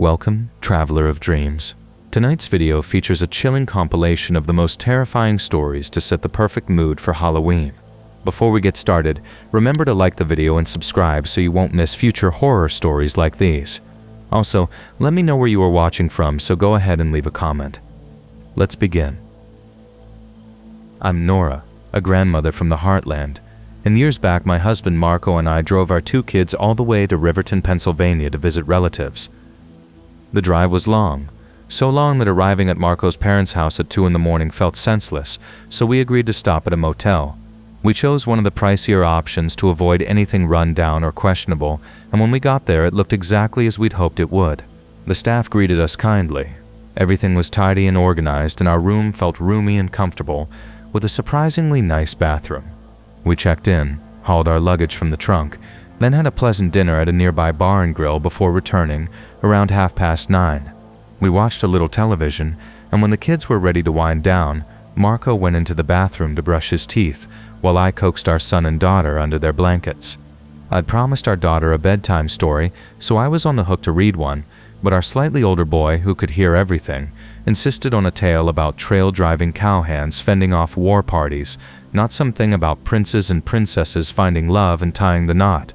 Welcome, traveler of dreams. Tonight's video features a chilling compilation of the most terrifying stories to set the perfect mood for Halloween. Before we get started, remember to like the video and subscribe so you won't miss future horror stories like these. Also, let me know where you are watching from, so go ahead and leave a comment. Let's begin. I'm Nora, a grandmother from the Heartland, and years back my husband Marco and I drove our 2 kids all the way to Riverton, Pennsylvania to visit relatives. The drive was long, so long that arriving at Marco's parents' house at 2 in the morning felt senseless, so we agreed to stop at a motel. We chose one of the pricier options to avoid anything run down or questionable, and when we got there it looked exactly as we'd hoped it would. The staff greeted us kindly. Everything was tidy and organized, and our room felt roomy and comfortable, with a surprisingly nice bathroom. We checked in, hauled our luggage from the trunk, then had a pleasant dinner at a nearby bar and grill before returning around 9:30. We watched a little television, and when the kids were ready to wind down, Marco went into the bathroom to brush his teeth while I coaxed our son and daughter under their blankets. I'd promised our daughter a bedtime story, so I was on the hook to read one, but our slightly older boy, who could hear everything, insisted on a tale about trail-driving cowhands fending off war parties, not something about princes and princesses finding love and tying the knot.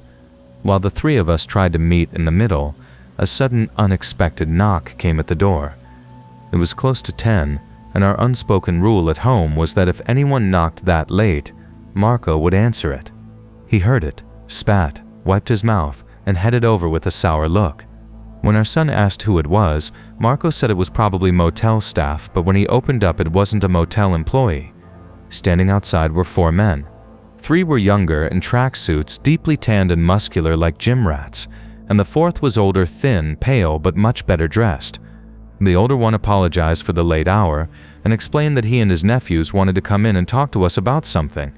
While the 3 of us tried to meet in the middle, a sudden, unexpected knock came at the door. It was close to 10, and our unspoken rule at home was that if anyone knocked that late, Marco would answer it. He heard it, spat, wiped his mouth, and headed over with a sour look. When our son asked who it was, Marco said it was probably motel staff, but when he opened up it wasn't a motel employee. Standing outside were 4 men. 3 were younger in tracksuits, deeply tanned and muscular like gym rats, and the 4th was older, thin, pale, but much better dressed. The older one apologized for the late hour and explained that he and his nephews wanted to come in and talk to us about something.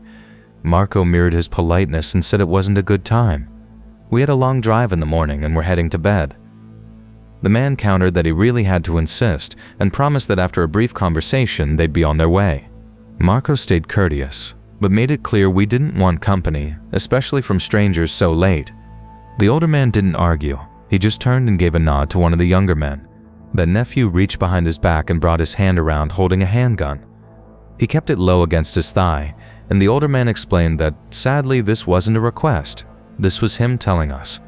Marco mirrored his politeness and said it wasn't a good time. We had a long drive in the morning and were heading to bed. The man countered that he really had to insist and promised that after a brief conversation they'd be on their way. Marco stayed courteous, but made it clear we didn't want company, especially from strangers so late. The older man didn't argue. He just turned and gave a nod to one of the younger men. The nephew reached behind his back and brought his hand around holding a handgun. He kept it low against his thigh, and the older man explained that, sadly, this wasn't a request. This was him telling us.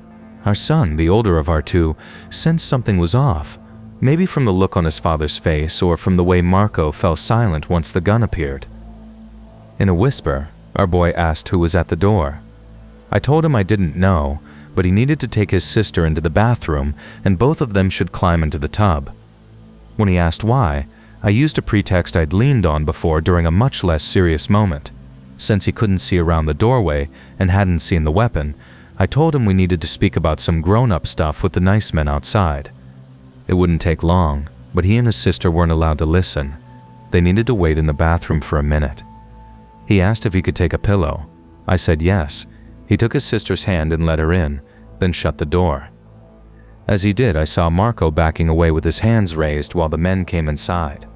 Our son, the older of our 2, sensed something was off, maybe from the look on his father's face or from the way Marco fell silent once the gun appeared. In a whisper, our boy asked who was at the door. I told him I didn't know, but he needed to take his sister into the bathroom and both of them should climb into the tub. When he asked why, I used a pretext I'd leaned on before during a much less serious moment. Since he couldn't see around the doorway and hadn't seen the weapon, I told him we needed to speak about some grown-up stuff with the nice men outside. It wouldn't take long, but he and his sister weren't allowed to listen. They needed to wait in the bathroom for a minute. He asked if he could take a pillow. I said yes. He took his sister's hand and let her in, then shut the door. As he did, I saw Marco backing away with his hands raised while the men came inside.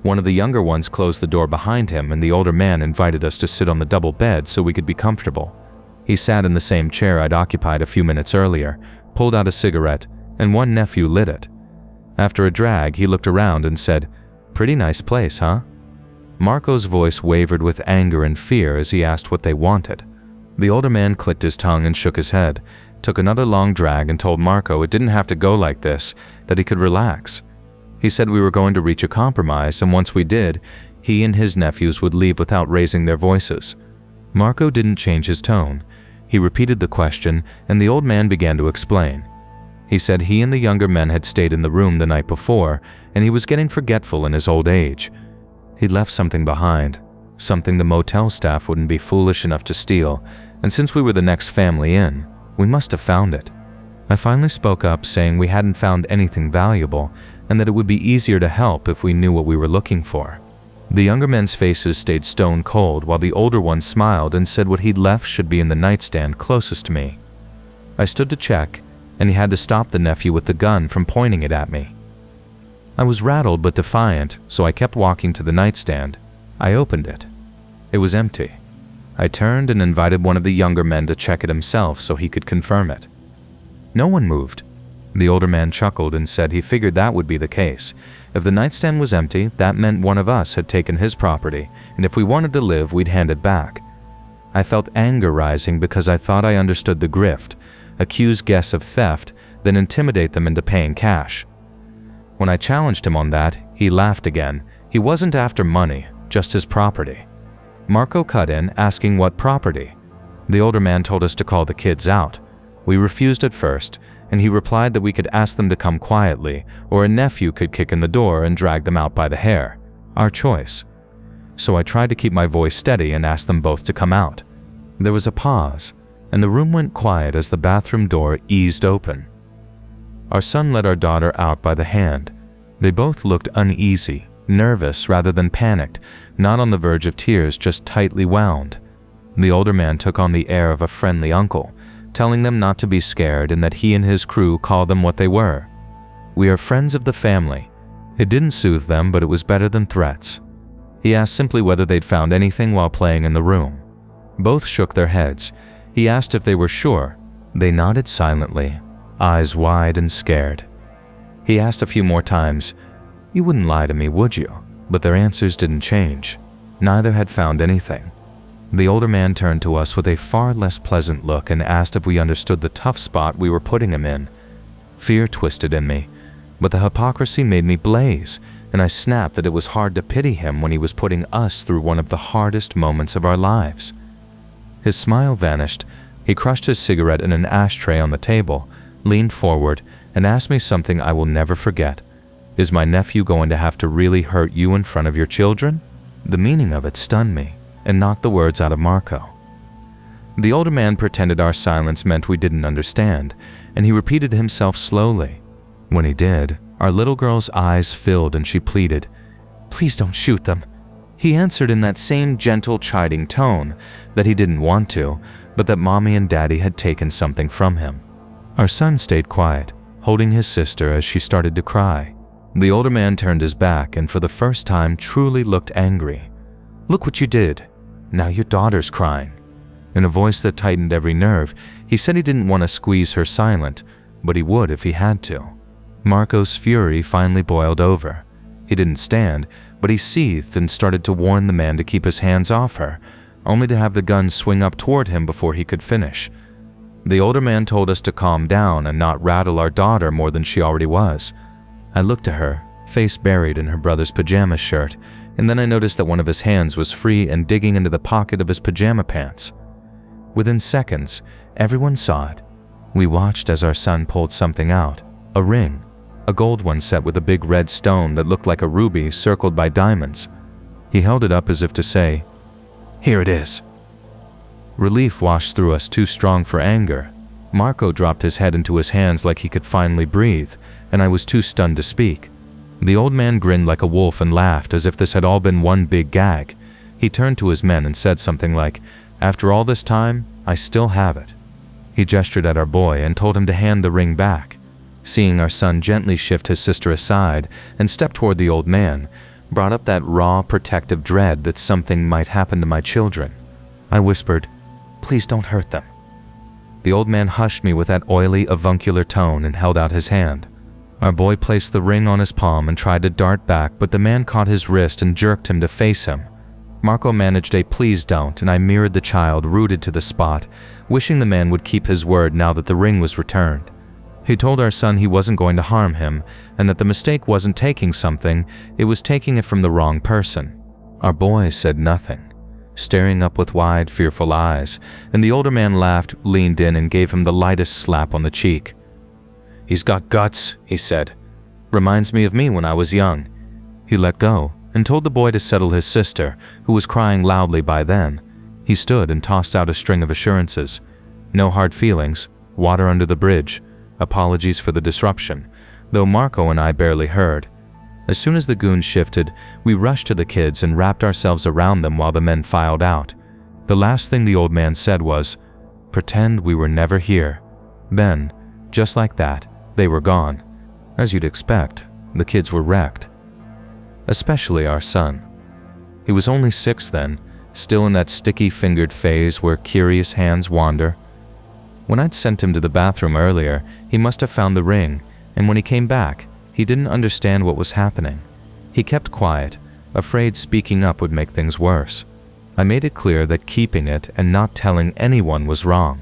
One of the younger ones closed the door behind him, and the older man invited us to sit on the double bed so we could be comfortable. He sat in the same chair I'd occupied a few minutes earlier, pulled out a cigarette, and one nephew lit it. After a drag, he looked around and said, "Pretty nice place, huh?" Marco's voice wavered with anger and fear as he asked what they wanted. The older man clicked his tongue and shook his head, took another long drag and told Marco it didn't have to go like this, that he could relax. He said we were going to reach a compromise, and once we did, he and his nephews would leave without raising their voices. Marco didn't change his tone. He repeated the question, and the old man began to explain. He said he and the younger men had stayed in the room the night before, and he was getting forgetful in his old age. He'd left something behind, something the motel staff wouldn't be foolish enough to steal, and since we were the next family in, we must have found it. I finally spoke up, saying we hadn't found anything valuable, and that it would be easier to help if we knew what we were looking for. The younger men's faces stayed stone cold while the older one smiled and said what he'd left should be in the nightstand closest to me. I stood to check, and he had to stop the nephew with the gun from pointing it at me. I was rattled but defiant, so I kept walking to the nightstand. I opened it. It was empty. I turned and invited one of the younger men to check it himself so he could confirm it. No one moved. The older man chuckled and said he figured that would be the case. If the nightstand was empty, that meant one of us had taken his property, and if we wanted to live, we'd hand it back. I felt anger rising because I thought I understood the grift: accuse guests of theft, then intimidate them into paying cash. When I challenged him on that, he laughed again. He wasn't after money, just his property. Marco cut in, asking what property. The older man told us to call the kids out. We refused at first, and he replied that we could ask them to come quietly, or a nephew could kick in the door and drag them out by the hair. Our choice. So I tried to keep my voice steady and asked them both to come out. There was a pause, and the room went quiet as the bathroom door eased open. Our son led our daughter out by the hand. They both looked uneasy, nervous rather than panicked, not on the verge of tears, just tightly wound. The older man took on the air of a friendly uncle, telling them not to be scared and that he and his crew called them what they were. We are friends of the family. It didn't soothe them, but it was better than threats. He asked simply whether they'd found anything while playing in the room. Both shook their heads. He asked if they were sure. They nodded silently, eyes wide and scared. He asked a few more times, "You wouldn't lie to me, would you?" But their answers didn't change. Neither had found anything. The older man turned to us with a far less pleasant look and asked if we understood the tough spot we were putting him in. Fear twisted in me, but the hypocrisy made me blaze, and I snapped that it was hard to pity him when he was putting us through one of the hardest moments of our lives. His smile vanished. He crushed his cigarette in an ashtray on the table, leaned forward, and asked me something I will never forget. "Is my nephew going to have to really hurt you in front of your children?" The meaning of it stunned me and knocked the words out of Marco. The older man pretended our silence meant we didn't understand, and he repeated himself slowly. When he did, our little girl's eyes filled and she pleaded, "Please don't shoot them." He answered in that same gentle, chiding tone that he didn't want to, but that Mommy and Daddy had taken something from him. Our son stayed quiet, holding his sister as she started to cry. The older man turned his back and for the first time truly looked angry. "Look what you did. Now your daughter's crying." In a voice that tightened every nerve, he said he didn't want to squeeze her silent, but he would if he had to. Marco's fury finally boiled over. He didn't stand, but he seethed and started to warn the man to keep his hands off her, only to have the gun swing up toward him before he could finish. The older man told us to calm down and not rattle our daughter more than she already was. I looked at her, face buried in her brother's pajama shirt, and then I noticed that one of his hands was free and digging into the pocket of his pajama pants. Within seconds, everyone saw it. We watched as our son pulled something out, a ring, a gold one set with a big red stone that looked like a ruby circled by diamonds. He held it up as if to say, "Here it is." Relief washed through us, too strong for anger. Marco dropped his head into his hands like he could finally breathe, and I was too stunned to speak. The old man grinned like a wolf and laughed as if this had all been one big gag. He turned to his men and said something like, "After all this time, I still have it." He gestured at our boy and told him to hand the ring back. Seeing our son gently shift his sister aside and step toward the old man, brought up that raw, protective dread that something might happen to my children. I whispered, "Please don't hurt them." The old man hushed me with that oily, avuncular tone and held out his hand. Our boy placed the ring on his palm and tried to dart back, but the man caught his wrist and jerked him to face him. Marco managed a "please don't," and I mirrored the child rooted to the spot, wishing the man would keep his word now that the ring was returned. He told our son he wasn't going to harm him, and that the mistake wasn't taking something, it was taking it from the wrong person. Our boy said nothing, staring up with wide, fearful eyes, and the older man laughed, leaned in, and gave him the lightest slap on the cheek. "He's got guts," he said. "Reminds me of me when I was young." He let go and told the boy to settle his sister, who was crying loudly by then. He stood and tossed out a string of assurances. No hard feelings, water under the bridge, apologies for the disruption, though Marco and I barely heard. As soon as the goons shifted, we rushed to the kids and wrapped ourselves around them while the men filed out. The last thing the old man said was, "Pretend we were never here." Then, just like that, they were gone. As you'd expect, the kids were wrecked. Especially our son. He was only 6 then, still in that sticky-fingered phase where curious hands wander. When I'd sent him to the bathroom earlier, he must have found the ring, and when he came back, he didn't understand what was happening. He kept quiet, afraid speaking up would make things worse. I made it clear that keeping it and not telling anyone was wrong.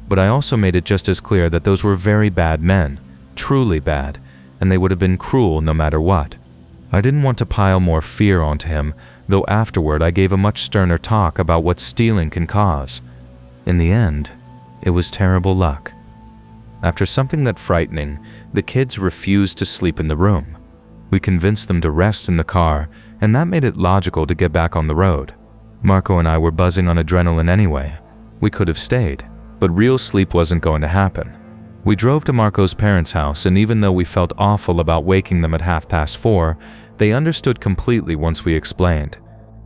But I also made it just as clear that those were very bad men, truly bad, and they would have been cruel no matter what. I didn't want to pile more fear onto him, though afterward I gave a much sterner talk about what stealing can cause. In the end, it was terrible luck. After something that frightening, the kids refused to sleep in the room. We convinced them to rest in the car, and that made it logical to get back on the road. Marco and I were buzzing on adrenaline anyway. We could have stayed, but real sleep wasn't going to happen. We drove to Marco's parents' house, and even though we felt awful about waking them at 4:30, they understood completely once we explained.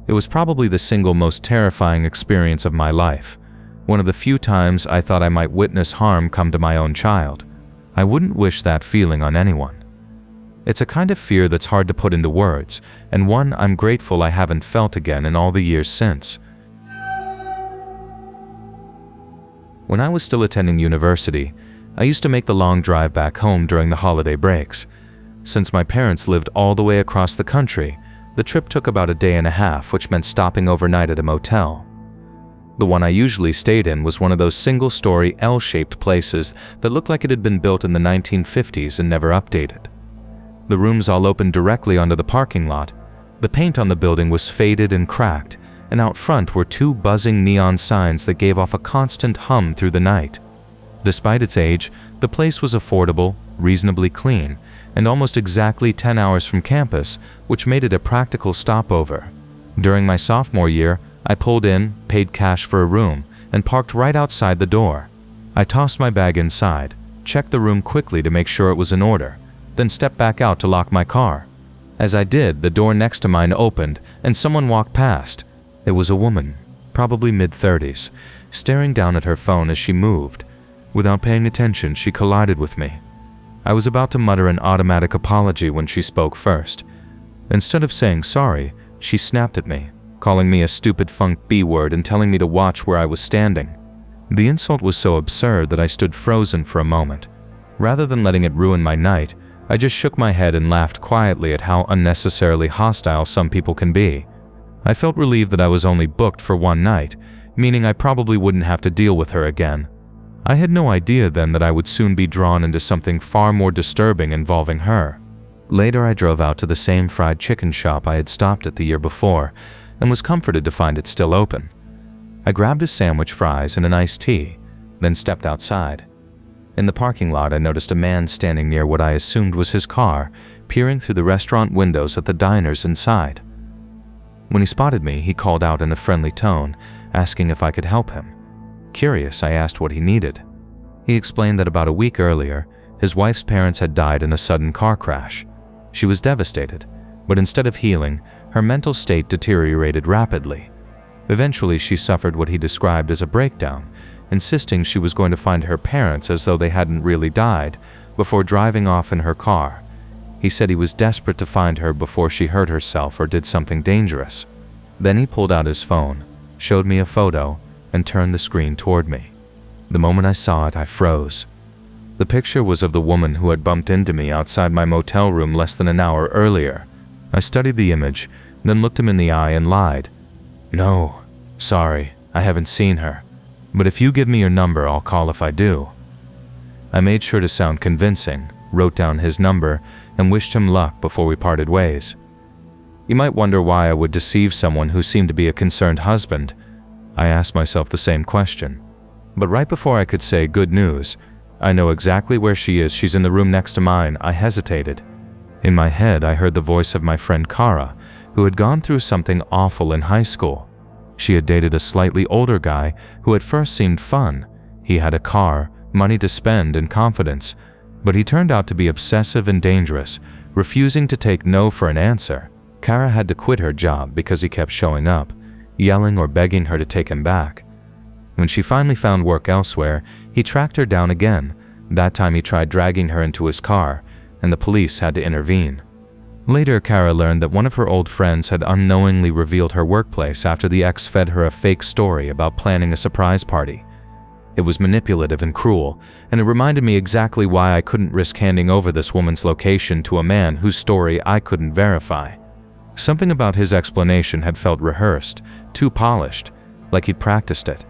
It was probably the single most terrifying experience of my life. One of the few times I thought I might witness harm come to my own child. I wouldn't wish that feeling on anyone. It's a kind of fear that's hard to put into words, and one I'm grateful I haven't felt again in all the years since. When I was still attending university, I used to make the long drive back home during the holiday breaks. Since my parents lived all the way across the country, the trip took about a day and a half, which meant stopping overnight at a motel. The one I usually stayed in was one of those single-story L-shaped places that looked like it had been built in the 1950s and never updated. The rooms all opened directly onto the parking lot. The paint on the building was faded and cracked, and out front were two buzzing neon signs that gave off a constant hum through the night. Despite its age, the place was affordable, reasonably clean, and almost exactly 10 hours from campus, which made it a practical stopover. During my sophomore year, I pulled in, paid cash for a room, and parked right outside the door. I tossed my bag inside, checked the room quickly to make sure it was in order, then stepped back out to lock my car. As I did, the door next to mine opened, and someone walked past. It was a woman, probably mid-30s, staring down at her phone as she moved. Without paying attention, she collided with me. I was about to mutter an automatic apology when she spoke first. Instead of saying sorry, she snapped at me, calling me a stupid funk B-word and telling me to watch where I was standing. The insult was so absurd that I stood frozen for a moment. Rather than letting it ruin my night, I just shook my head and laughed quietly at how unnecessarily hostile some people can be. I felt relieved that I was only booked for one night, meaning I probably wouldn't have to deal with her again. I had no idea then that I would soon be drawn into something far more disturbing involving her. Later, I drove out to the same fried chicken shop I had stopped at the year before, and was comforted to find it still open. I grabbed a sandwich, fries, and an iced tea, then stepped outside. In the parking lot, I noticed a man standing near what I assumed was his car, peering through the restaurant windows at the diners inside. When he spotted me, he called out in a friendly tone, asking if I could help him. Curious, I asked what he needed. He explained that about a week earlier, his wife's parents had died in a sudden car crash. She was devastated, but instead of healing, her mental state deteriorated rapidly. Eventually, she suffered what he described as a breakdown, insisting she was going to find her parents as though they hadn't really died, before driving off in her car. He said he was desperate to find her before she hurt herself or did something dangerous. Then he pulled out his phone, showed me a photo, and turned the screen toward me. The moment I saw it, I froze. The picture was of the woman who had bumped into me outside my motel room less than an hour earlier. I studied the image, then looked him in the eye and lied. "No, sorry, I haven't seen her. But if you give me your number, I'll call if I do." I made sure to sound convincing, wrote down his number, and wished him luck before we parted ways. You might wonder why I would deceive someone who seemed to be a concerned husband. I asked myself the same question. But right before I could say good news, I know exactly where she is, she's in the room next to mine, I hesitated. In my head, I heard the voice of my friend Kara, who had gone through something awful in high school. She had dated a slightly older guy who at first seemed fun. He had a car, money to spend, and confidence, but he turned out to be obsessive and dangerous, refusing to take no for an answer. Kara had to quit her job because he kept showing up, yelling or begging her to take him back. When she finally found work elsewhere, he tracked her down again. That time he tried dragging her into his car, and the police had to intervene. Later, Kara learned that one of her old friends had unknowingly revealed her workplace after the ex fed her a fake story about planning a surprise party. It was manipulative and cruel, and it reminded me exactly why I couldn't risk handing over this woman's location to a man whose story I couldn't verify. Something about his explanation had felt rehearsed, too polished, like he'd practiced it.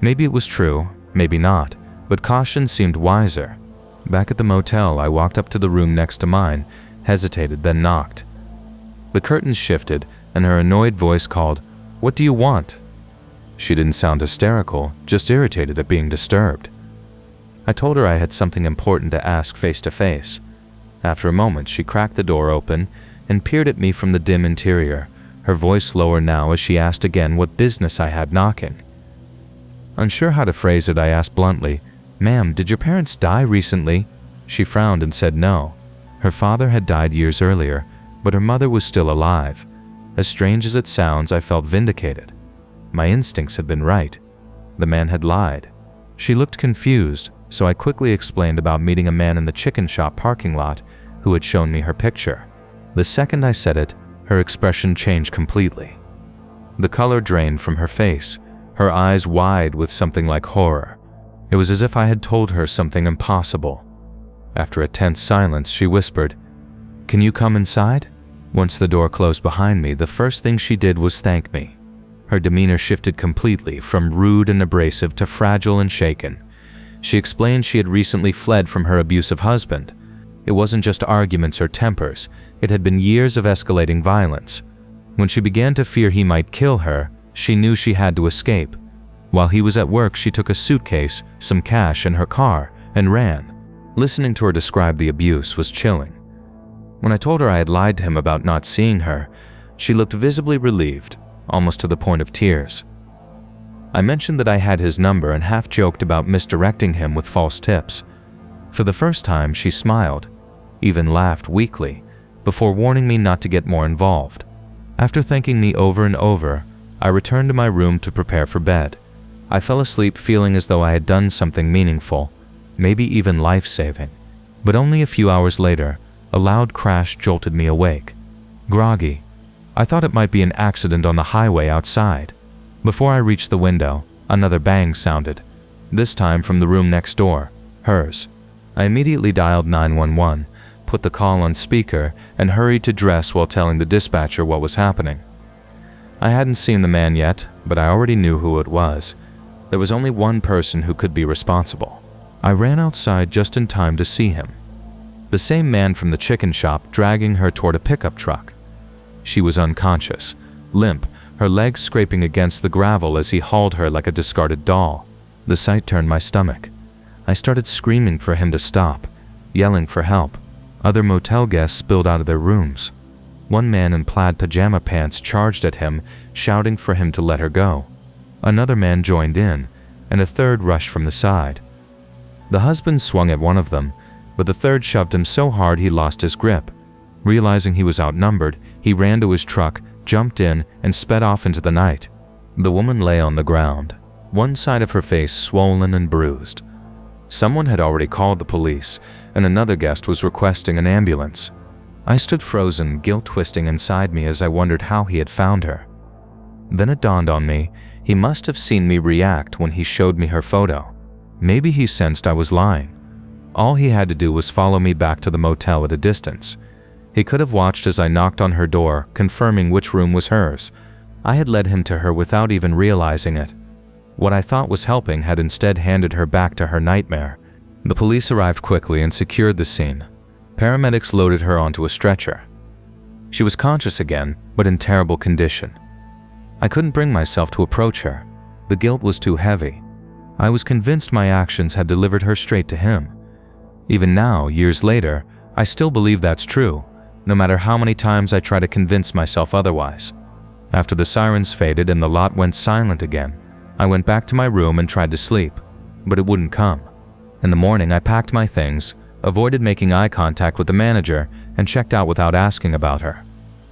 Maybe it was true, maybe not, but caution seemed wiser. Back at the motel, I walked up to the room next to mine, hesitated, then knocked. The curtains shifted, and her annoyed voice called, "What do you want?" She didn't sound hysterical, just irritated at being disturbed. I told her I had something important to ask face to face. After a moment, she cracked the door open and peered at me from the dim interior, her voice lower now as she asked again what business I had knocking. Unsure how to phrase it, I asked bluntly, "Ma'am, did your parents die recently?" She frowned and said no. Her father had died years earlier, but her mother was still alive. As strange as it sounds, I felt vindicated. My instincts had been right. The man had lied. She looked confused, so I quickly explained about meeting a man in the chicken shop parking lot who had shown me her picture. The second I said it, her expression changed completely. The color drained from her face, her eyes wide with something like horror. It was as if I had told her something impossible. After a tense silence, she whispered, "Can you come inside?" Once the door closed behind me, the first thing she did was thank me. Her demeanor shifted completely from rude and abrasive to fragile and shaken. She explained she had recently fled from her abusive husband. It wasn't just arguments or tempers, it had been years of escalating violence. When she began to fear he might kill her, she knew she had to escape. While he was at work, she took a suitcase, some cash, and her car, and ran. Listening to her describe the abuse was chilling. When I told her I had lied to him about not seeing her, she looked visibly relieved, almost to the point of tears. I mentioned that I had his number and half joked about misdirecting him with false tips. For the first time, she smiled, even laughed weakly, before warning me not to get more involved. After thanking me over and over, I returned to my room to prepare for bed. I fell asleep feeling as though I had done something meaningful, maybe even life-saving. But only a few hours later, a loud crash jolted me awake. Groggy, I thought it might be an accident on the highway outside. Before I reached the window, another bang sounded, this time from the room next door, hers. I immediately dialed 911, put the call on speaker, and hurried to dress while telling the dispatcher what was happening. I hadn't seen the man yet, but I already knew who it was. There was only one person who could be responsible. I ran outside just in time to see him. The same man from the chicken shop dragging her toward a pickup truck. She was unconscious, limp, her legs scraping against the gravel as he hauled her like a discarded doll. The sight turned my stomach. I started screaming for him to stop, yelling for help. Other motel guests spilled out of their rooms. One man in plaid pajama pants charged at him, shouting for him to let her go. Another man joined in, and a third rushed from the side. The husband swung at one of them, but the third shoved him so hard he lost his grip. Realizing he was outnumbered, he ran to his truck, jumped in, and sped off into the night. The woman lay on the ground, one side of her face swollen and bruised. Someone had already called the police, and another guest was requesting an ambulance. I stood frozen, guilt twisting inside me as I wondered how he had found her. Then it dawned on me, he must have seen me react when he showed me her photo. Maybe he sensed I was lying. All he had to do was follow me back to the motel at a distance. He could have watched as I knocked on her door, confirming which room was hers. I had led him to her without even realizing it. What I thought was helping had instead handed her back to her nightmare. The police arrived quickly and secured the scene. Paramedics loaded her onto a stretcher. She was conscious again, but in terrible condition. I couldn't bring myself to approach her. The guilt was too heavy. I was convinced my actions had delivered her straight to him. Even now, years later, I still believe that's true, no matter how many times I try to convince myself otherwise. After the sirens faded and the lot went silent again, I went back to my room and tried to sleep, but it wouldn't come. In the morning, I packed my things, avoided making eye contact with the manager, and checked out without asking about her.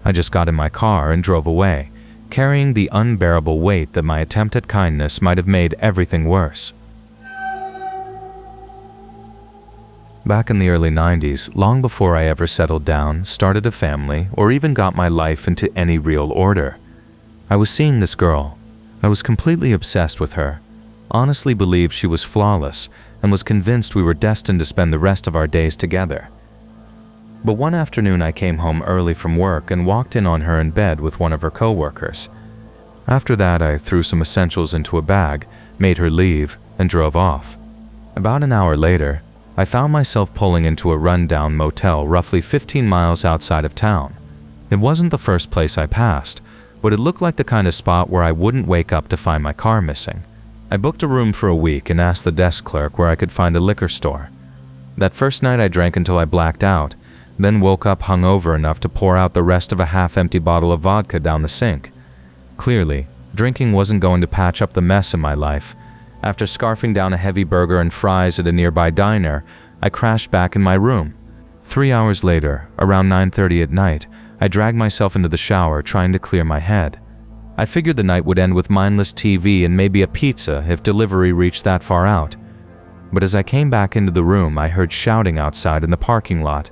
I just got in my car and drove away, carrying the unbearable weight that my attempt at kindness might have made everything worse. Back in the early 90s, long before I ever settled down, started a family, or even got my life into any real order, I was seeing this girl. I was completely obsessed with her. honestly believed she was flawless and was convinced we were destined to spend the rest of our days together. But one afternoon I came home early from work and walked in on her in bed with one of her co-workers. After that, I threw some essentials into a bag, made her leave, and drove off. About an hour later, I found myself pulling into a run-down motel roughly 15 miles outside of town. It wasn't the first place I passed, but it looked like the kind of spot where I wouldn't wake up to find my car missing. I booked a room for a week and asked the desk clerk where I could find a liquor store. That first night I drank until I blacked out, then woke up hungover enough to pour out the rest of a half-empty bottle of vodka down the sink. Clearly, drinking wasn't going to patch up the mess in my life. After scarfing down a heavy burger and fries at a nearby diner, I crashed back in my room. 3 hours later, around 9:30 at night, I dragged myself into the shower trying to clear my head. I figured the night would end with mindless TV and maybe a pizza if delivery reached that far out. But as I came back into the room, I heard shouting outside in the parking lot.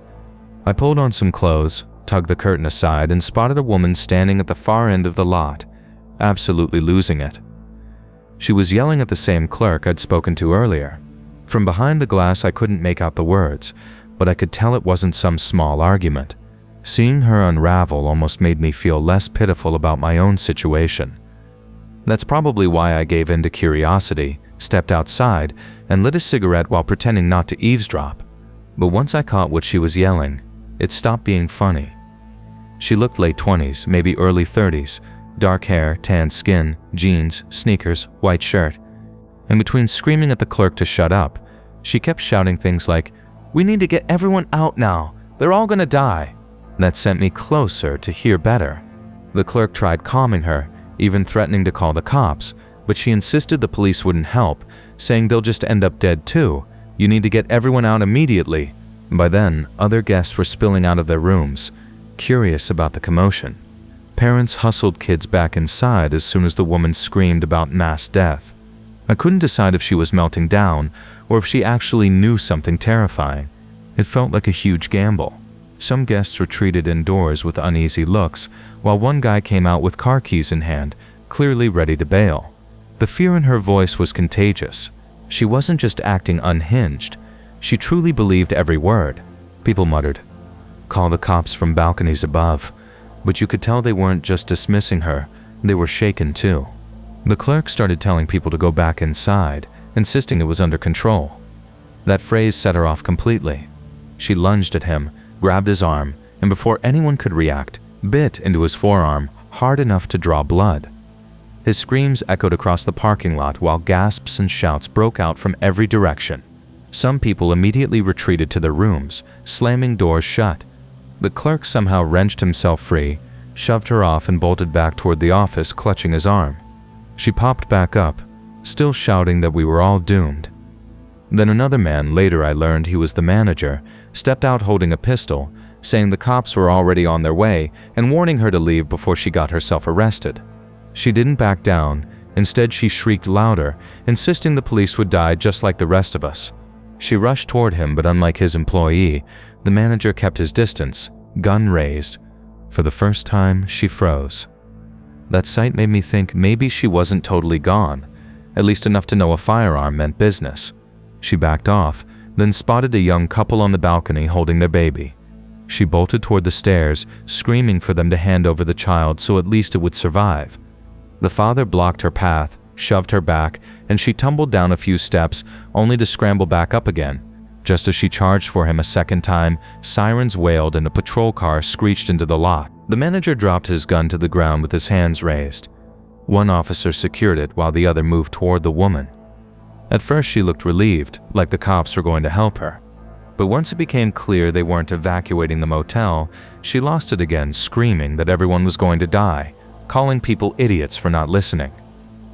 I pulled on some clothes, tugged the curtain aside, and spotted a woman standing at the far end of the lot, absolutely losing it. She was yelling at the same clerk I'd spoken to earlier. From behind the glass I couldn't make out the words, but I could tell it wasn't some small argument. Seeing her unravel almost made me feel less pitiful about my own situation. That's probably why I gave in to curiosity, stepped outside, and lit a cigarette while pretending not to eavesdrop. But once I caught what she was yelling, it stopped being funny. She looked late 20s, maybe early 30s, dark hair, tan skin, jeans, sneakers, white shirt. And between screaming at the clerk to shut up, she kept shouting things like, "We need to get everyone out now. They're all gonna die." That sent me closer to hear better. The clerk tried calming her, even threatening to call the cops, but she insisted the police wouldn't help, saying they'll just end up dead too. You need to get everyone out immediately. By then, other guests were spilling out of their rooms, curious about the commotion. Parents hustled kids back inside as soon as the woman screamed about mass death. I couldn't decide if she was melting down or if she actually knew something terrifying. It felt like a huge gamble. Some guests retreated indoors with uneasy looks, while one guy came out with car keys in hand, clearly ready to bail. The fear in her voice was contagious. She wasn't just acting unhinged. She truly believed every word. People muttered, "Call the cops from balconies above." But you could tell they weren't just dismissing her, they were shaken too. The clerk started telling people to go back inside, insisting it was under control. That phrase set her off completely. She lunged at him, grabbed his arm, and before anyone could react, bit into his forearm hard enough to draw blood. His screams echoed across the parking lot while gasps and shouts broke out from every direction. Some people immediately retreated to their rooms, slamming doors shut. The clerk somehow wrenched himself free, shoved her off and bolted back toward the office, clutching his arm. She popped back up, still shouting that we were all doomed. Then another man, later I learned he was the manager, stepped out holding a pistol, saying the cops were already on their way and warning her to leave before she got herself arrested. She didn't back down. Instead, she shrieked louder, insisting the police would die just like the rest of us. She rushed toward him, but unlike his employee, the manager kept his distance, gun raised. For the first time, she froze. That sight made me think maybe she wasn't totally gone, at least enough to know a firearm meant business. She backed off, then spotted a young couple on the balcony holding their baby. She bolted toward the stairs, screaming for them to hand over the child so at least it would survive. The father blocked her path, shoved her back, and she tumbled down a few steps, only to scramble back up again. Just as she charged for him a second time, sirens wailed and a patrol car screeched into the lot. The manager dropped his gun to the ground with his hands raised. One officer secured it while the other moved toward the woman. At first she looked relieved, like the cops were going to help her. But once it became clear they weren't evacuating the motel, she lost it again, screaming that everyone was going to die, calling people idiots for not listening.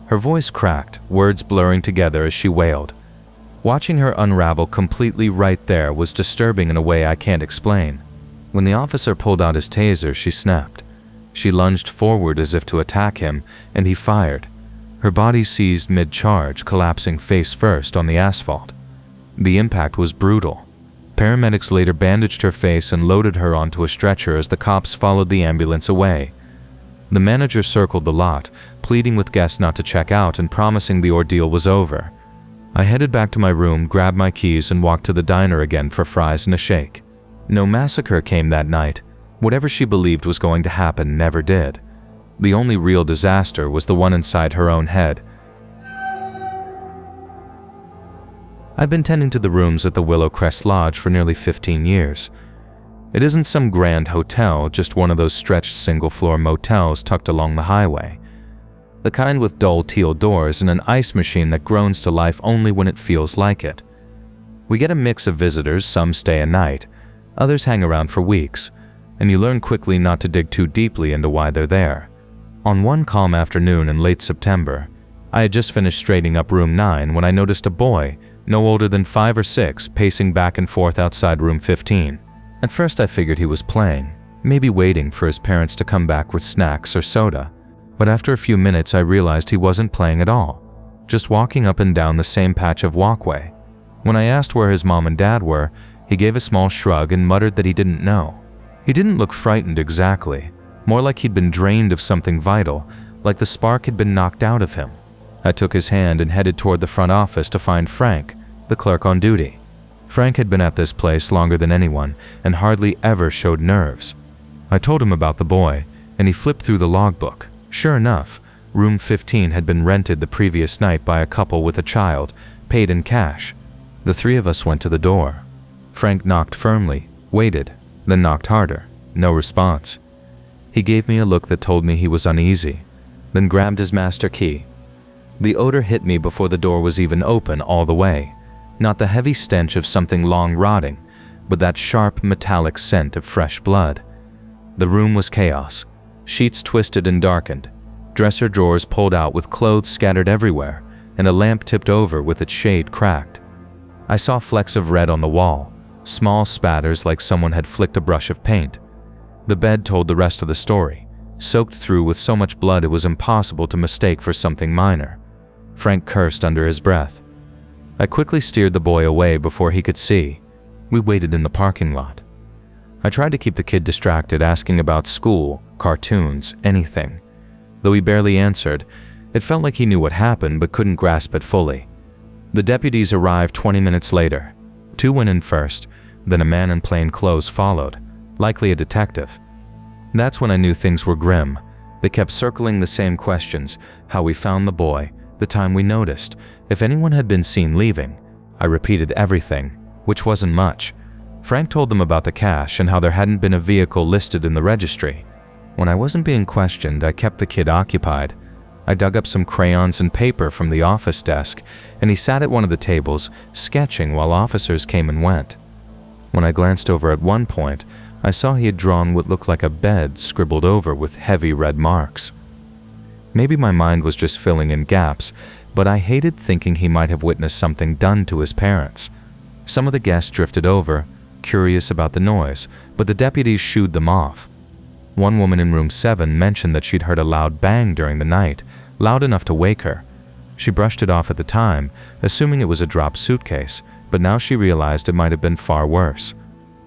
Her voice cracked, words blurring together as she wailed. Watching her unravel completely right there was disturbing in a way I can't explain. When the officer pulled out his taser, she snapped. She lunged forward as if to attack him, and he fired. Her body seized mid-charge, collapsing face first on the asphalt. The impact was brutal. Paramedics later bandaged her face and loaded her onto a stretcher as the cops followed the ambulance away. The manager circled the lot, pleading with guests not to check out and promising the ordeal was over. I headed back to my room, grabbed my keys, and walked to the diner again for fries and a shake. No massacre came that night. Whatever she believed was going to happen never did. The only real disaster was the one inside her own head. I've been tending to the rooms at the Willow Crest Lodge for nearly 15 years. It isn't some grand hotel, just one of those stretched single-floor motels tucked along the highway. The kind with dull teal doors and an ice machine that groans to life only when it feels like it. We get a mix of visitors, some stay a night, others hang around for weeks, and you learn quickly not to dig too deeply into why they're there. On one calm afternoon in late September, I had just finished straightening up room 9 when I noticed a boy, no older than 5 or 6, pacing back and forth outside room 15. At first I figured he was playing, maybe waiting for his parents to come back with snacks or soda. But after a few minutes I realized he wasn't playing at all, just walking up and down the same patch of walkway. When I asked where his mom and dad were, he gave a small shrug and muttered that he didn't know. He didn't look frightened exactly, more like he'd been drained of something vital, like the spark had been knocked out of him. I took his hand and headed toward the front office to find Frank, the clerk on duty. Frank had been at this place longer than anyone and hardly ever showed nerves. I told him about the boy, and he flipped through the logbook. Sure enough, room 15 had been rented the previous night by a couple with a child, paid in cash. The 3 of us went to the door. Frank knocked firmly, waited, then knocked harder. No response. He gave me a look that told me he was uneasy, then grabbed his master key. The odor hit me before the door was even open all the way. Not the heavy stench of something long rotting, but that sharp metallic scent of fresh blood. The room was chaos. Sheets twisted and darkened, dresser drawers pulled out with clothes scattered everywhere, and a lamp tipped over with its shade cracked. I saw flecks of red on the wall, small spatters like someone had flicked a brush of paint. The bed told the rest of the story, soaked through with so much blood it was impossible to mistake for something minor. Frank cursed under his breath. I quickly steered the boy away before he could see. We waited in the parking lot. I tried to keep the kid distracted, asking about school, cartoons, anything. Though he barely answered, it felt like he knew what happened but couldn't grasp it fully. The deputies arrived 20 minutes later. 2 went in first, then a man in plain clothes followed, likely a detective. That's when I knew things were grim. They kept circling the same questions: how we found the boy, the time we noticed, if anyone had been seen leaving. I repeated everything, which wasn't much. Frank told them about the cash and how there hadn't been a vehicle listed in the registry. When I wasn't being questioned, I kept the kid occupied. I dug up some crayons and paper from the office desk, and he sat at one of the tables, sketching while officers came and went. When I glanced over at one point, I saw he had drawn what looked like a bed scribbled over with heavy red marks. Maybe my mind was just filling in gaps, but I hated thinking he might have witnessed something done to his parents. Some of the guests drifted over, curious about the noise, but the deputies shooed them off. One woman in room 7 mentioned that she'd heard a loud bang during the night, loud enough to wake her. She brushed it off at the time, assuming it was a dropped suitcase, but now she realized it might have been far worse.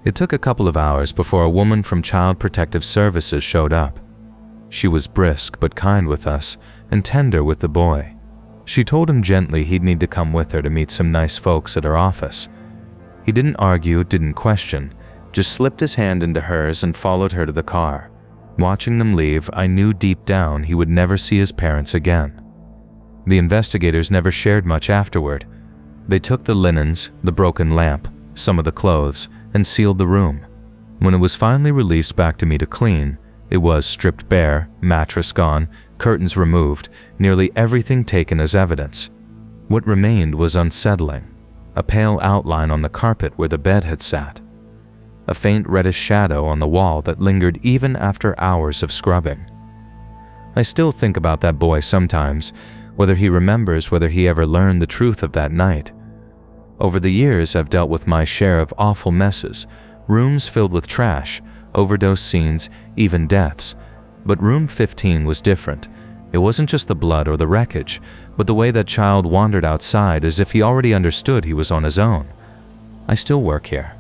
It took a couple of hours before a woman from Child Protective Services showed up. She was brisk but kind with us, and tender with the boy. She told him gently he'd need to come with her to meet some nice folks at her office. He didn't argue, didn't question, just slipped his hand into hers and followed her to the car. Watching them leave, I knew deep down he would never see his parents again. The investigators never shared much afterward. They took the linens, the broken lamp, some of the clothes, and sealed the room. When it was finally released back to me to clean, it was stripped bare, mattress gone, curtains removed, nearly everything taken as evidence. What remained was unsettling: a pale outline on the carpet where the bed had sat, a faint reddish shadow on the wall that lingered even after hours of scrubbing. I still think about that boy sometimes, whether he remembers whether he ever learned the truth of that night. Over the years, I've dealt with my share of awful messes, rooms filled with trash, overdose scenes, even deaths. But room 15 was different. It wasn't just the blood or the wreckage, but the way that child wandered outside as if he already understood he was on his own. I still work here.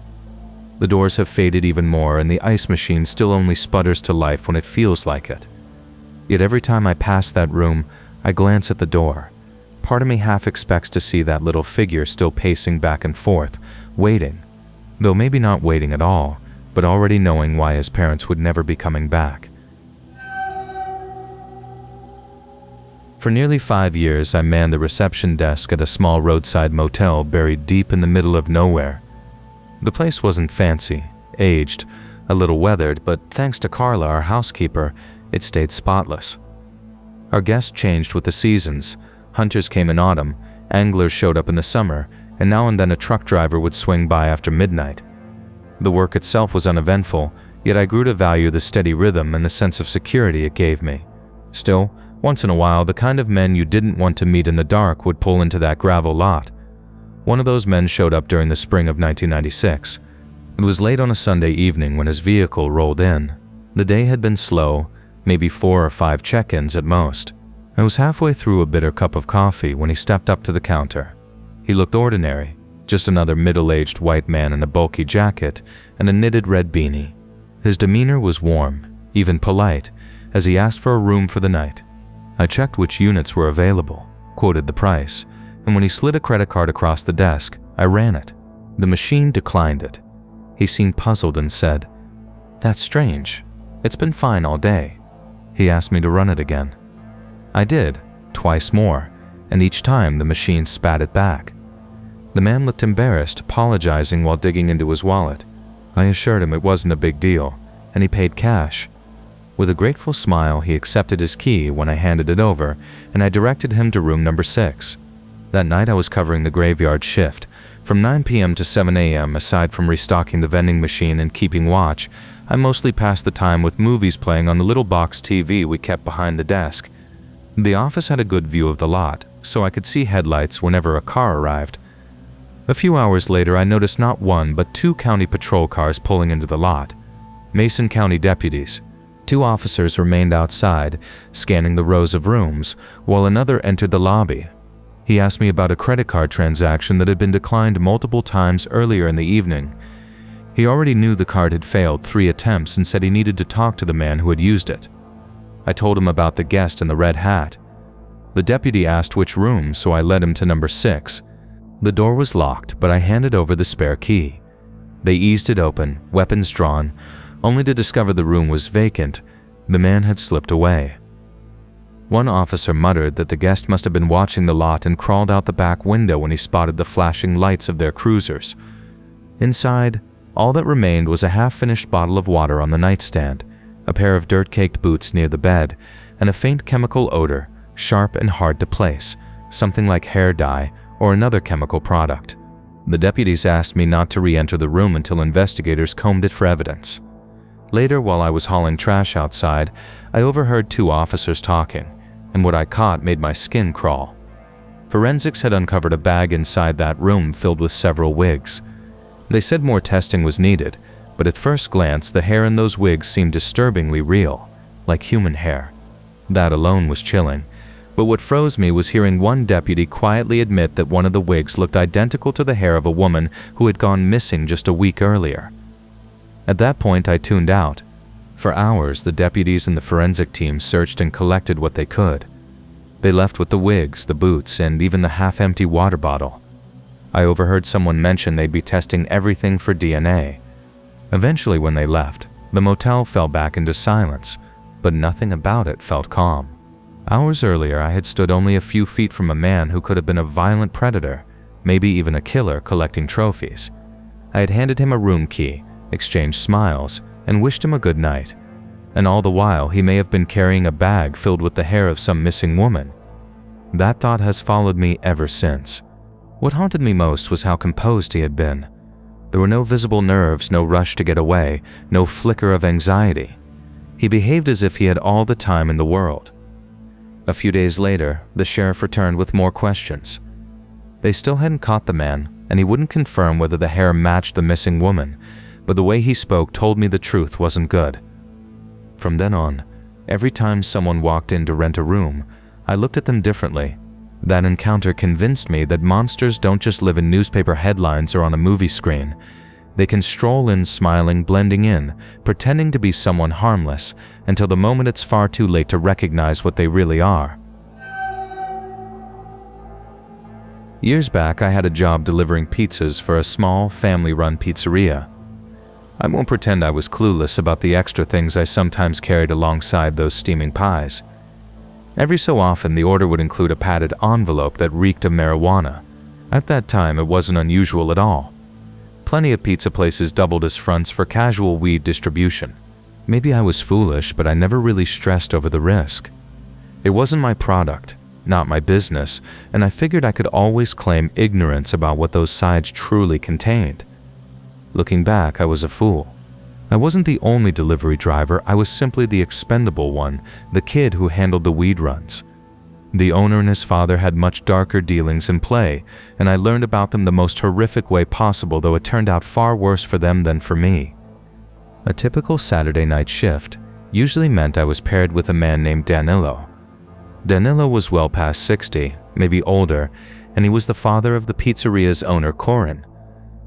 The doors have faded even more, and the ice machine still only sputters to life when it feels like it. Yet every time I pass that room, I glance at the door. Part of me half expects to see that little figure still pacing back and forth, waiting. Though maybe not waiting at all, but already knowing why his parents would never be coming back. For nearly 5 years, I manned the reception desk at a small roadside motel buried deep in the middle of nowhere. The place wasn't fancy, aged, a little weathered, but thanks to Carla, our housekeeper, it stayed spotless. Our guests changed with the seasons. Hunters came in autumn, anglers showed up in the summer, and now and then a truck driver would swing by after midnight. The work itself was uneventful, yet I grew to value the steady rhythm and the sense of security it gave me. Still, once in a while, the kind of men you didn't want to meet in the dark would pull into that gravel lot. One of those men showed up during the spring of 1996. It was late on a Sunday evening when his vehicle rolled in. The day had been slow, maybe 4 or 5 check-ins at most. I was halfway through a bitter cup of coffee when he stepped up to the counter. He looked ordinary, just another middle-aged white man in a bulky jacket and a knitted red beanie. His demeanor was warm, even polite, as he asked for a room for the night. I checked which units were available, quoted the price, and when he slid a credit card across the desk, I ran it. The machine declined it. He seemed puzzled and said, "That's strange. It's been fine all day." He asked me to run it again. I did, twice more, and each time the machine spat it back. The man looked embarrassed, apologizing while digging into his wallet. I assured him it wasn't a big deal, and he paid cash. With a grateful smile, he accepted his key when I handed it over, and I directed him to room number 6. That night I was covering the graveyard shift. From 9 p.m. to 7 a.m., aside from restocking the vending machine and keeping watch, I mostly passed the time with movies playing on the little box TV we kept behind the desk. The office had a good view of the lot, so I could see headlights whenever a car arrived. A few hours later, I noticed not 1 but 2 county patrol cars pulling into the lot. Mason County deputies. 2 officers remained outside, scanning the rows of rooms, while another entered the lobby. He asked me about a credit card transaction that had been declined multiple times earlier in the evening. He already knew the card had failed 3 attempts and said he needed to talk to the man who had used it. I told him about the guest in the red hat. The deputy asked which room, so I led him to number 6. The door was locked, but I handed over the spare key. They eased it open, weapons drawn, only to discover the room was vacant. The man had slipped away. One officer muttered that the guest must have been watching the lot and crawled out the back window when he spotted the flashing lights of their cruisers. Inside, all that remained was a half-finished bottle of water on the nightstand, a pair of dirt-caked boots near the bed, and a faint chemical odor, sharp and hard to place, something like hair dye or another chemical product. The deputies asked me not to re-enter the room until investigators combed it for evidence. Later, while I was hauling trash outside, I overheard 2 officers talking, and what I caught made my skin crawl. Forensics had uncovered a bag inside that room filled with several wigs. They said more testing was needed, but at first glance, the hair in those wigs seemed disturbingly real, like human hair. That alone was chilling, but what froze me was hearing one deputy quietly admit that one of the wigs looked identical to the hair of a woman who had gone missing just a week earlier. At that point, I tuned out. For hours, the deputies and the forensic team searched and collected what they could. They left with the wigs, the boots, and even the half-empty water bottle. I overheard someone mention they'd be testing everything for DNA. Eventually, when they left, the motel fell back into silence, but nothing about it felt calm. Hours earlier, I had stood only a few feet from a man who could have been a violent predator, maybe even a killer collecting trophies. I had handed him a room key, exchanged smiles, and wished him a good night. And all the while, he may have been carrying a bag filled with the hair of some missing woman. That thought has followed me ever since. What haunted me most was how composed he had been. There were no visible nerves, no rush to get away, no flicker of anxiety. He behaved as if he had all the time in the world. A few days later, the sheriff returned with more questions. They still hadn't caught the man, and he wouldn't confirm whether the hair matched the missing woman, but the way he spoke told me the truth wasn't good. From then on, every time someone walked in to rent a room, I looked at them differently. That encounter convinced me that monsters don't just live in newspaper headlines or on a movie screen. They can stroll in smiling, blending in, pretending to be someone harmless, until the moment it's far too late to recognize what they really are. Years back, I had a job delivering pizzas for a small, family-run pizzeria. I won't pretend I was clueless about the extra things I sometimes carried alongside those steaming pies. Every so often, the order would include a padded envelope that reeked of marijuana. At that time, it wasn't unusual at all. Plenty of pizza places doubled as fronts for casual weed distribution. Maybe I was foolish, but I never really stressed over the risk. It wasn't my product, not my business, and I figured I could always claim ignorance about what those sides truly contained. Looking back, I was a fool. I wasn't the only delivery driver, I was simply the expendable one, the kid who handled the weed runs. The owner and his father had much darker dealings in play, and I learned about them the most horrific way possible, though it turned out far worse for them than for me. A typical Saturday night shift usually meant I was paired with a man named Danilo. Danilo was well past 60, maybe older, and he was the father of the pizzeria's owner, Corin.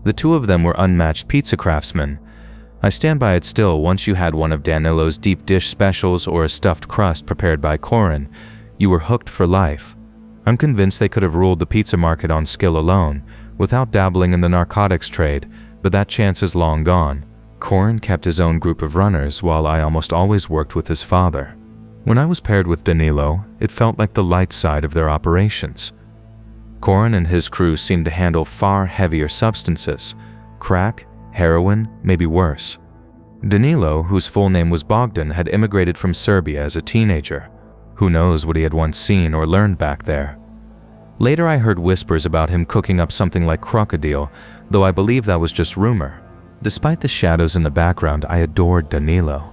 The two of them were unmatched pizza craftsmen. I stand by it still, once you had one of Danilo's deep dish specials or a stuffed crust prepared by Corin, you were hooked for life. I'm convinced they could have ruled the pizza market on skill alone, without dabbling in the narcotics trade, but that chance is long gone. Corin kept his own group of runners, while I almost always worked with his father. When I was paired with Danilo, it felt like the light side of their operations. Corin and his crew seemed to handle far heavier substances, crack, heroin, maybe worse. Danilo, whose full name was Bogdan, had immigrated from Serbia as a teenager. Who knows what he had once seen or learned back there. Later I heard whispers about him cooking up something like crocodile, though I believe that was just rumor. Despite the shadows in the background, I adored Danilo.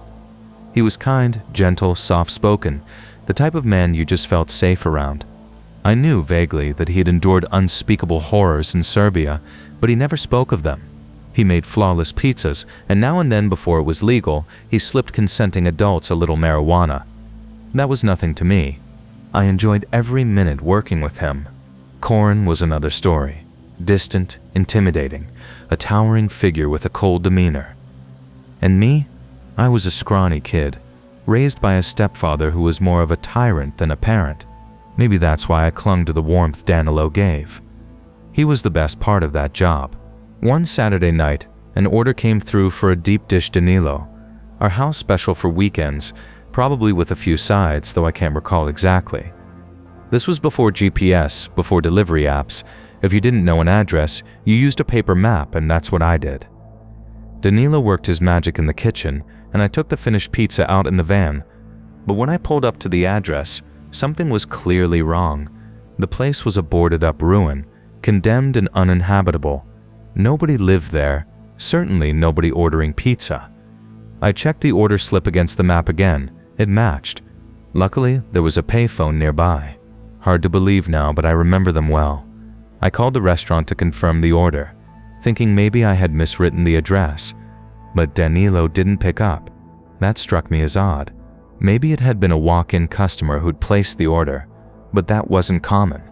He was kind, gentle, soft-spoken, the type of man you just felt safe around. I knew vaguely that he had endured unspeakable horrors in Serbia, but he never spoke of them. He made flawless pizzas, and now and then before it was legal, he slipped consenting adults a little marijuana. That was nothing to me. I enjoyed every minute working with him. Corin was another story. Distant, intimidating, a towering figure with a cold demeanor. And me? I was a scrawny kid, raised by a stepfather who was more of a tyrant than a parent. Maybe that's why I clung to the warmth Danilo gave. He was the best part of that job. One Saturday night, an order came through for a deep dish Danilo, our house special for weekends, probably with a few sides, though I can't recall exactly. This was before GPS, before delivery apps. If you didn't know an address, you used a paper map, and that's what I did. Danilo worked his magic in the kitchen, and I took the finished pizza out in the van. But when I pulled up to the address, something was clearly wrong. The place was a boarded-up ruin, condemned and uninhabitable. Nobody lived there, certainly nobody ordering pizza. I checked the order slip against the map again. It matched. Luckily, there was a payphone nearby. Hard to believe now, but I remember them well. I called the restaurant to confirm the order, thinking maybe I had miswritten the address. But Danilo didn't pick up. That struck me as odd. Maybe it had been a walk-in customer who'd placed the order, but that wasn't common.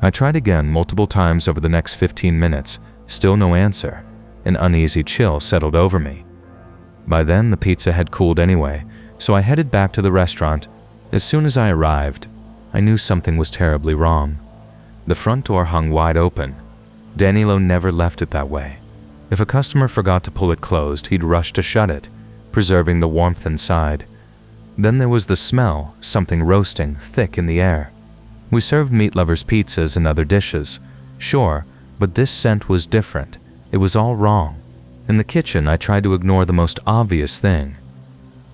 I tried again multiple times over the next 15 minutes, still no answer. An uneasy chill settled over me. By then, the pizza had cooled anyway, so I headed back to the restaurant. As soon as I arrived, I knew something was terribly wrong. The front door hung wide open. Danilo never left it that way. If a customer forgot to pull it closed, he'd rush to shut it, preserving the warmth inside. Then there was the smell, something roasting, thick in the air. We served meat lovers' pizzas and other dishes. Sure, but this scent was different. It was all wrong. In the kitchen, I tried to ignore the most obvious thing.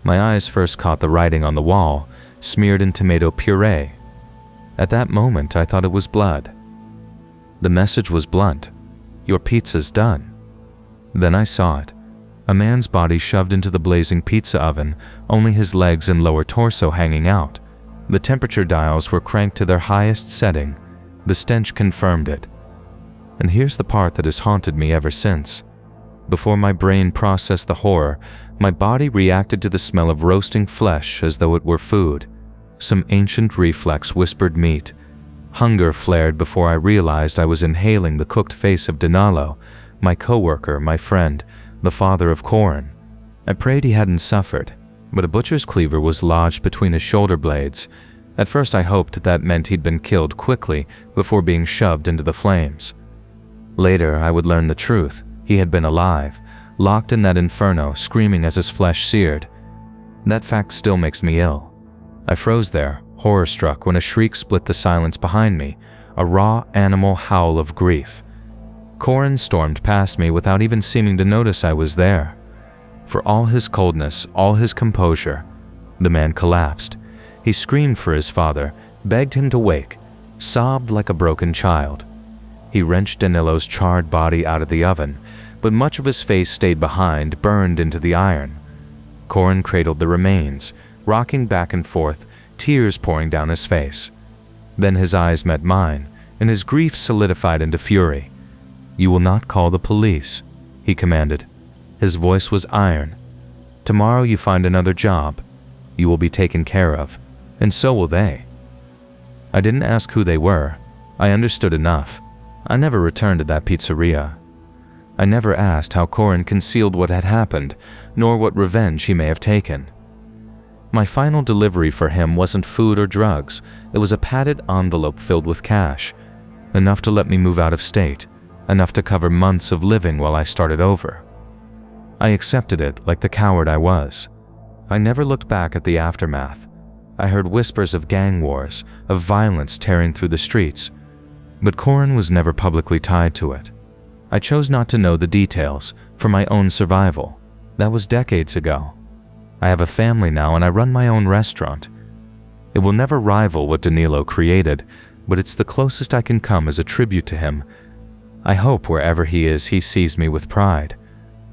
My eyes first caught the writing on the wall, smeared in tomato puree. At that moment, I thought it was blood. The message was blunt. Your pizza's done. Then I saw it. A man's body shoved into the blazing pizza oven, only his legs and lower torso hanging out. The temperature dials were cranked to their highest setting. The stench confirmed it. And here's the part that has haunted me ever since. Before my brain processed the horror, my body reacted to the smell of roasting flesh as though it were food. Some ancient reflex whispered meat. Hunger flared before I realized I was inhaling the cooked face of Danilo. my coworker, my friend, the father of Corin. I prayed he hadn't suffered, but a butcher's cleaver was lodged between his shoulder blades. At first I hoped that meant he'd been killed quickly before being shoved into the flames. Later I would learn the truth. He had been alive, locked in that inferno, screaming as his flesh seared. That fact still makes me ill. I froze there, horror-struck, when a shriek split the silence behind me, a raw animal howl of grief. Corin stormed past me without even seeming to notice I was there. For all his coldness, all his composure, the man collapsed. He screamed for his father, begged him to wake, sobbed like a broken child. He wrenched Danilo's charred body out of the oven, but much of his face stayed behind, burned into the iron. Corin cradled the remains, rocking back and forth, tears pouring down his face. Then his eyes met mine, and his grief solidified into fury. "You will not call the police," he commanded. His voice was iron. "Tomorrow you find another job. You will be taken care of, and so will they." I didn't ask who they were. I understood enough. I never returned to that pizzeria. I never asked how Corin concealed what had happened, nor what revenge he may have taken. My final delivery for him wasn't food or drugs. It was a padded envelope filled with cash, enough to let me move out of state, enough to cover months of living while I started over. I accepted it like the coward I was. I never looked back at the aftermath. I heard whispers of gang wars, of violence tearing through the streets, but Corin was never publicly tied to it. I chose not to know the details for my own survival. That was decades ago. I have a family now and I run my own restaurant. It will never rival what Danilo created, but it's the closest I can come as a tribute to him. I hope wherever he is, he sees me with pride.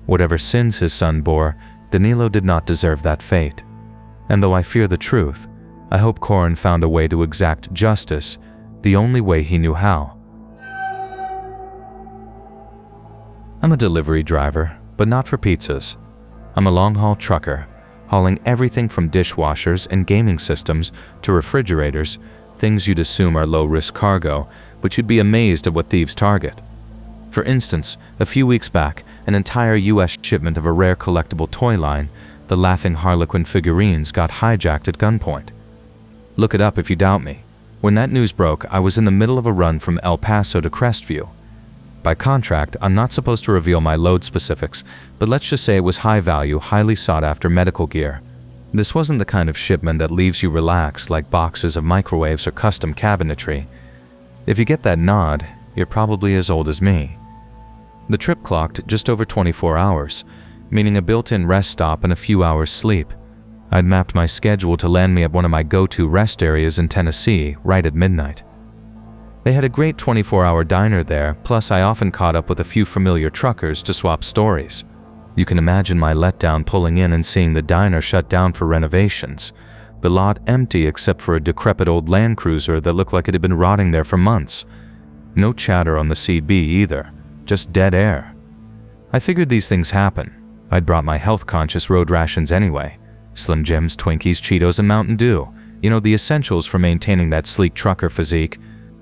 Whatever sins his son bore, Danilo did not deserve that fate. And though I fear the truth, I hope Corin found a way to exact justice, the only way he knew how. I'm a delivery driver, but not for pizzas. I'm a long-haul trucker, hauling everything from dishwashers and gaming systems to refrigerators, things you'd assume are low-risk cargo, but you'd be amazed at what thieves target. For instance, a few weeks back, an entire US shipment of a rare collectible toy line, the Laughing Harlequin figurines, got hijacked at gunpoint. Look it up if you doubt me. When that news broke, I was in the middle of a run from El Paso to Crestview. By contract, I'm not supposed to reveal my load specifics, but let's just say it was high-value, highly sought-after medical gear. This wasn't the kind of shipment that leaves you relaxed like boxes of microwaves or custom cabinetry. If you get that nod, you're probably as old as me. The trip clocked just over 24 hours, meaning a built-in rest stop and a few hours sleep. I'd mapped my schedule to land me at one of my go-to rest areas in Tennessee right at midnight. They had a great 24-hour diner there, plus I often caught up with a few familiar truckers to swap stories. You can imagine my letdown pulling in and seeing the diner shut down for renovations, the lot empty except for a decrepit old Land Cruiser that looked like it had been rotting there for months. No chatter on the CB either, just dead air. I figured these things happen. I'd brought my health-conscious road rations anyway. Slim Jims, Twinkies, Cheetos, and Mountain Dew. You know, the essentials for maintaining that sleek trucker physique.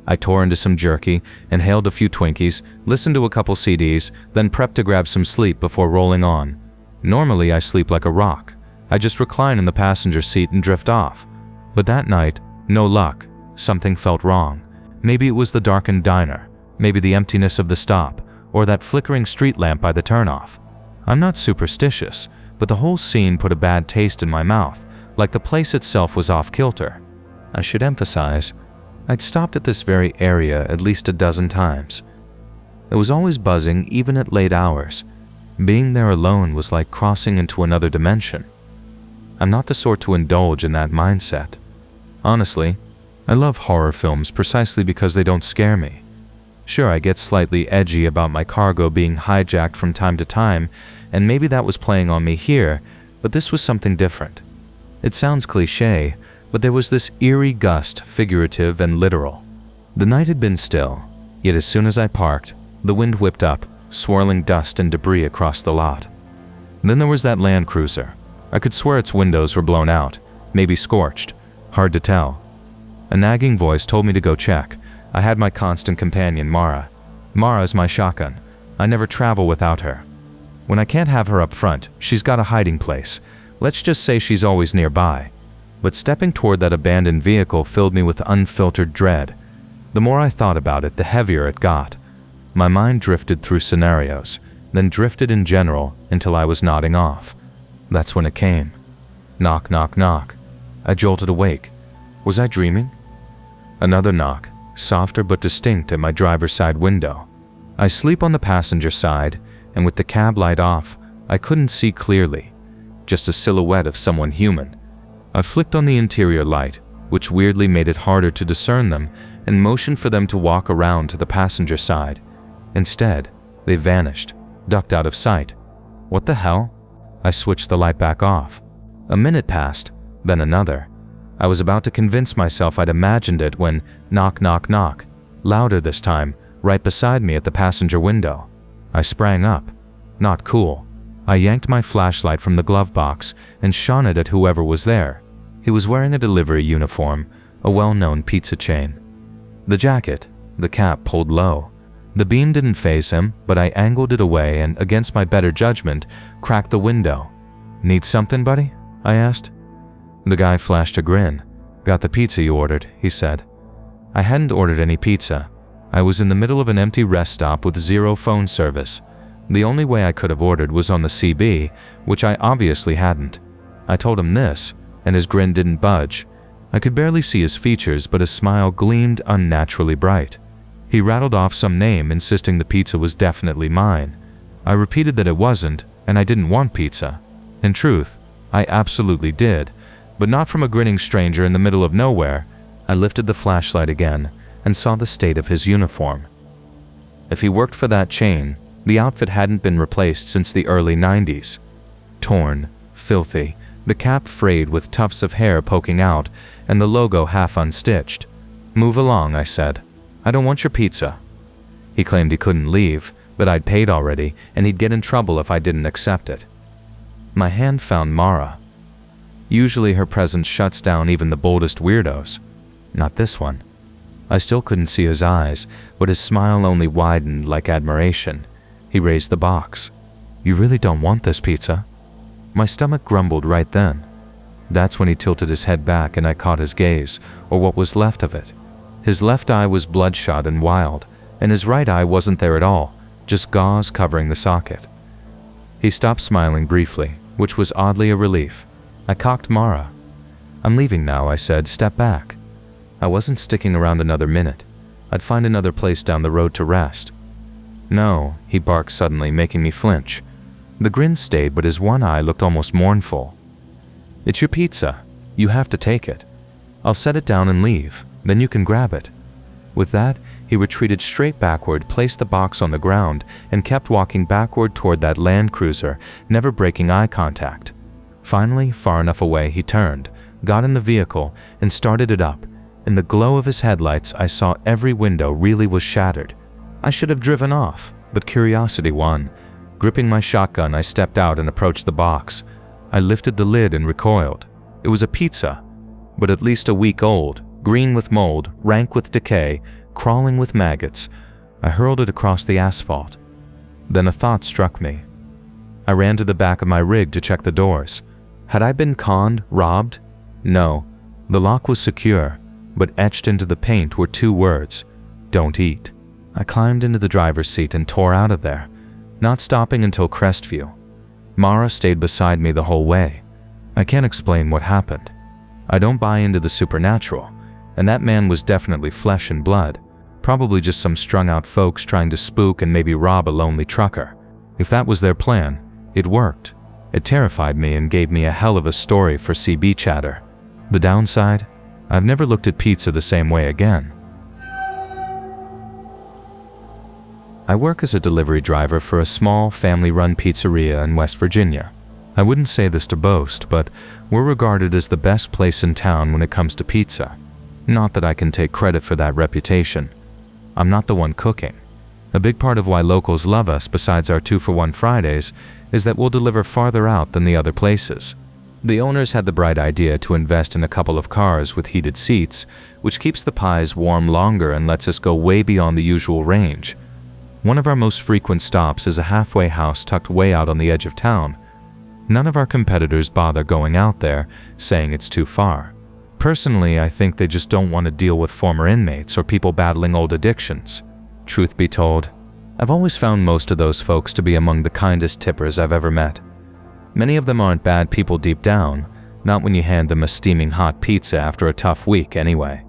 I tore into some jerky, inhaled a few Twinkies, listened to a couple CDs, then prepped to grab some sleep before rolling on. Normally, I sleep like a rock. I just recline in the passenger seat and drift off. But that night, no luck. Something felt wrong. Maybe it was the darkened diner, maybe the emptiness of the stop, or that flickering street lamp by the turnoff. I'm not superstitious, but the whole scene put a bad taste in my mouth, like the place itself was off-kilter. I should emphasize, I'd stopped at this very area at least a dozen times. It was always buzzing, even at late hours. Being there alone was like crossing into another dimension. I'm not the sort to indulge in that mindset. Honestly, I love horror films precisely because they don't scare me. Sure, I get slightly edgy about my cargo being hijacked from time to time, and maybe that was playing on me here, but this was something different. It sounds cliché, but there was this eerie gust, figurative and literal. The night had been still, yet as soon as I parked, the wind whipped up, swirling dust and debris across the lot. Then there was that Land Cruiser. I could swear its windows were blown out, maybe scorched, hard to tell. A nagging voice told me to go check. I had my constant companion, Mara. Mara's my shotgun. I never travel without her. When I can't have her up front, she's got a hiding place. Let's just say she's always nearby. But stepping toward that abandoned vehicle filled me with unfiltered dread. The more I thought about it, the heavier it got. My mind drifted through scenarios, then drifted in general until I was nodding off. That's when it came. Knock, knock, knock. I jolted awake. Was I dreaming? Another knock, softer but distinct at my driver's side window. I sleep on the passenger side, and with the cab light off, I couldn't see clearly, just a silhouette of someone human. I flicked on the interior light, which weirdly made it harder to discern them, and motioned for them to walk around to the passenger side. Instead, they vanished, ducked out of sight. What the hell? I switched the light back off. A minute passed, then another. I was about to convince myself I'd imagined it when knock, knock, knock, louder this time, right beside me at the passenger window. I sprang up. Not cool. I yanked my flashlight from the glove box and shone it at whoever was there. He was wearing a delivery uniform, a well-known pizza chain. The jacket, the cap pulled low. The beam didn't faze him, but I angled it away and, against my better judgment, cracked the window. "Need something, buddy?" I asked. The guy flashed a grin. "Got the pizza you ordered," he said. I hadn't ordered any pizza. I was in the middle of an empty rest stop with zero phone service. The only way I could have ordered was on the CB, which I obviously hadn't. I told him this, and his grin didn't budge. I could barely see his features, but his smile gleamed unnaturally bright. He rattled off some name, insisting the pizza was definitely mine. I repeated that it wasn't, and I didn't want pizza. In truth, I absolutely did, but not from a grinning stranger in the middle of nowhere. I lifted the flashlight again and saw the state of his uniform. If he worked for that chain, the outfit hadn't been replaced since the early 90s. Torn, filthy, the cap frayed with tufts of hair poking out, and the logo half unstitched. "Move along," I said. "I don't want your pizza." He claimed he couldn't leave, that I'd paid already, and he'd get in trouble if I didn't accept it. My hand found Mara. Usually her presence shuts down even the boldest weirdos. Not this one. I still couldn't see his eyes, but his smile only widened like admiration. He raised the box. "You really don't want this pizza?" My stomach grumbled right then. That's when he tilted his head back and I caught his gaze, or what was left of it. His left eye was bloodshot and wild, and his right eye wasn't there at all, just gauze covering the socket. He stopped smiling briefly, which was oddly a relief. I cocked Mara. "I'm leaving now," I said. "Step back." I wasn't sticking around another minute. I'd find another place down the road to rest. "No," he barked suddenly, making me flinch. The grin stayed, but his one eye looked almost mournful. "It's your pizza. You have to take it. I'll set it down and leave, then you can grab it." With that, he retreated straight backward, placed the box on the ground, and kept walking backward toward that Land Cruiser, never breaking eye contact. Finally, far enough away, he turned, got in the vehicle, and started it up. In the glow of his headlights, I saw every window really was shattered. I should have driven off, but curiosity won. Gripping my shotgun, I stepped out and approached the box. I lifted the lid and recoiled. It was a pizza, but at least a week old, green with mold, rank with decay, crawling with maggots. I hurled it across the asphalt. Then a thought struck me. I ran to the back of my rig to check the doors. Had I been conned, robbed? No. The lock was secure, but etched into the paint were two words: "Don't eat." I climbed into the driver's seat and tore out of there, not stopping until Crestview. Mara stayed beside me the whole way. I can't explain what happened. I don't buy into the supernatural, and that man was definitely flesh and blood, probably just some strung-out folks trying to spook and maybe rob a lonely trucker. If that was their plan, it worked. It terrified me and gave me a hell of a story for CB chatter. The downside? I've never looked at pizza the same way again. I work as a delivery driver for a small, family-run pizzeria in West Virginia. I wouldn't say this to boast, but we're regarded as the best place in town when it comes to pizza. Not that I can take credit for that reputation. I'm not the one cooking. A big part of why locals love us, besides our 2-for-1 Fridays, is that we'll deliver farther out than the other places. The owners had the bright idea to invest in a couple of cars with heated seats, which keeps the pies warm longer and lets us go way beyond the usual range. One of our most frequent stops is a halfway house tucked way out on the edge of town. None of our competitors bother going out there, saying it's too far. Personally, I think they just don't want to deal with former inmates or people battling old addictions. Truth be told, I've always found most of those folks to be among the kindest tippers I've ever met. Many of them aren't bad people deep down, not when you hand them a steaming hot pizza after a tough week anyway.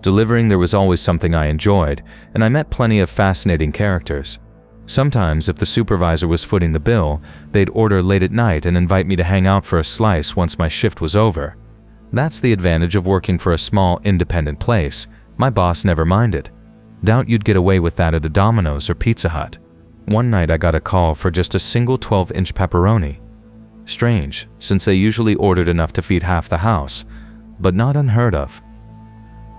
Delivering there was always something I enjoyed, and I met plenty of fascinating characters. Sometimes, if the supervisor was footing the bill, they'd order late at night and invite me to hang out for a slice once my shift was over. That's the advantage of working for a small, independent place. My boss never minded. Doubt you'd get away with that at a Domino's or Pizza Hut. One night I got a call for just a single 12-inch pepperoni. Strange, since they usually ordered enough to feed half the house, but not unheard of.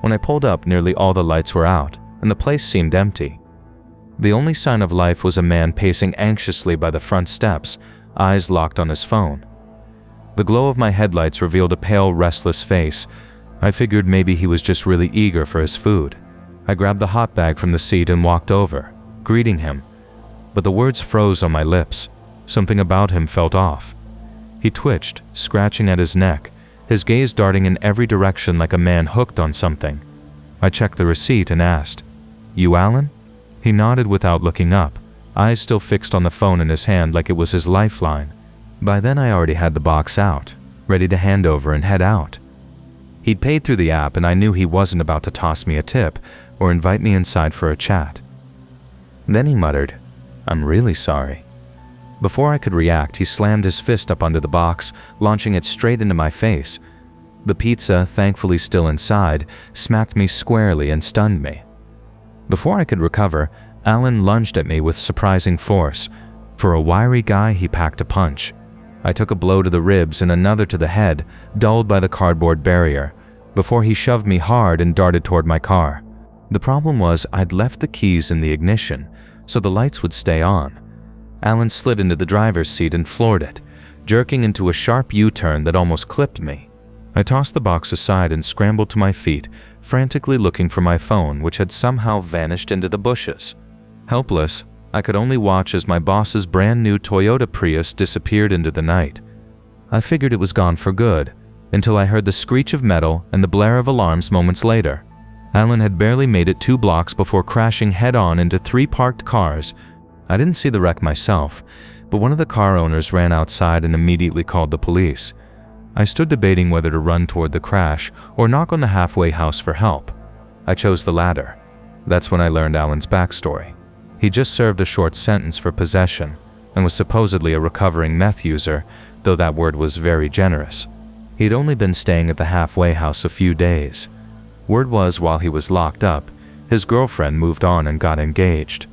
When I pulled up, nearly all the lights were out, and the place seemed empty. The only sign of life was a man pacing anxiously by the front steps, eyes locked on his phone. The glow of my headlights revealed a pale, restless face. I figured maybe he was just really eager for his food. I grabbed the hot bag from the seat and walked over, greeting him. But the words froze on my lips. Something about him felt off. He twitched, scratching at his neck, his gaze darting in every direction like a man hooked on something. I checked the receipt and asked, "You Alan?" He nodded without looking up, eyes still fixed on the phone in his hand like it was his lifeline. By then I already had the box out, ready to hand over and head out. He'd paid through the app and I knew he wasn't about to toss me a tip or invite me inside for a chat. Then he muttered, "I'm really sorry." Before I could react, he slammed his fist up under the box, launching it straight into my face. The pizza, thankfully still inside, smacked me squarely and stunned me. Before I could recover, Alan lunged at me with surprising force. For a wiry guy, he packed a punch. I took a blow to the ribs and another to the head, dulled by the cardboard barrier, before he shoved me hard and darted toward my car. The problem was I'd left the keys in the ignition, so the lights would stay on. Alan slid into the driver's seat and floored it, jerking into a sharp U-turn that almost clipped me. I tossed the box aside and scrambled to my feet, frantically looking for my phone, which had somehow vanished into the bushes. Helpless, I could only watch as my boss's brand new Toyota Prius disappeared into the night. I figured it was gone for good, until I heard the screech of metal and the blare of alarms moments later. Alan had barely made it 2 blocks before crashing head-on into 3 parked cars. I didn't see the wreck myself, but one of the car owners ran outside and immediately called the police. I stood debating whether to run toward the crash or knock on the halfway house for help. I chose the latter. That's when I learned Alan's backstory. He just served a short sentence for possession and was supposedly a recovering meth user, though that word was very generous. He'd only been staying at the halfway house a few days. Word was while he was locked up, his girlfriend moved on and got engaged.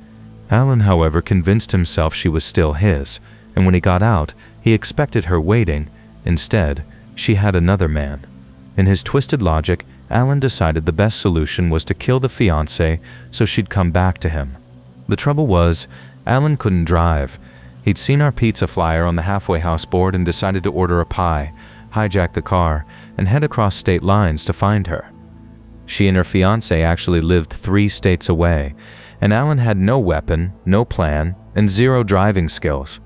Alan, however, convinced himself she was still his, and when he got out, he expected her waiting. Instead, she had another man. In his twisted logic, Alan decided the best solution was to kill the fiancée so she'd come back to him. The trouble was, Alan couldn't drive. He'd seen our pizza flyer on the halfway house board and decided to order a pie, hijack the car, and head across state lines to find her. She and her fiancé actually lived 3 states away, and Alan had no weapon, no plan, and 0 driving skills.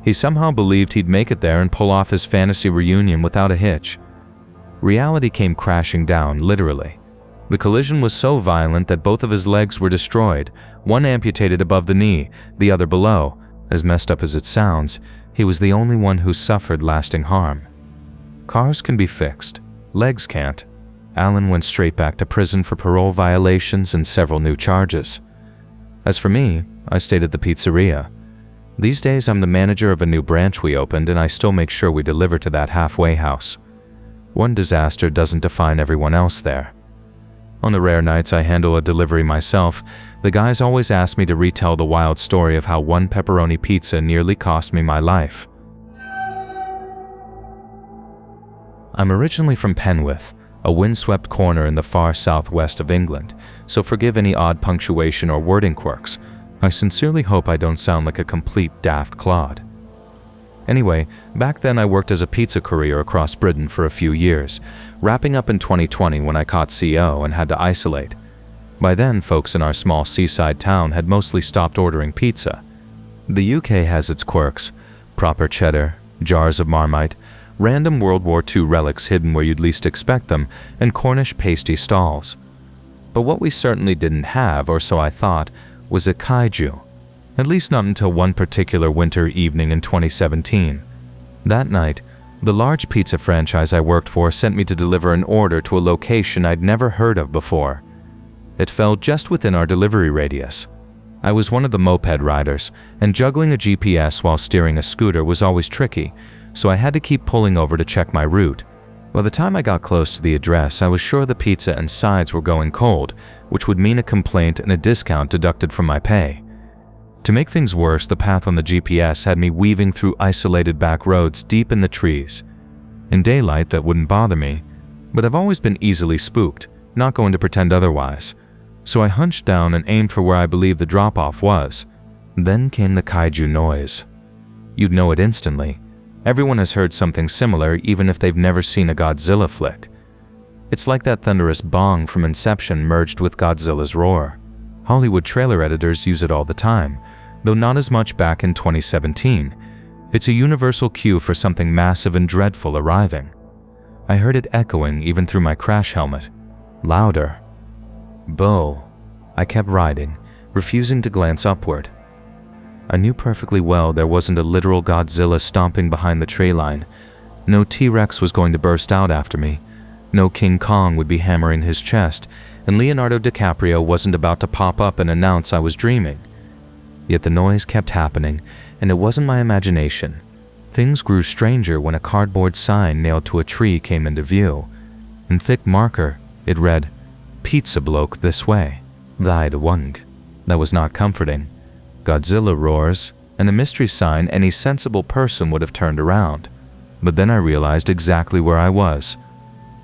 He somehow believed he'd make it there and pull off his fantasy reunion without a hitch. Reality came crashing down, literally. The collision was so violent that both of his legs were destroyed, one amputated above the knee, the other below. As messed up as it sounds, he was the only one who suffered lasting harm. Cars can be fixed, legs can't. Alan went straight back to prison for parole violations and several new charges. As for me, I stayed at the pizzeria. These days I'm the manager of a new branch we opened, and I still make sure we deliver to that halfway house. One disaster doesn't define everyone else there. On the rare nights I handle a delivery myself, the guys always ask me to retell the wild story of how one pepperoni pizza nearly cost me my life. I'm originally from Penwith, a windswept corner in the far southwest of England, so forgive any odd punctuation or wording quirks. I sincerely hope I don't sound like a complete daft clod. Anyway, back then I worked as a pizza courier across Britain for a few years, wrapping up in 2020 when I caught CO and had to isolate. By then, folks in our small seaside town had mostly stopped ordering pizza. The UK has its quirks: proper cheddar, jars of Marmite, random World War II relics hidden where you'd least expect them, and Cornish pasty stalls. But what we certainly didn't have, or so I thought, was a kaiju. At least not until one particular winter evening in 2017. That night, the large pizza franchise I worked for sent me to deliver an order to a location I'd never heard of before. It fell just within our delivery radius. I was one of the moped riders, and juggling a GPS while steering a scooter was always tricky, so I had to keep pulling over to check my route. By the time I got close to the address, I was sure the pizza and sides were going cold, which would mean a complaint and a discount deducted from my pay. To make things worse, the path on the GPS had me weaving through isolated back roads deep in the trees. In daylight, that wouldn't bother me, but I've always been easily spooked, not going to pretend otherwise. So I hunched down and aimed for where I believed the drop-off was. Then came the kaiju noise. You'd know it instantly. Everyone has heard something similar, even if they've never seen a Godzilla flick. It's like that thunderous bong from Inception merged with Godzilla's roar. Hollywood trailer editors use it all the time, though not as much back in 2017. It's a universal cue for something massive and dreadful arriving. I heard it echoing even through my crash helmet. Louder. Bo. I kept riding, refusing to glance upward. I knew perfectly well there wasn't a literal Godzilla stomping behind the tree line. No T-Rex was going to burst out after me. No King Kong would be hammering his chest, and Leonardo DiCaprio wasn't about to pop up and announce I was dreaming. Yet the noise kept happening, and it wasn't my imagination. Things grew stranger when a cardboard sign nailed to a tree came into view. In thick marker, it read, "Pizza bloke this way." Thide wung. That was not comforting. Godzilla roars, and a mystery sign any sensible person would have turned around. But then I realized exactly where I was.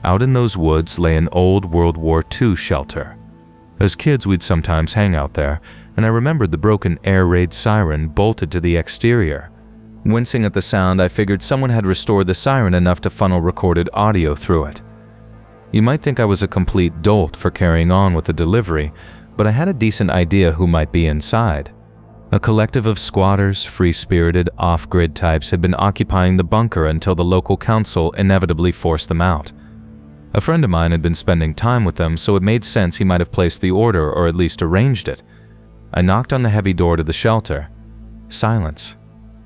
Out in those woods lay an old World War II shelter. As kids, we'd sometimes hang out there, and I remembered the broken air raid siren bolted to the exterior. Wincing at the sound, I figured someone had restored the siren enough to funnel recorded audio through it. You might think I was a complete dolt for carrying on with the delivery, but I had a decent idea who might be inside. A collective of squatters, free-spirited, off-grid types had been occupying the bunker until the local council inevitably forced them out. A friend of mine had been spending time with them, so it made sense he might have placed the order or at least arranged it. I knocked on the heavy door to the shelter. Silence.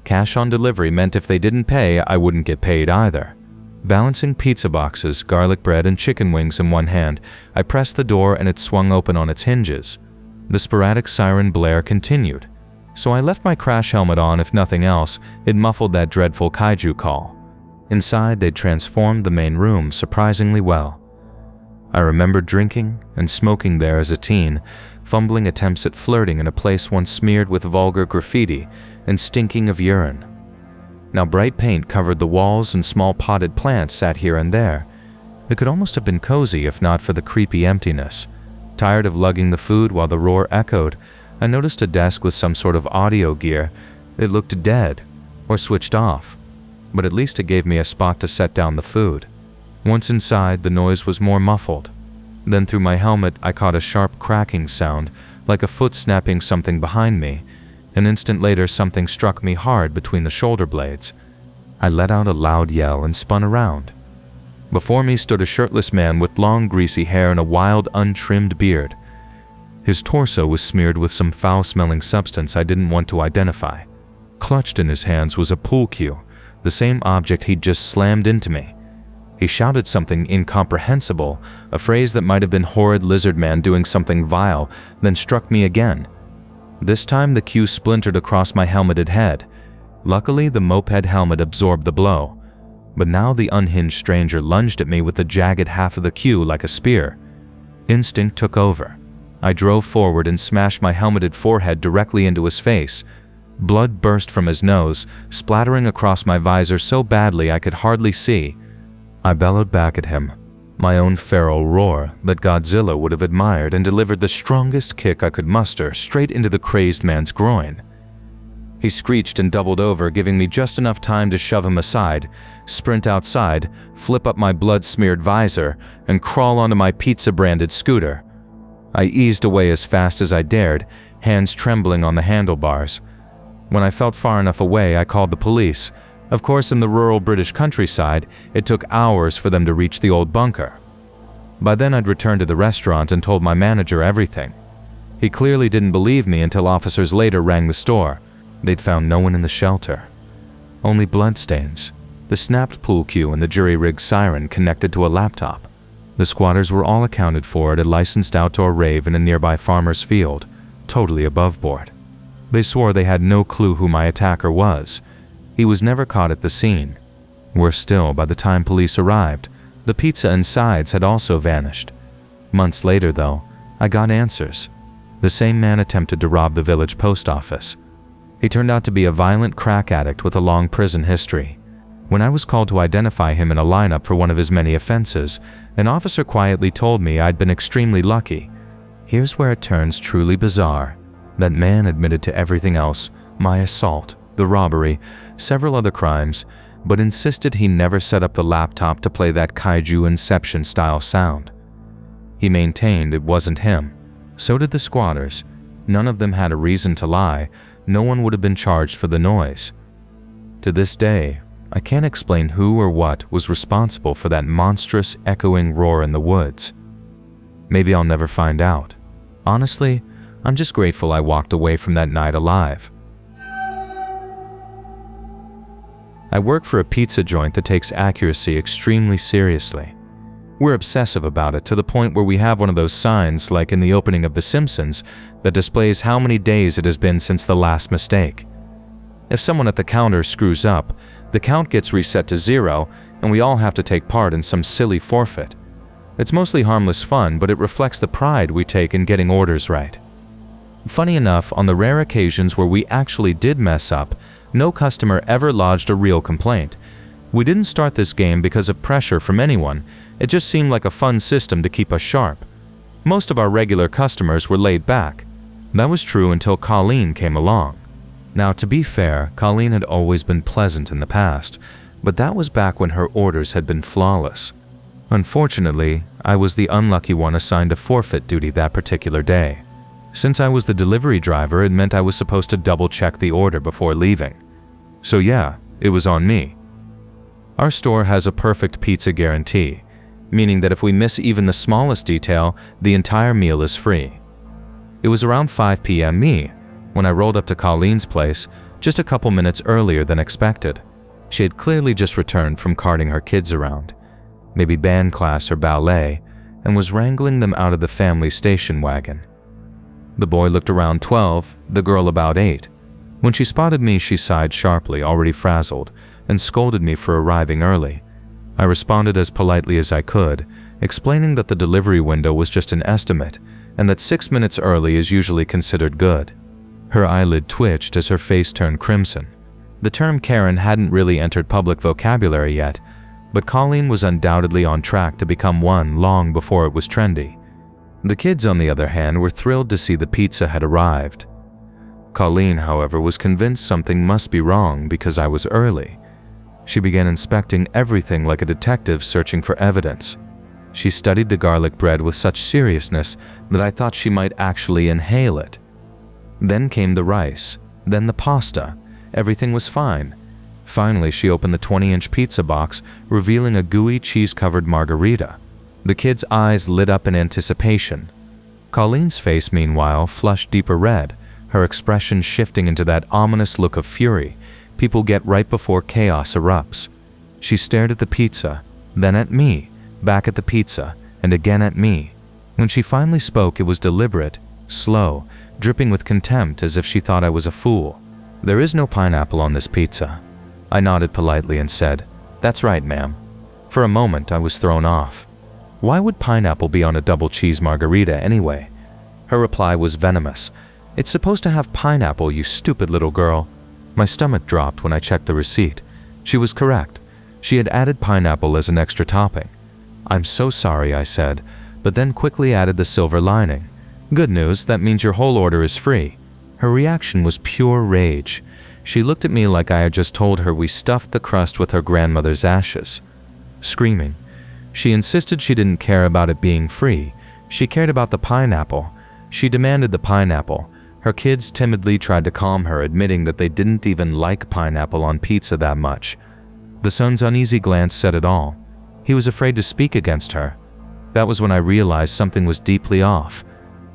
Cash on delivery meant if they didn't pay, I wouldn't get paid either. Balancing pizza boxes, garlic bread, and chicken wings in one hand, I pressed the door and it swung open on its hinges. The sporadic siren blare continued, so I left my crash helmet on. If nothing else, it muffled that dreadful kaiju call. Inside, they'd transformed the main room surprisingly well. I remember drinking and smoking there as a teen, fumbling attempts at flirting in a place once smeared with vulgar graffiti and stinking of urine. Now bright paint covered the walls and small potted plants sat here and there. It could almost have been cozy if not for the creepy emptiness. Tired of lugging the food while the roar echoed, I noticed a desk with some sort of audio gear. It looked dead, or switched off, but at least it gave me a spot to set down the food. Once inside, the noise was more muffled. Then through my helmet, I caught a sharp cracking sound, like a foot snapping something behind me. An instant later, something struck me hard between the shoulder blades. I let out a loud yell and spun around. Before me stood a shirtless man with long, greasy hair and a wild, untrimmed beard. His torso was smeared with some foul-smelling substance I didn't want to identify. Clutched in his hands was a pool cue, the same object he'd just slammed into me. He shouted something incomprehensible, a phrase that might have been horrid lizard man doing something vile, then struck me again. This time the cue splintered across my helmeted head. Luckily, the moped helmet absorbed the blow. But now the unhinged stranger lunged at me with the jagged half of the cue like a spear. Instinct took over. I drove forward and smashed my helmeted forehead directly into his face. Blood burst from his nose, splattering across my visor so badly I could hardly see. I bellowed back at him, my own feral roar that Godzilla would have admired, and delivered the strongest kick I could muster straight into the crazed man's groin. He screeched and doubled over, giving me just enough time to shove him aside, sprint outside, flip up my blood-smeared visor, and crawl onto my pizza-branded scooter. I eased away as fast as I dared, hands trembling on the handlebars. When I felt far enough away, I called the police. Of course, in the rural British countryside, it took hours for them to reach the old bunker. By then, I'd returned to the restaurant and told my manager everything. He clearly didn't believe me until officers later rang the store. They'd found no one in the shelter. Only bloodstains, the snapped pool cue and the jury-rigged siren connected to a laptop. The squatters were all accounted for at a licensed outdoor rave in a nearby farmer's field, totally above board. They swore they had no clue who my attacker was. He was never caught at the scene. Worse still, by the time police arrived, the pizza and sides had also vanished. Months later, though, I got answers. The same man attempted to rob the village post office. He turned out to be a violent crack addict with a long prison history. When I was called to identify him in a lineup for one of his many offenses, an officer quietly told me I'd been extremely lucky. Here's where it turns truly bizarre. That man admitted to everything else, my assault, the robbery, several other crimes, but insisted he never set up the laptop to play that kaiju Inception-style sound. He maintained it wasn't him. So did the squatters. None of them had a reason to lie. No one would have been charged for the noise. To this day, I can't explain who or what was responsible for that monstrous, echoing roar in the woods. Maybe I'll never find out. Honestly, I'm just grateful I walked away from that night alive. I work for a pizza joint that takes accuracy extremely seriously. We're obsessive about it to the point where we have one of those signs, like in the opening of The Simpsons, that displays how many days it has been since the last mistake. If someone at the counter screws up, the count gets reset to 0, and we all have to take part in some silly forfeit. It's mostly harmless fun, but it reflects the pride we take in getting orders right. Funny enough, on the rare occasions where we actually did mess up, no customer ever lodged a real complaint. We didn't start this game because of pressure from anyone. It just seemed like a fun system to keep us sharp. Most of our regular customers were laid back. That was true until Colleen came along. Now, to be fair, Colleen had always been pleasant in the past, but that was back when her orders had been flawless. Unfortunately, I was the unlucky one assigned to forfeit duty that particular day. Since I was the delivery driver, it meant I was supposed to double-check the order before leaving. So yeah, it was on me. Our store has a perfect pizza guarantee, meaning that if we miss even the smallest detail, the entire meal is free. It was around 5 p.m. when I rolled up to Colleen's place, just a couple minutes earlier than expected. She had clearly just returned from carting her kids around, maybe band class or ballet, and was wrangling them out of the family station wagon. The boy looked around 12, the girl about 8. When she spotted me, she sighed sharply, already frazzled, and scolded me for arriving early. I responded as politely as I could, explaining that the delivery window was just an estimate, and that 6 minutes early is usually considered good. Her eyelid twitched as her face turned crimson. The term Karen hadn't really entered public vocabulary yet, but Colleen was undoubtedly on track to become one long before it was trendy. The kids, on the other hand, were thrilled to see the pizza had arrived. Colleen, however, was convinced something must be wrong because I was early. She began inspecting everything like a detective searching for evidence. She studied the garlic bread with such seriousness that I thought she might actually inhale it. Then came the rice, then the pasta. Everything was fine. Finally, she opened the 20-inch pizza box, revealing a gooey cheese-covered margarita. The kids' eyes lit up in anticipation. Colleen's face, meanwhile, flushed deeper red, her expression shifting into that ominous look of fury people get right before chaos erupts. She stared at the pizza, then at me, back at the pizza, and again at me. When she finally spoke, it was deliberate, slow, dripping with contempt as if she thought I was a fool. "There is no pineapple on this pizza." I nodded politely and said, "That's right, ma'am." For a moment, I was thrown off. Why would pineapple be on a double cheese margarita anyway? Her reply was venomous. "It's supposed to have pineapple, you stupid little girl." My stomach dropped when I checked the receipt. She was correct. She had added pineapple as an extra topping. "I'm so sorry," I said, but then quickly added the silver lining. "Good news, that means your whole order is free." Her reaction was pure rage. She looked at me like I had just told her we stuffed the crust with her grandmother's ashes. Screaming, she insisted she didn't care about it being free. She cared about the pineapple. She demanded the pineapple. Her kids timidly tried to calm her, admitting that they didn't even like pineapple on pizza that much. The son's uneasy glance said it all. He was afraid to speak against her. That was when I realized something was deeply off.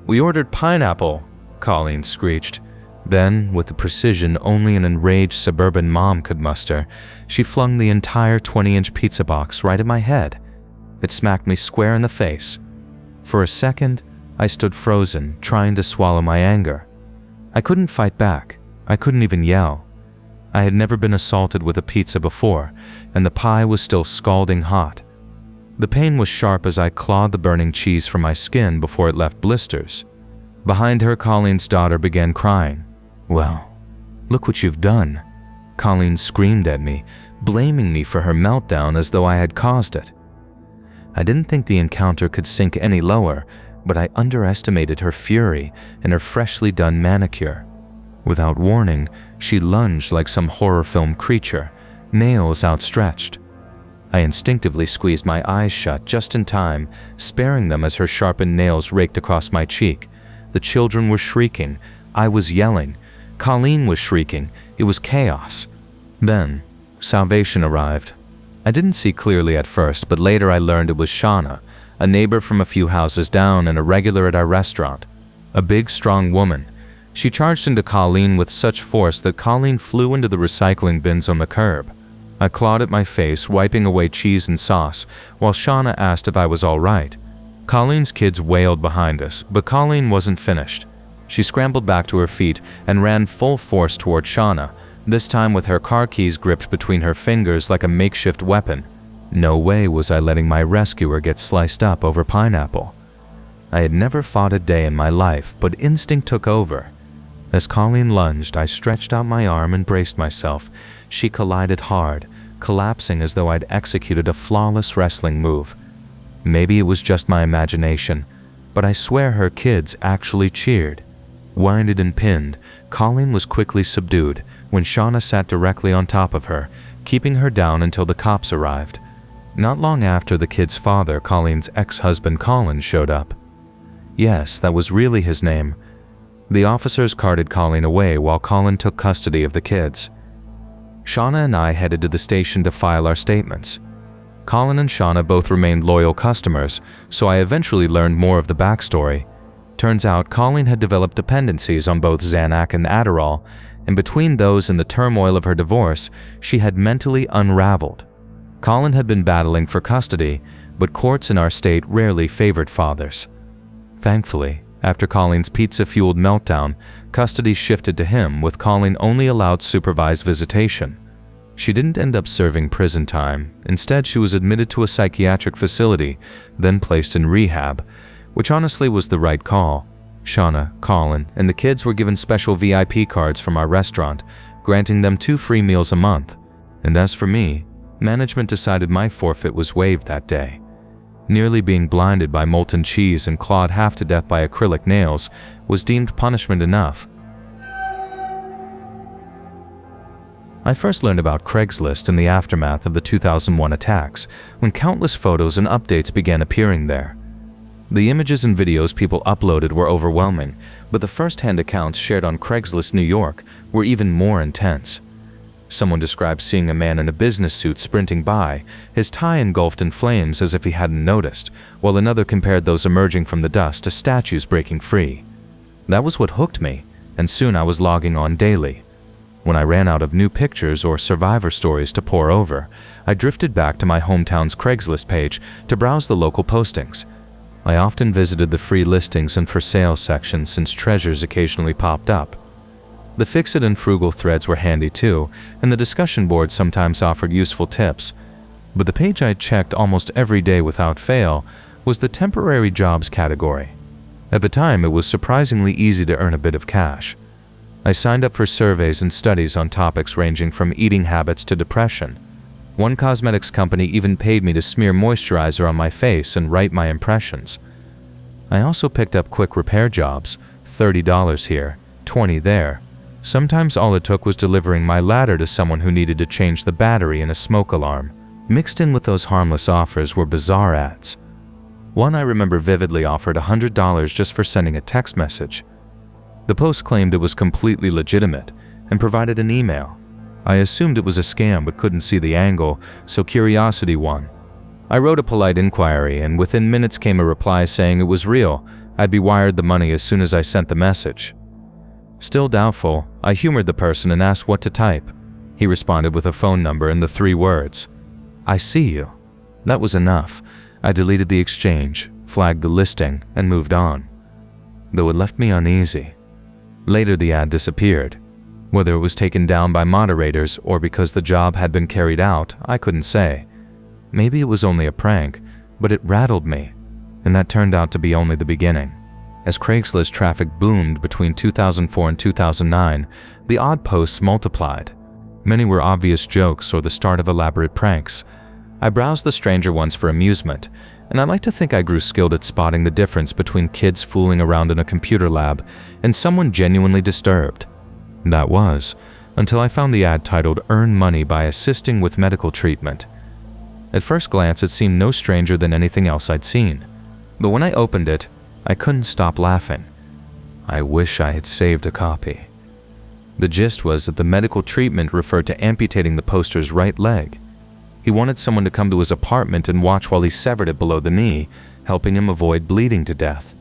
"We ordered pineapple," Colleen screeched. Then, with the precision only an enraged suburban mom could muster, she flung the entire 20-inch pizza box right at my head. It smacked me square in the face. For a second, I stood frozen, trying to swallow my anger. I couldn't fight back. I couldn't even yell. I had never been assaulted with a pizza before, and the pie was still scalding hot. The pain was sharp as I clawed the burning cheese from my skin before it left blisters. Behind her, Colleen's daughter began crying. "Well, look what you've done." Colleen screamed at me, blaming me for her meltdown as though I had caused it. I didn't think the encounter could sink any lower, but I underestimated her fury and her freshly done manicure. Without warning, she lunged like some horror film creature, nails outstretched. I instinctively squeezed my eyes shut just in time, sparing them as her sharpened nails raked across my cheek. The children were shrieking. I was yelling. Colleen was shrieking. It was chaos. Then, salvation arrived. I didn't see clearly at first, but later I learned it was Shauna, a neighbor from a few houses down and a regular at our restaurant. A big, strong woman. She charged into Colleen with such force that Colleen flew into the recycling bins on the curb. I clawed at my face, wiping away cheese and sauce, while Shauna asked if I was all right. Colleen's kids wailed behind us, but Colleen wasn't finished. She scrambled back to her feet and ran full force toward Shauna, this time with her car keys gripped between her fingers like a makeshift weapon. No way was I letting my rescuer get sliced up over pineapple. I had never fought a day in my life, but instinct took over. As Colleen lunged, I stretched out my arm and braced myself. She collided hard, collapsing as though I'd executed a flawless wrestling move. Maybe it was just my imagination, but I swear her kids actually cheered. Winded and pinned, Colleen was quickly subdued when Shauna sat directly on top of her, keeping her down until the cops arrived. Not long after, the kid's father, Colleen's ex-husband Colin, showed up. Yes, that was really his name. The officers carted Colleen away while Colin took custody of the kids. Shauna and I headed to the station to file our statements. Colin and Shauna both remained loyal customers, so I eventually learned more of the backstory. Turns out Colleen had developed dependencies on both Xanax and Adderall, and between those and the turmoil of her divorce, she had mentally unraveled. Colin had been battling for custody, but courts in our state rarely favored fathers. Thankfully, after Colleen's pizza-fueled meltdown, custody shifted to him, with Colleen only allowed supervised visitation. She didn't end up serving prison time. Instead, she was admitted to a psychiatric facility, then placed in rehab, which honestly was the right call. Shauna, Colin, and the kids were given special VIP cards from our restaurant, granting them 2 free meals a month. And as for me, management decided my forfeit was waived that day. Nearly being blinded by molten cheese and clawed half to death by acrylic nails was deemed punishment enough. I first learned about Craigslist in the aftermath of the 2001 attacks, when countless photos and updates began appearing there. The images and videos people uploaded were overwhelming, but the first-hand accounts shared on Craigslist New York were even more intense. Someone described seeing a man in a business suit sprinting by, his tie engulfed in flames as if he hadn't noticed, while another compared those emerging from the dust to statues breaking free. That was what hooked me, and soon I was logging on daily. When I ran out of new pictures or survivor stories to pore over, I drifted back to my hometown's Craigslist page to browse the local postings. I often visited the free listings and for sale sections since treasures occasionally popped up. The fix-it and frugal threads were handy too, and the discussion boards sometimes offered useful tips. But the page I checked almost every day without fail was the temporary jobs category. At the time, it was surprisingly easy to earn a bit of cash. I signed up for surveys and studies on topics ranging from eating habits to depression. One cosmetics company even paid me to smear moisturizer on my face and write my impressions. I also picked up quick repair jobs, $30 here, $20 there. Sometimes all it took was delivering my ladder to someone who needed to change the battery in a smoke alarm. Mixed in with those harmless offers were bizarre ads. One I remember vividly offered $100 just for sending a text message. The post claimed it was completely legitimate and provided an email. I assumed it was a scam but couldn't see the angle, so curiosity won. I wrote a polite inquiry, and within minutes came a reply saying it was real. I'd be wired the money as soon as I sent the message. Still doubtful, I humored the person and asked what to type. He responded with a phone number and the 3 words, "I see you." That was enough. I deleted the exchange, flagged the listing, and moved on. Though it left me uneasy. Later the ad disappeared. Whether it was taken down by moderators or because the job had been carried out, I couldn't say. Maybe it was only a prank, but it rattled me, and that turned out to be only the beginning. As Craigslist traffic boomed between 2004 and 2009, the odd posts multiplied. Many were obvious jokes or the start of elaborate pranks. I browsed the stranger ones for amusement, and I like to think I grew skilled at spotting the difference between kids fooling around in a computer lab and someone genuinely disturbed. That was, until I found the ad titled "Earn Money by Assisting with Medical Treatment." At first glance, it seemed no stranger than anything else I'd seen. But when I opened it, I couldn't stop laughing. I wish I had saved a copy. The gist was that the medical treatment referred to amputating the poster's right leg. He wanted someone to come to his apartment and watch while he severed it below the knee, helping him avoid bleeding to death.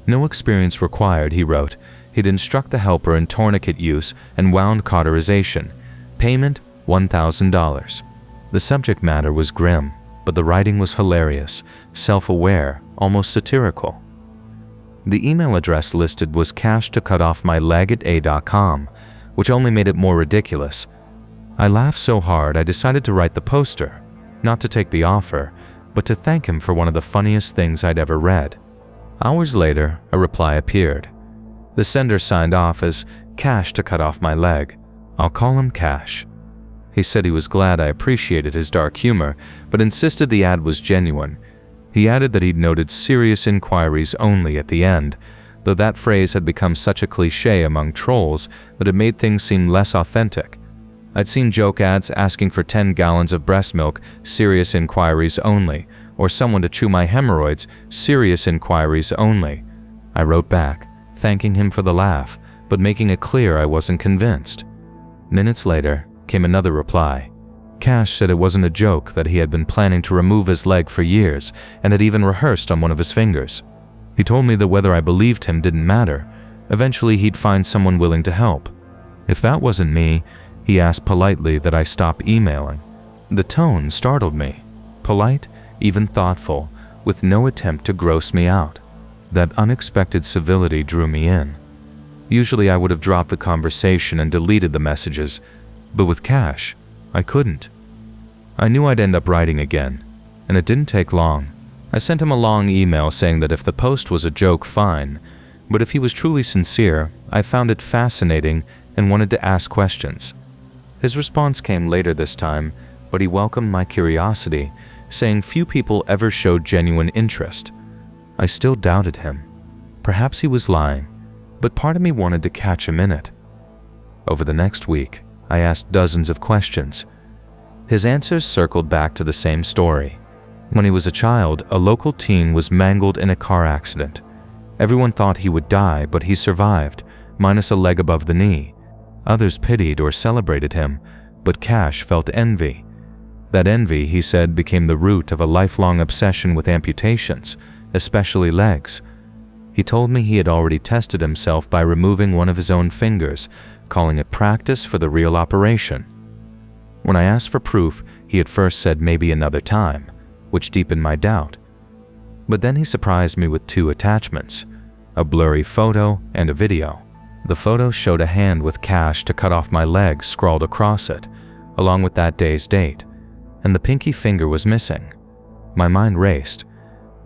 No experience required, he wrote. He'd instruct the helper in tourniquet use and wound cauterization. Payment, $1,000. The subject matter was grim, but the writing was hilarious, self-aware, almost satirical. The email address listed was cash-to-cut-off-my-leg@a.com, which only made it more ridiculous. I laughed so hard I decided to write the poster, not to take the offer, but to thank him for one of the funniest things I'd ever read. Hours later, a reply appeared. The sender signed off as "Cash to cut off my leg." I'll call him Cash. He said he was glad I appreciated his dark humor, but insisted the ad was genuine. He added that he'd noted "serious inquiries only" at the end, though that phrase had become such a cliché among trolls that it made things seem less authentic. I'd seen joke ads asking for 10 gallons of breast milk, "serious inquiries only," or someone to chew my hemorrhoids, "serious inquiries only." I wrote back, thanking him for the laugh, but making it clear I wasn't convinced. Minutes later came another reply. Cash said it wasn't a joke, that he had been planning to remove his leg for years and had even rehearsed on one of his fingers. He told me that whether I believed him didn't matter. Eventually he'd find someone willing to help. If that wasn't me, he asked politely that I stop emailing. The tone startled me. Polite, even thoughtful, with no attempt to gross me out. That unexpected civility drew me in. Usually I would have dropped the conversation and deleted the messages, but with Cash, I couldn't. I knew I'd end up writing again, and it didn't take long. I sent him a long email saying that if the post was a joke, fine, but if he was truly sincere, I found it fascinating and wanted to ask questions. His response came later this time, but he welcomed my curiosity, saying few people ever showed genuine interest. I still doubted him. Perhaps he was lying, but part of me wanted to catch him in it. Over the next week, I asked dozens of questions. His answers circled back to the same story. When he was a child, a local teen was mangled in a car accident. Everyone thought he would die, but he survived, minus a leg above the knee. Others pitied or celebrated him, but Cash felt envy. That envy, he said, became the root of a lifelong obsession with amputations, especially legs. He told me he had already tested himself by removing one of his own fingers, calling it practice for the real operation. When I asked for proof, he at first said maybe another time, which deepened my doubt. But then he surprised me with 2 attachments, a blurry photo and a video. The photo showed a hand with "Cash to cut off my leg" scrawled across it, along with that day's date, and the pinky finger was missing. My mind raced.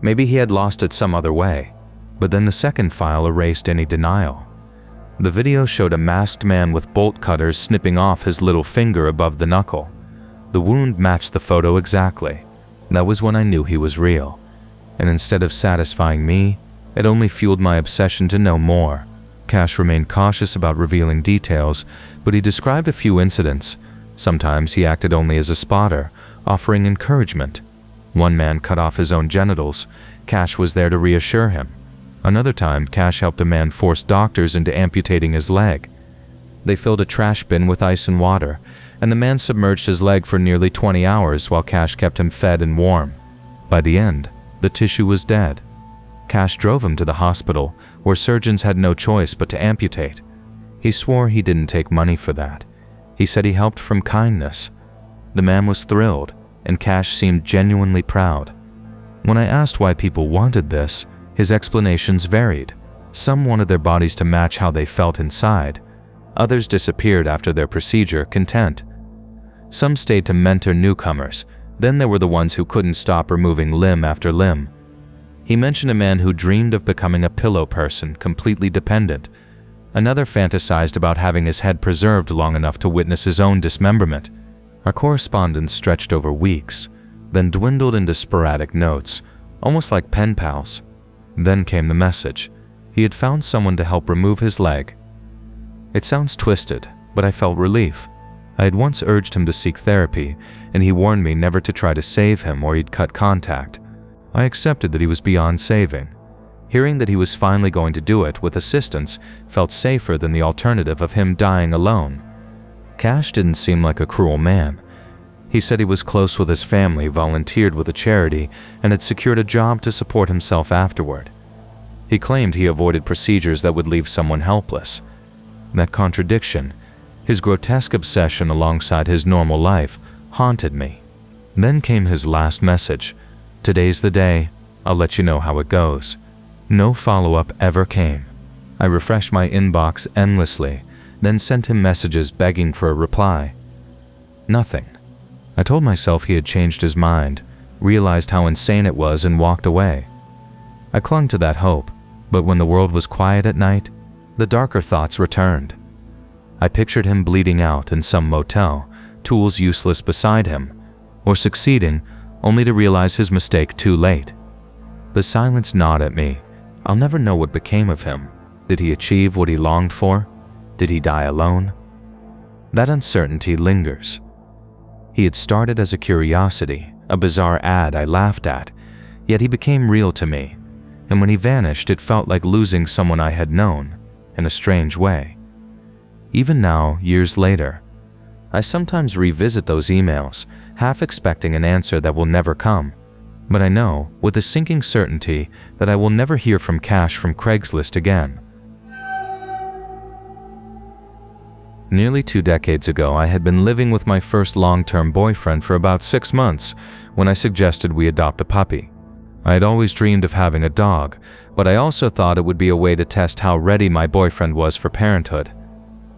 Maybe he had lost it some other way, but then the second file erased any denial. The video showed a masked man with bolt cutters snipping off his little finger above the knuckle. The wound matched the photo exactly. That was when I knew he was real. And instead of satisfying me, it only fueled my obsession to know more. Cash remained cautious about revealing details, but he described a few incidents. Sometimes he acted only as a spotter, offering encouragement. One man cut off his own genitals. Cash was there to reassure him. Another time, Cash helped a man force doctors into amputating his leg. They filled a trash bin with ice and water, and the man submerged his leg for nearly 20 hours while Cash kept him fed and warm. By the end, the tissue was dead. Cash drove him to the hospital, where surgeons had no choice but to amputate. He swore he didn't take money for that. He said he helped from kindness. The man was thrilled, and Cash seemed genuinely proud. When I asked why people wanted this, his explanations varied. Some wanted their bodies to match how they felt inside. Others disappeared after their procedure, content. Some stayed to mentor newcomers. Then there were the ones who couldn't stop removing limb after limb. He mentioned a man who dreamed of becoming a pillow person, completely dependent. Another fantasized about having his head preserved long enough to witness his own dismemberment. Our correspondence stretched over weeks, then dwindled into sporadic notes, almost like pen pals. Then came the message. He had found someone to help remove his leg. It sounds twisted, but I felt relief. I had once urged him to seek therapy, and he warned me never to try to save him or he'd cut contact. I accepted that he was beyond saving. Hearing that he was finally going to do it with assistance felt safer than the alternative of him dying alone. Cash didn't seem like a cruel man. He said he was close with his family, volunteered with a charity, and had secured a job to support himself afterward. He claimed he avoided procedures that would leave someone helpless. That contradiction, his grotesque obsession alongside his normal life, haunted me. Then came his last message. "Today's the day. I'll let you know how it goes." No follow-up ever came. I refreshed my inbox endlessly, then sent him messages begging for a reply. Nothing. I told myself he had changed his mind, realized how insane it was, and walked away. I clung to that hope, but when the world was quiet at night, the darker thoughts returned. I pictured him bleeding out in some motel, tools useless beside him, or succeeding only to realize his mistake too late. The silence gnawed at me. I'll never know what became of him. Did he achieve what he longed for? Did he die alone? That uncertainty lingers. He had started as a curiosity, a bizarre ad I laughed at, yet he became real to me, and when he vanished it felt like losing someone I had known, in a strange way. Even now, years later, I sometimes revisit those emails, half expecting an answer that will never come, but I know, with a sinking certainty, that I will never hear from Cash from Craigslist again. Nearly 2 decades ago, I had been living with my first long-term boyfriend for about 6 months when I suggested we adopt a puppy. I had always dreamed of having a dog, but I also thought it would be a way to test how ready my boyfriend was for parenthood.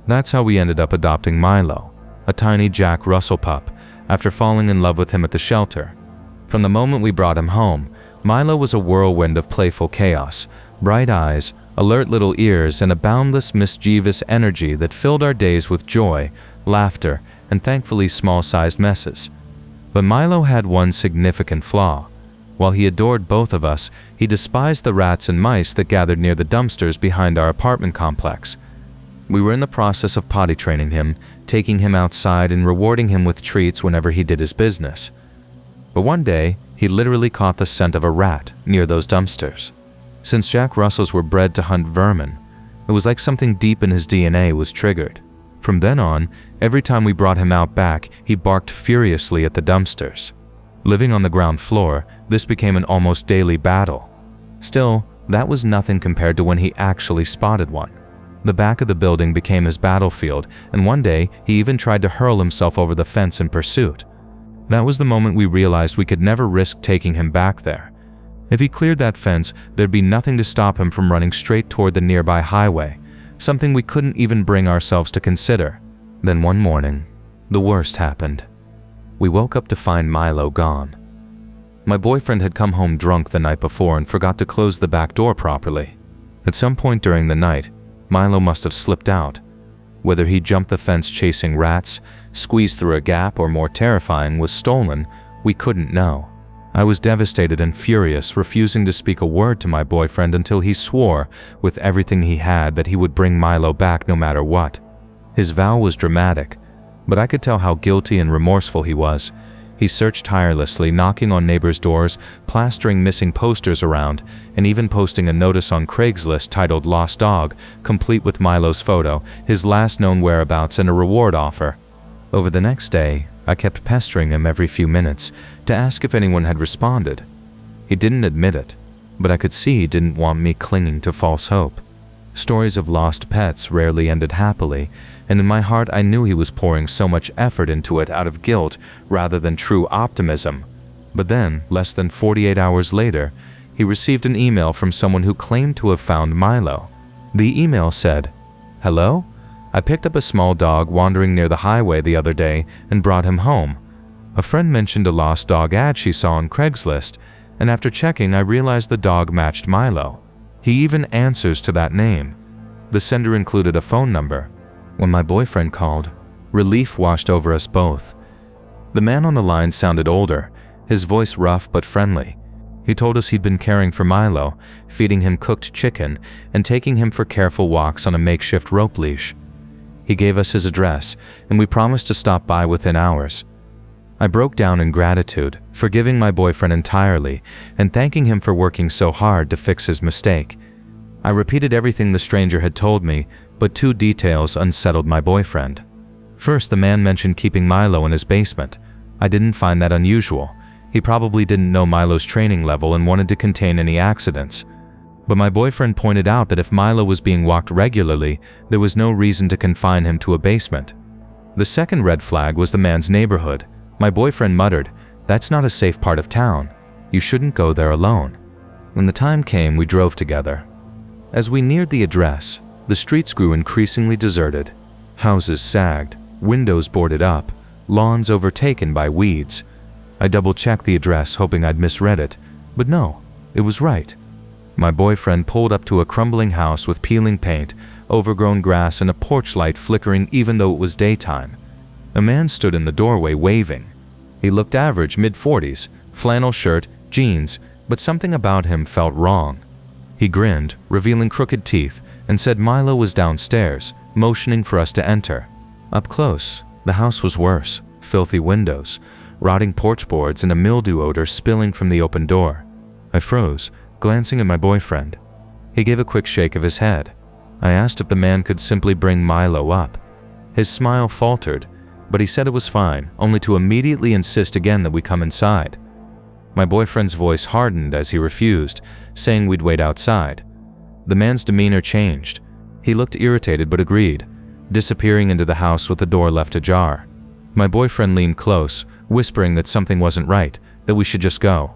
That's how we ended up adopting Milo, a tiny Jack Russell pup, after falling in love with him at the shelter. From the moment we brought him home, Milo was a whirlwind of playful chaos, bright eyes, alert little ears, and a boundless, mischievous energy that filled our days with joy, laughter, and thankfully small-sized messes. But Milo had one significant flaw. While he adored both of us, he despised the rats and mice that gathered near the dumpsters behind our apartment complex. We were in the process of potty training him, taking him outside and rewarding him with treats whenever he did his business. But one day, he literally caught the scent of a rat near those dumpsters. Since Jack Russells were bred to hunt vermin, it was like something deep in his DNA was triggered. From then on, every time we brought him out back, he barked furiously at the dumpsters. Living on the ground floor, this became an almost daily battle. Still, that was nothing compared to when he actually spotted one. The back of the building became his battlefield, and one day he even tried to hurl himself over the fence in pursuit. That was the moment we realized we could never risk taking him back there. If he cleared that fence, there'd be nothing to stop him from running straight toward the nearby highway, something we couldn't even bring ourselves to consider. Then one morning, the worst happened. We woke up to find Milo gone. My boyfriend had come home drunk the night before and forgot to close the back door properly. At some point during the night, Milo must have slipped out. Whether he jumped the fence chasing rats, squeezed through a gap, or more terrifying, was stolen, we couldn't know. I was devastated and furious, refusing to speak a word to my boyfriend until he swore, with everything he had, that he would bring Milo back no matter what. His vow was dramatic, but I could tell how guilty and remorseful he was. He searched tirelessly, knocking on neighbors' doors, plastering missing posters around, and even posting a notice on Craigslist titled "Lost Dog," complete with Milo's photo, his last known whereabouts, and a reward offer. Over the next day, I kept pestering him every few minutes to ask if anyone had responded. He didn't admit it, but I could see he didn't want me clinging to false hope. Stories of lost pets rarely ended happily, and in my heart I knew he was pouring so much effort into it out of guilt rather than true optimism. But then, less than 48 hours later, he received an email from someone who claimed to have found Milo. The email said, "Hello? I picked up a small dog wandering near the highway the other day and brought him home. A friend mentioned a lost dog ad she saw on Craigslist, and after checking I realized the dog matched Milo. He even answers to that name." The sender included a phone number. When my boyfriend called, relief washed over us both. The man on the line sounded older, his voice rough but friendly. He told us he'd been caring for Milo, feeding him cooked chicken, and taking him for careful walks on a makeshift rope leash. He gave us his address, and we promised to stop by within hours. I broke down in gratitude, forgiving my boyfriend entirely and thanking him for working so hard to fix his mistake. I repeated everything the stranger had told me, but two details unsettled my boyfriend. First, the man mentioned keeping Milo in his basement. I didn't find that unusual. He probably didn't know Milo's training level and wanted to contain any accidents. But my boyfriend pointed out that if Milo was being walked regularly, there was no reason to confine him to a basement. The second red flag was the man's neighborhood. My boyfriend muttered, "That's not a safe part of town. You shouldn't go there alone." When the time came, we drove together. As we neared the address, the streets grew increasingly deserted. Houses sagged, windows boarded up, lawns overtaken by weeds. I double-checked the address, hoping I'd misread it, but no, it was right. My boyfriend pulled up to a crumbling house with peeling paint, overgrown grass, and a porch light flickering even though it was daytime. A man stood in the doorway waving. He looked average, mid-40s, flannel shirt, jeans, but something about him felt wrong. He grinned, revealing crooked teeth, and said Milo was downstairs, motioning for us to enter. Up close, the house was worse. Filthy windows, rotting porch boards, and a mildew odor spilling from the open door. I froze, glancing at my boyfriend. He gave a quick shake of his head. I asked if the man could simply bring Milo up. His smile faltered, but he said it was fine, only to immediately insist again that we come inside. My boyfriend's voice hardened as he refused, saying we'd wait outside. The man's demeanor changed. He looked irritated but agreed, disappearing into the house with the door left ajar. My boyfriend leaned close, whispering that something wasn't right, that we should just go.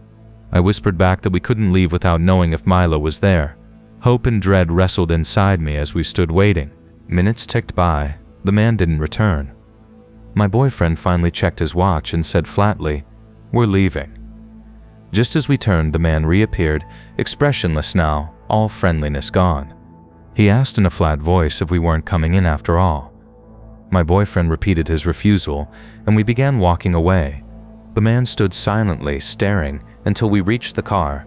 I whispered back that we couldn't leave without knowing if Milo was there. Hope and dread wrestled inside me as we stood waiting. Minutes ticked by. The man didn't return. My boyfriend finally checked his watch and said flatly, "We're leaving." Just as we turned, the man reappeared, expressionless now, all friendliness gone. He asked in a flat voice if we weren't coming in after all. My boyfriend repeated his refusal, and we began walking away. The man stood silently, staring, until we reached the car.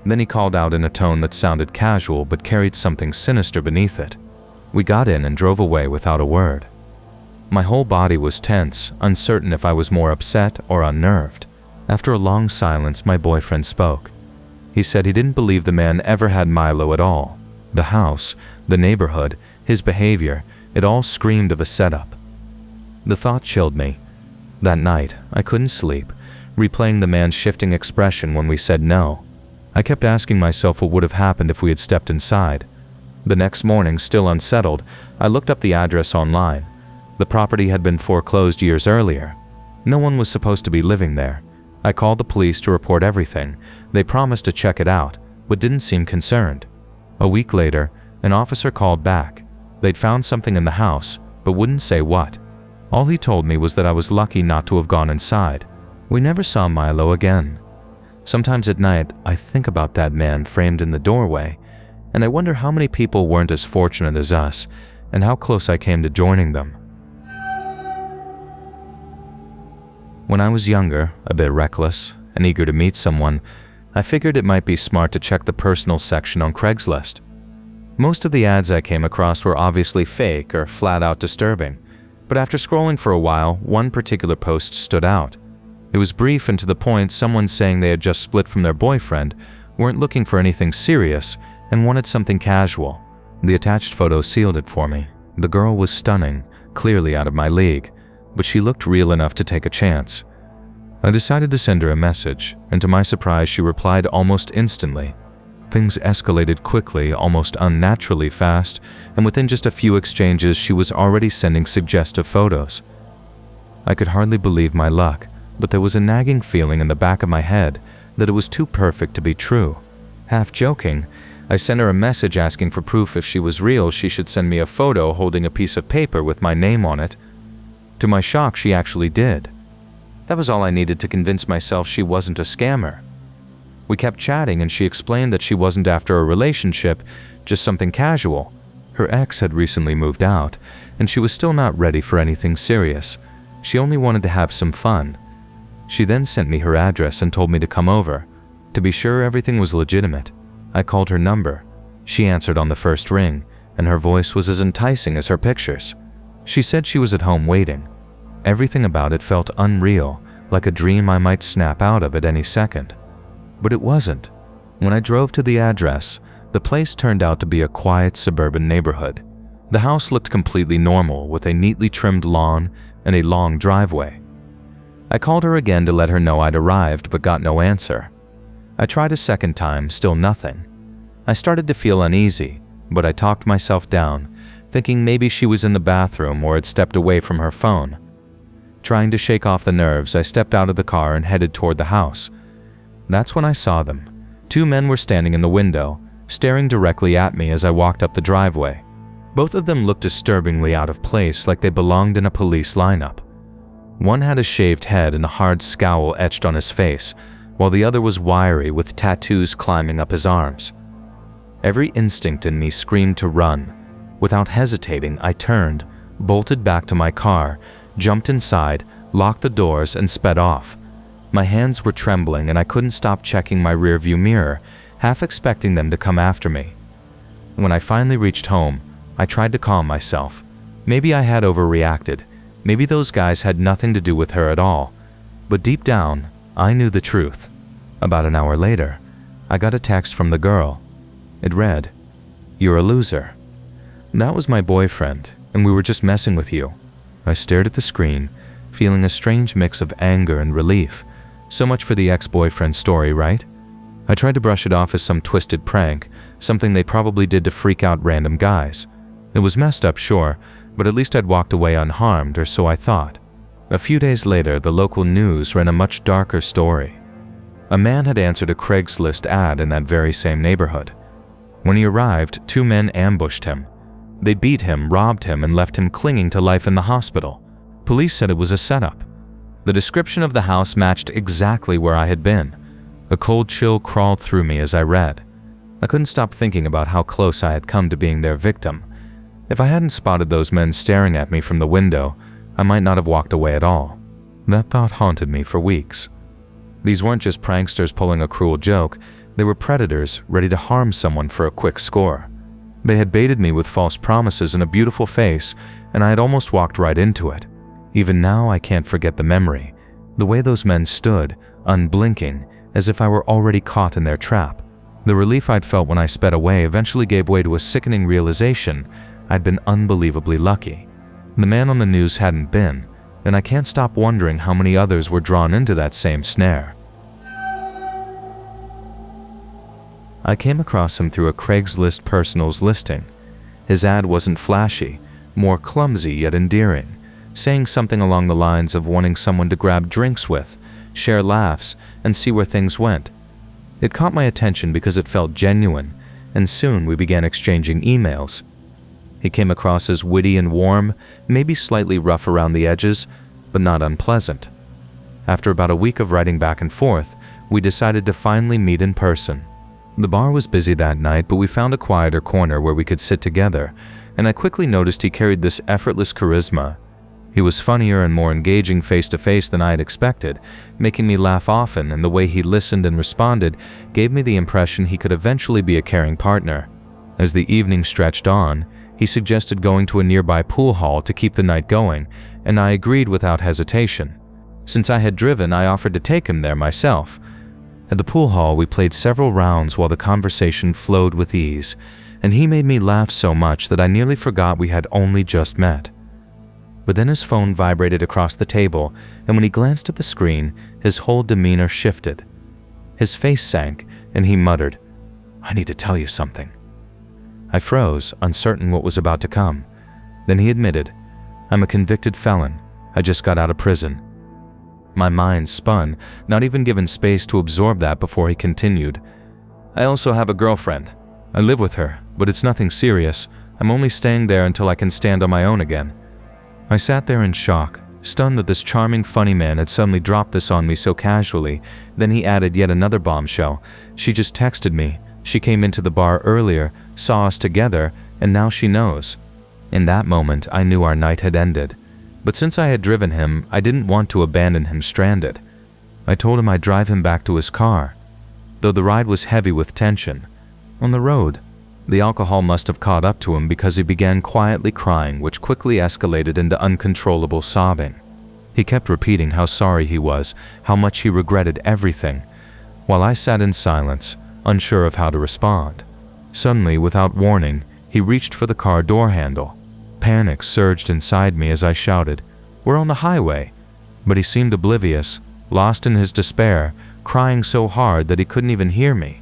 Then he called out in a tone that sounded casual but carried something sinister beneath it. We got in and drove away without a word. My whole body was tense, uncertain if I was more upset or unnerved. After a long silence, my boyfriend spoke. He said he didn't believe the man ever had Milo at all. The house, the neighborhood, his behavior, it all screamed of a setup. The thought chilled me. That night, I couldn't sleep, replaying the man's shifting expression when we said no. I kept asking myself what would have happened if we had stepped inside. The next morning, still unsettled, I looked up the address online. The property had been foreclosed years earlier. No one was supposed to be living there. I called the police to report everything. They promised to check it out, but didn't seem concerned. A week later, an officer called back. They'd found something in the house, but wouldn't say what. All he told me was that I was lucky not to have gone inside. We never saw Milo again. Sometimes at night, I think about that man framed in the doorway, and I wonder how many people weren't as fortunate as us, and how close I came to joining them. When I was younger, a bit reckless, and eager to meet someone, I figured it might be smart to check the personal section on Craigslist. Most of the ads I came across were obviously fake or flat out disturbing, but after scrolling for a while, one particular post stood out. It was brief and to the point, someone saying they had just split from their boyfriend, weren't looking for anything serious, and wanted something casual. The attached photo sealed it for me. The girl was stunning, clearly out of my league, but she looked real enough to take a chance. I decided to send her a message, and to my surprise she replied almost instantly. Things escalated quickly, almost unnaturally fast, and within just a few exchanges she was already sending suggestive photos. I could hardly believe my luck, but there was a nagging feeling in the back of my head that it was too perfect to be true. Half joking, I sent her a message asking for proof if she was real she should send me a photo holding a piece of paper with my name on it. To my shock, she actually did. That was all I needed to convince myself she wasn't a scammer. We kept chatting and she explained that she wasn't after a relationship, just something casual. Her ex had recently moved out, and she was still not ready for anything serious. She only wanted to have some fun. She then sent me her address and told me to come over. To be sure everything was legitimate, I called her number. She answered on the first ring, and her voice was as enticing as her pictures. She said she was at home waiting. Everything about it felt unreal, like a dream I might snap out of at any second. But it wasn't. When I drove to the address, the place turned out to be a quiet suburban neighborhood. The house looked completely normal, with a neatly trimmed lawn and a long driveway. I called her again to let her know I'd arrived, but got no answer. I tried a second time, still nothing. I started to feel uneasy, but I talked myself down, thinking maybe she was in the bathroom or had stepped away from her phone. Trying to shake off the nerves, I stepped out of the car and headed toward the house. That's when I saw them. 2 men were standing in the window, staring directly at me as I walked up the driveway. Both of them looked disturbingly out of place, like they belonged in a police lineup. One had a shaved head and a hard scowl etched on his face, while the other was wiry with tattoos climbing up his arms. Every instinct in me screamed to run. Without hesitating, I turned, bolted back to my car, jumped inside, locked the doors, and sped off. My hands were trembling and I couldn't stop checking my rearview mirror, half expecting them to come after me. When I finally reached home, I tried to calm myself. Maybe I had overreacted. Maybe those guys had nothing to do with her at all. But deep down, I knew the truth. About an hour later, I got a text from the girl. It read, "You're a loser." That was my boyfriend, and we were just messing with you. I stared at the screen, feeling a strange mix of anger and relief. So much for the ex-boyfriend story, right? I tried to brush it off as some twisted prank, something they probably did to freak out random guys. It was messed up, sure, but at least I'd walked away unharmed, or so I thought. A few days later, the local news ran a much darker story. A man had answered a Craigslist ad in that very same neighborhood. When he arrived, 2 men ambushed him. They beat him, robbed him, and left him clinging to life in the hospital. Police said it was a setup. The description of the house matched exactly where I had been. A cold chill crawled through me as I read. I couldn't stop thinking about how close I had come to being their victim. If I hadn't spotted those men staring at me from the window, I might not have walked away at all. That thought haunted me for weeks. These weren't just pranksters pulling a cruel joke, they were predators ready to harm someone for a quick score. They had baited me with false promises and a beautiful face, and I had almost walked right into it. Even now, I can't forget the memory, the way those men stood, unblinking, as if I were already caught in their trap. The relief I'd felt when I sped away eventually gave way to a sickening realization I'd been unbelievably lucky. The man on the news hadn't been, and I can't stop wondering how many others were drawn into that same snare. I came across him through a Craigslist personals listing. His ad wasn't flashy, more clumsy yet endearing, saying something along the lines of wanting someone to grab drinks with, share laughs, and see where things went. It caught my attention because it felt genuine, and soon we began exchanging emails. He came across as witty and warm, maybe slightly rough around the edges, but not unpleasant. After about a week of writing back and forth, we decided to finally meet in person. The bar was busy that night, but we found a quieter corner where we could sit together, and I quickly noticed he carried this effortless charisma. He was funnier and more engaging face-to-face than I had expected, making me laugh often, and the way he listened and responded gave me the impression he could eventually be a caring partner. As the evening stretched on, he suggested going to a nearby pool hall to keep the night going, and I agreed without hesitation. Since I had driven, I offered to take him there myself. At the pool hall, we played several rounds while the conversation flowed with ease, and he made me laugh so much that I nearly forgot we had only just met. But then his phone vibrated across the table, and when he glanced at the screen, his whole demeanor shifted. His face sank, and he muttered, "I need to tell you something." I froze, uncertain what was about to come. Then he admitted, "I'm a convicted felon. I just got out of prison." My mind spun, not even given space to absorb that before he continued, "I also have a girlfriend. I live with her, but it's nothing serious. I'm only staying there until I can stand on my own again." I sat there in shock, stunned that this charming, funny man had suddenly dropped this on me so casually. Then he added yet another bombshell. "She just texted me. She came into the bar earlier, saw us together, and now she knows." In that moment, I knew our night had ended. But since I had driven him, I didn't want to abandon him stranded. I told him I'd drive him back to his car, though the ride was heavy with tension. On the road, the alcohol must have caught up to him because he began quietly crying, which quickly escalated into uncontrollable sobbing. He kept repeating how sorry he was, how much he regretted everything, while I sat in silence, unsure of how to respond. Suddenly, without warning, he reached for the car door handle. Panic surged inside me as I shouted, "We're on the highway!" But he seemed oblivious, lost in his despair, crying so hard that he couldn't even hear me.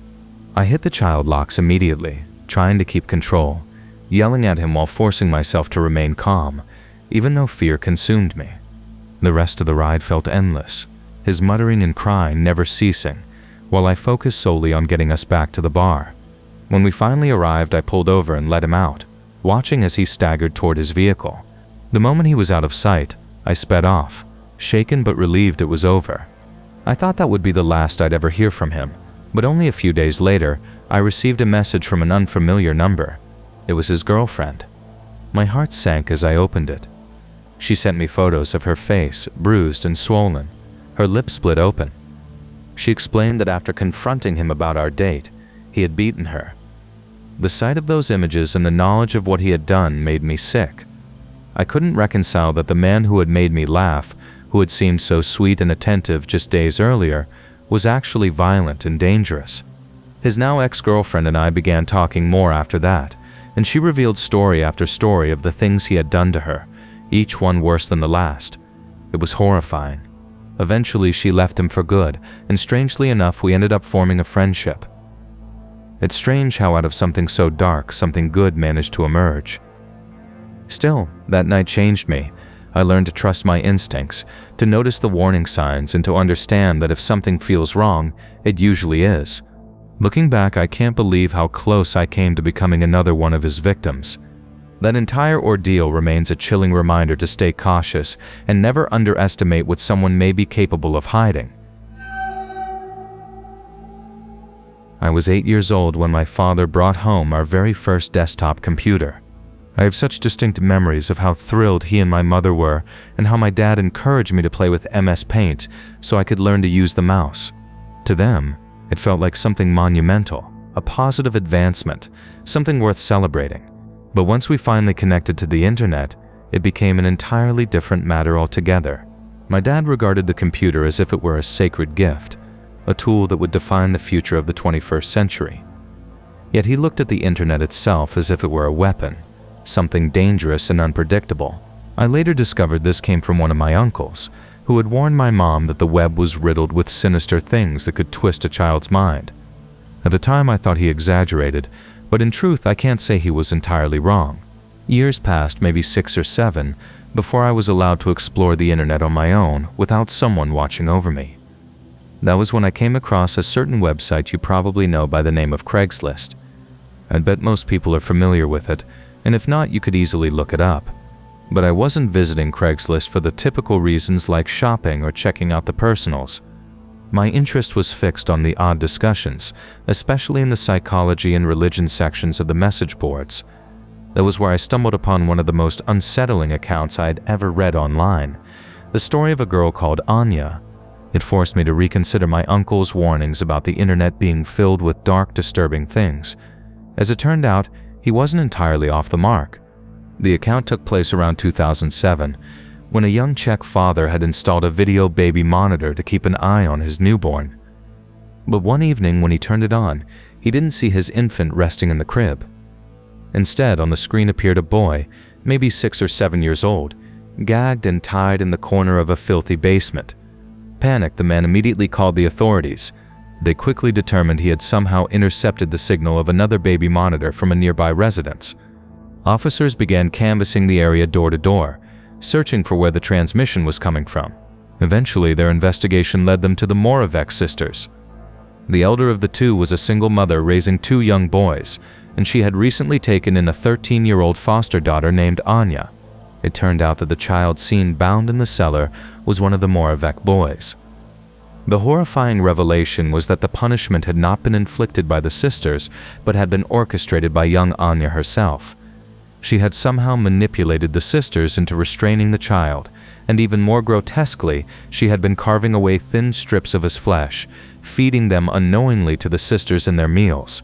I hit the child locks immediately, trying to keep control, yelling at him while forcing myself to remain calm, even though fear consumed me. The rest of the ride felt endless, his muttering and crying never ceasing, while I focused solely on getting us back to the bar. When we finally arrived, I pulled over and let him out, watching as he staggered toward his vehicle. The moment he was out of sight, I sped off, shaken but relieved it was over. I thought that would be the last I'd ever hear from him, but only a few days later, I received a message from an unfamiliar number. It was his girlfriend. My heart sank as I opened it. She sent me photos of her face, bruised and swollen, her lips split open. She explained that after confronting him about our date, he had beaten her. The sight of those images and the knowledge of what he had done made me sick. I couldn't reconcile that the man who had made me laugh, who had seemed so sweet and attentive just days earlier, was actually violent and dangerous. His now ex-girlfriend and I began talking more after that, and she revealed story after story of the things he had done to her, each one worse than the last. It was horrifying. Eventually, she left him for good, and strangely enough, we ended up forming a friendship. It's strange how out of something so dark, something good managed to emerge. Still, that night changed me. I learned to trust my instincts, to notice the warning signs, and to understand that if something feels wrong, it usually is. Looking back, I can't believe how close I came to becoming another one of his victims. That entire ordeal remains a chilling reminder to stay cautious and never underestimate what someone may be capable of hiding. I was 8 years old when my father brought home our very first desktop computer. I have such distinct memories of how thrilled he and my mother were, and how my dad encouraged me to play with MS Paint so I could learn to use the mouse. To them, it felt like something monumental, a positive advancement, something worth celebrating. But once we finally connected to the internet, it became an entirely different matter altogether. My dad regarded the computer as if it were a sacred gift, a tool that would define the future of the 21st century. Yet he looked at the internet itself as if it were a weapon, something dangerous and unpredictable. I later discovered this came from one of my uncles, who had warned my mom that the web was riddled with sinister things that could twist a child's mind. At the time, I thought he exaggerated, but in truth, I can't say he was entirely wrong. Years passed, maybe 6 or 7, before I was allowed to explore the internet on my own without someone watching over me. That was when I came across a certain website you probably know by the name of Craigslist. I bet most people are familiar with it, and if not, you could easily look it up. But I wasn't visiting Craigslist for the typical reasons like shopping or checking out the personals. My interest was fixed on the odd discussions, especially in the psychology and religion sections of the message boards. That was where I stumbled upon one of the most unsettling accounts I had ever read online, the story of a girl called Anya. It forced me to reconsider my uncle's warnings about the internet being filled with dark, disturbing things. As it turned out, he wasn't entirely off the mark. The account took place around 2007, when a young Czech father had installed a video baby monitor to keep an eye on his newborn. But one evening when he turned it on, he didn't see his infant resting in the crib. Instead, on the screen appeared a boy, maybe 6 or 7 years old, gagged and tied in the corner of a filthy basement. Panicked, the man immediately called the authorities. They quickly determined he had somehow intercepted the signal of another baby monitor from a nearby residence. Officers began canvassing the area door to door, searching for where the transmission was coming from. Eventually, their investigation led them to the Moravec sisters. The elder of the two was a single mother raising 2 young boys, and she had recently taken in a 13-year-old foster daughter named Anya. It turned out that the child seen bound in the cellar was one of the Moravec boys. The horrifying revelation was that the punishment had not been inflicted by the sisters, but had been orchestrated by young Anya herself. She had somehow manipulated the sisters into restraining the child, and even more grotesquely, she had been carving away thin strips of his flesh, feeding them unknowingly to the sisters in their meals.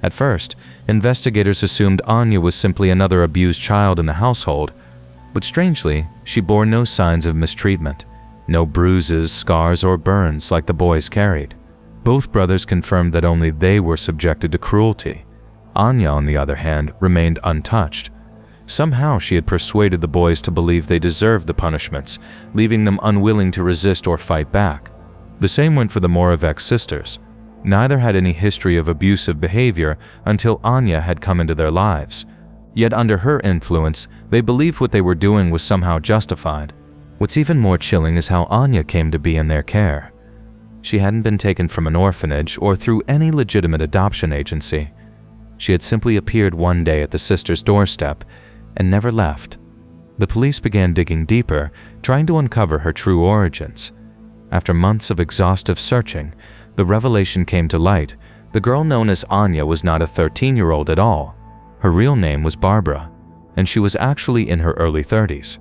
At first, investigators assumed Anya was simply another abused child in the household, but strangely, she bore no signs of mistreatment, no bruises, scars, or burns like the boys carried. Both brothers confirmed that only they were subjected to cruelty. Anya, on the other hand, remained untouched. Somehow she had persuaded the boys to believe they deserved the punishments, leaving them unwilling to resist or fight back. The same went for the Moravec sisters. Neither had any history of abusive behavior until Anya had come into their lives. Yet under her influence, they believed what they were doing was somehow justified. What's even more chilling is how Anya came to be in their care. She hadn't been taken from an orphanage or through any legitimate adoption agency. She had simply appeared one day at the sisters' doorstep and never left. The police began digging deeper, trying to uncover her true origins. After months of exhaustive searching, the revelation came to light. The girl known as Anya was not a 13-year-old at all. Her real name was Barbara, and she was actually in her early 30s.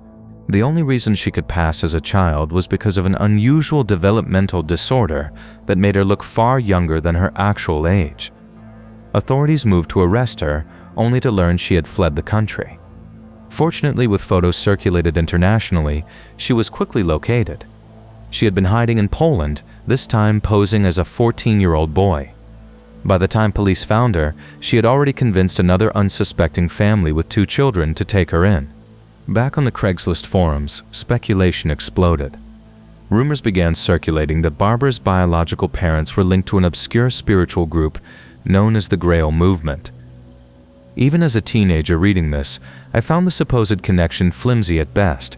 The only reason she could pass as a child was because of an unusual developmental disorder that made her look far younger than her actual age. Authorities moved to arrest her, only to learn she had fled the country. Fortunately, with photos circulated internationally, she was quickly located. She had been hiding in Poland, this time posing as a 14-year-old boy. By the time police found her, she had already convinced another unsuspecting family with 2 children to take her in. Back on the Craigslist forums, speculation exploded. Rumors began circulating that Barbara's biological parents were linked to an obscure spiritual group known as the Grail Movement. Even as a teenager reading this, I found the supposed connection flimsy at best.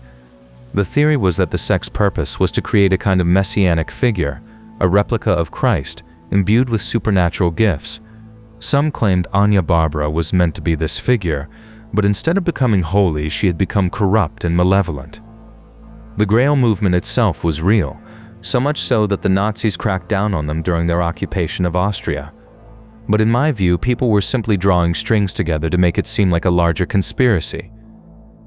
The theory was that the sect's purpose was to create a kind of messianic figure, a replica of Christ, imbued with supernatural gifts. Some claimed Anya Barbara was meant to be this figure, but instead of becoming holy, she had become corrupt and malevolent. The Grail movement itself was real, so much so that the Nazis cracked down on them during their occupation of Austria. But in my view, people were simply drawing strings together to make it seem like a larger conspiracy.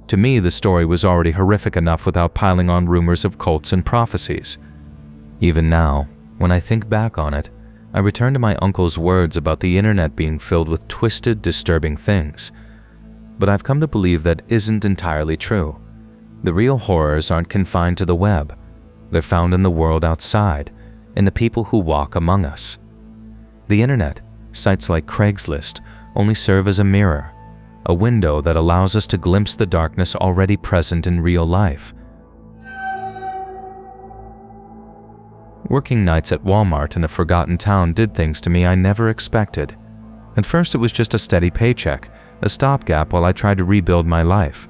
To me, the story was already horrific enough without piling on rumors of cults and prophecies. Even now, when I think back on it, I return to my uncle's words about the internet being filled with twisted, disturbing things. But I've come to believe that isn't entirely true. The real horrors aren't confined to the web. They're found in the world outside, in the people who walk among us. The internet, sites like Craigslist, only serve as a mirror, a window that allows us to glimpse the darkness already present in real life. Working nights at Walmart in a forgotten town did things to me I never expected. At first it was just a steady paycheck, a stopgap while I tried to rebuild my life.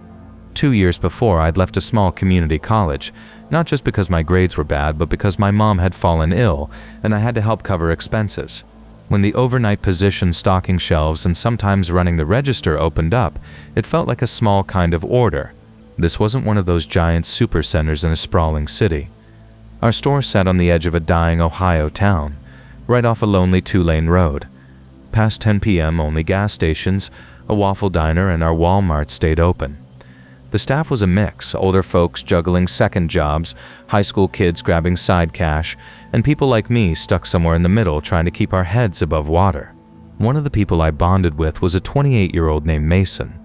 2 years before, I'd left a small community college, not just because my grades were bad, but because my mom had fallen ill and I had to help cover expenses. When the overnight position stocking shelves and sometimes running the register opened up, it felt like a small kind of order. This wasn't one of those giant supercenters in a sprawling city. Our store sat on the edge of a dying Ohio town, right off a lonely 2-lane road. Past 10 p.m., only gas stations, a waffle diner, and our Walmart stayed open. The staff was a mix, older folks juggling second jobs, high school kids grabbing side cash, and people like me stuck somewhere in the middle trying to keep our heads above water. One of the people I bonded with was a 28-year-old named Mason.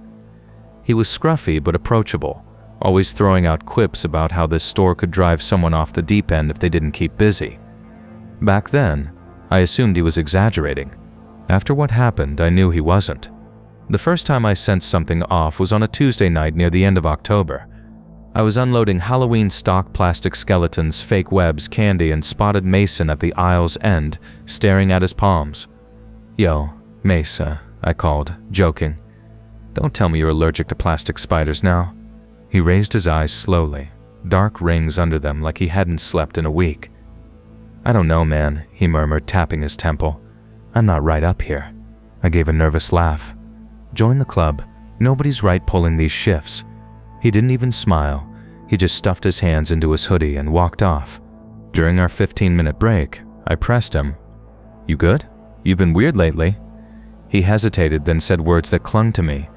He was scruffy but approachable, always throwing out quips about how this store could drive someone off the deep end if they didn't keep busy. Back then, I assumed he was exaggerating. After what happened, I knew he wasn't. The first time I sensed something off was on a Tuesday night near the end of October. I was unloading Halloween stock plastic skeletons, fake webs, candy, and spotted Mason at the aisle's end, staring at his palms. "Yo, Mesa," I called, joking. "Don't tell me you're allergic to plastic spiders now." He raised his eyes slowly, dark rings under them like he hadn't slept in a week. "I don't know, man," he murmured, tapping his temple. "I'm not right up here." I gave a nervous laugh. "Join the club. Nobody's right pulling these shifts." He didn't even smile. He just stuffed his hands into his hoodie and walked off. During our 15-minute break, I pressed him. "You good? You've been weird lately." He hesitated, then said words that clung to me.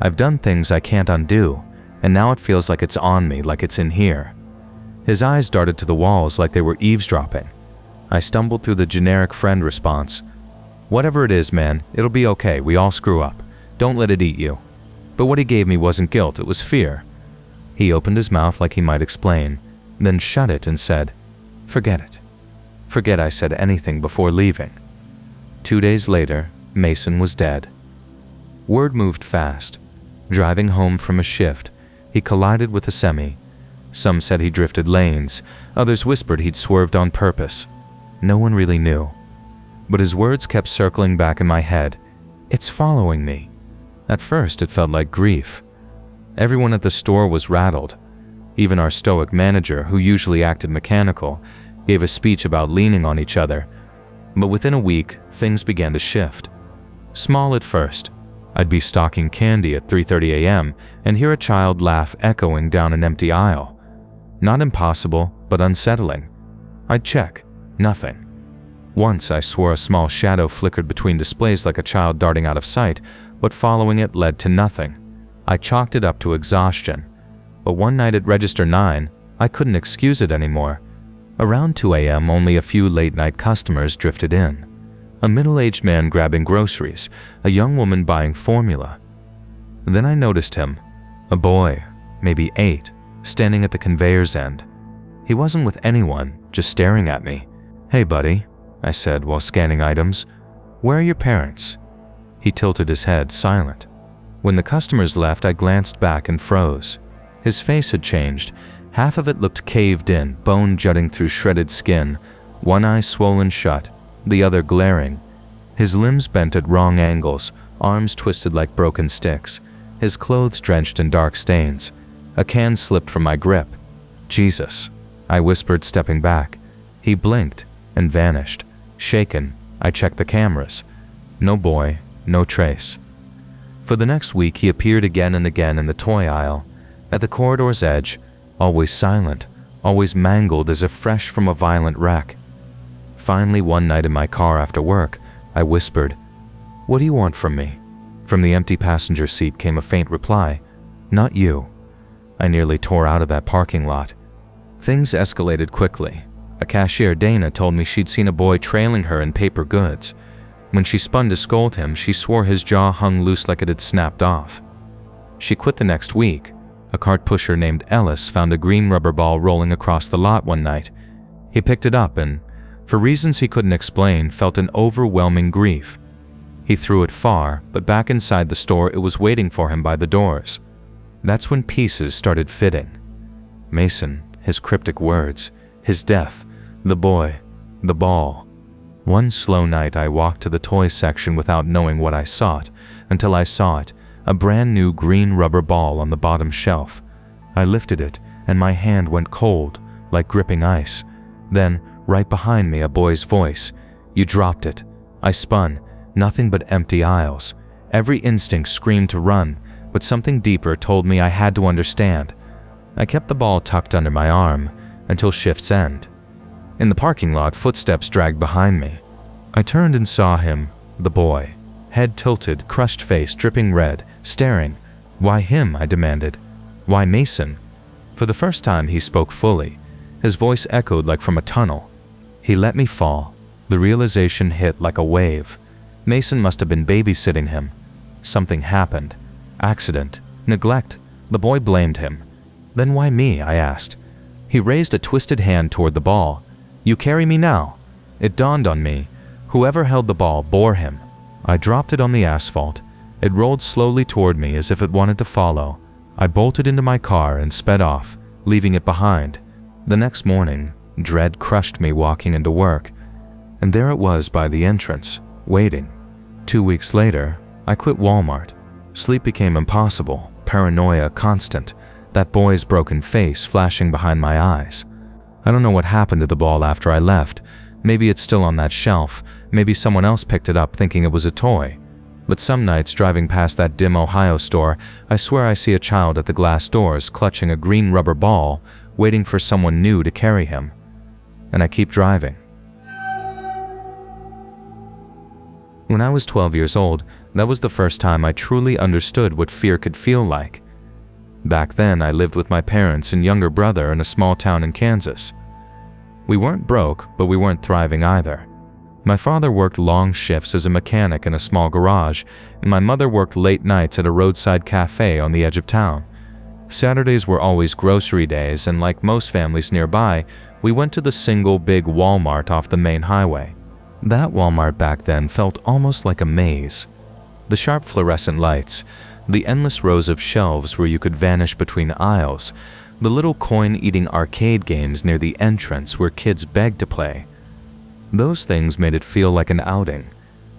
"I've done things I can't undo, and now it feels like it's on me, like it's in here." His eyes darted to the walls like they were eavesdropping. I stumbled through the generic friend response. "Whatever it is, man, it'll be okay. We all screw up. Don't let it eat you." But what he gave me wasn't guilt, it was fear. He opened his mouth like he might explain, then shut it and said, "Forget it." Forget I said anything before leaving. 2 days later, Mason was dead. Word moved fast. Driving home from a shift, he collided with a semi. Some said he drifted lanes, others whispered he'd swerved on purpose. No one really knew. But his words kept circling back in my head. "It's following me." At first, it felt like grief. Everyone at the store was rattled. Even our stoic manager, who usually acted mechanical, gave a speech about leaning on each other. But within a week, things began to shift. Small at first. I'd be stocking candy at 3:30 a.m. and hear a child laugh echoing down an empty aisle. Not impossible, but unsettling. I'd check. Nothing. Once I swore a small shadow flickered between displays like a child darting out of sight, but following it led to nothing. I chalked it up to exhaustion. But one night at Register 9, I couldn't excuse it anymore. Around 2 a.m., only a few late-night customers drifted in. A middle-aged man grabbing groceries, a young woman buying formula. Then I noticed him, a boy, maybe 8, standing at the conveyor's end. He wasn't with anyone, just staring at me. "Hey, buddy," I said while scanning items. "Where are your parents?" He tilted his head, silent. When the customers left, I glanced back and froze. His face had changed. Half of it looked caved in, bone jutting through shredded skin, one eye swollen shut, the other glaring. His limbs bent at wrong angles, arms twisted like broken sticks, his clothes drenched in dark stains. A can slipped from my grip. "Jesus," I whispered, stepping back. He blinked and vanished. Shaken, I checked the cameras. No boy, no trace. For the next week, he appeared again and again in the toy aisle, at the corridor's edge, always silent, always mangled as if fresh from a violent wreck. Finally, one night in my car after work, I whispered, "What do you want from me?" From the empty passenger seat came a faint reply, "Not you." I nearly tore out of that parking lot. Things escalated quickly. A cashier, Dana, told me she'd seen a boy trailing her in paper goods. When she spun to scold him, she swore his jaw hung loose like it had snapped off. She quit the next week. A cart pusher named Ellis found a green rubber ball rolling across the lot one night. He picked it up and, for reasons he couldn't explain, felt an overwhelming grief. He threw it far, but back inside the store it was waiting for him by the doors. That's when pieces started fitting. Mason, his cryptic words, his death, the boy, the ball. One slow night I walked to the toy section without knowing what I sought, until I saw it, a brand new green rubber ball on the bottom shelf. I lifted it, and my hand went cold, like gripping ice. Then, right behind me, a boy's voice. "You dropped it." I spun, nothing but empty aisles. Every instinct screamed to run, but something deeper told me I had to understand. I kept the ball tucked under my arm, until shift's end. In the parking lot, footsteps dragged behind me. I turned and saw him, the boy, head tilted, crushed face dripping red, staring. "Why him?" I demanded. "Why Mason?" For the first time he spoke fully. His voice echoed like from a tunnel. He let me fall. The realization hit like a wave. Mason must have been babysitting him. Something happened. Accident. Neglect. The boy blamed him. "Then why me?" I asked. He raised a twisted hand toward the ball. "You carry me now." It dawned on me. Whoever held the ball bore him. I dropped it on the asphalt. It rolled slowly toward me as if it wanted to follow. I bolted into my car and sped off, leaving it behind. The next morning, dread crushed me walking into work. And there it was by the entrance, waiting. 2 weeks later, I quit Walmart. Sleep became impossible, paranoia constant, that boy's broken face flashing behind my eyes. I don't know what happened to the ball after I left. Maybe it's still on that shelf. Maybe someone else picked it up thinking it was a toy. But some nights driving past that dim Ohio store, I swear I see a child at the glass doors clutching a green rubber ball, waiting for someone new to carry him. And I keep driving. When I was 12 years old, that was the first time I truly understood what fear could feel like. Back then, I lived with my parents and younger brother in a small town in Kansas. We weren't broke, but we weren't thriving either. My father worked long shifts as a mechanic in a small garage, and my mother worked late nights at a roadside cafe on the edge of town. Saturdays were always grocery days, and like most families nearby, we went to the single big Walmart off the main highway. That Walmart back then felt almost like a maze. The sharp fluorescent lights, the endless rows of shelves where you could vanish between aisles, the little coin-eating arcade games near the entrance where kids begged to play. Those things made it feel like an outing.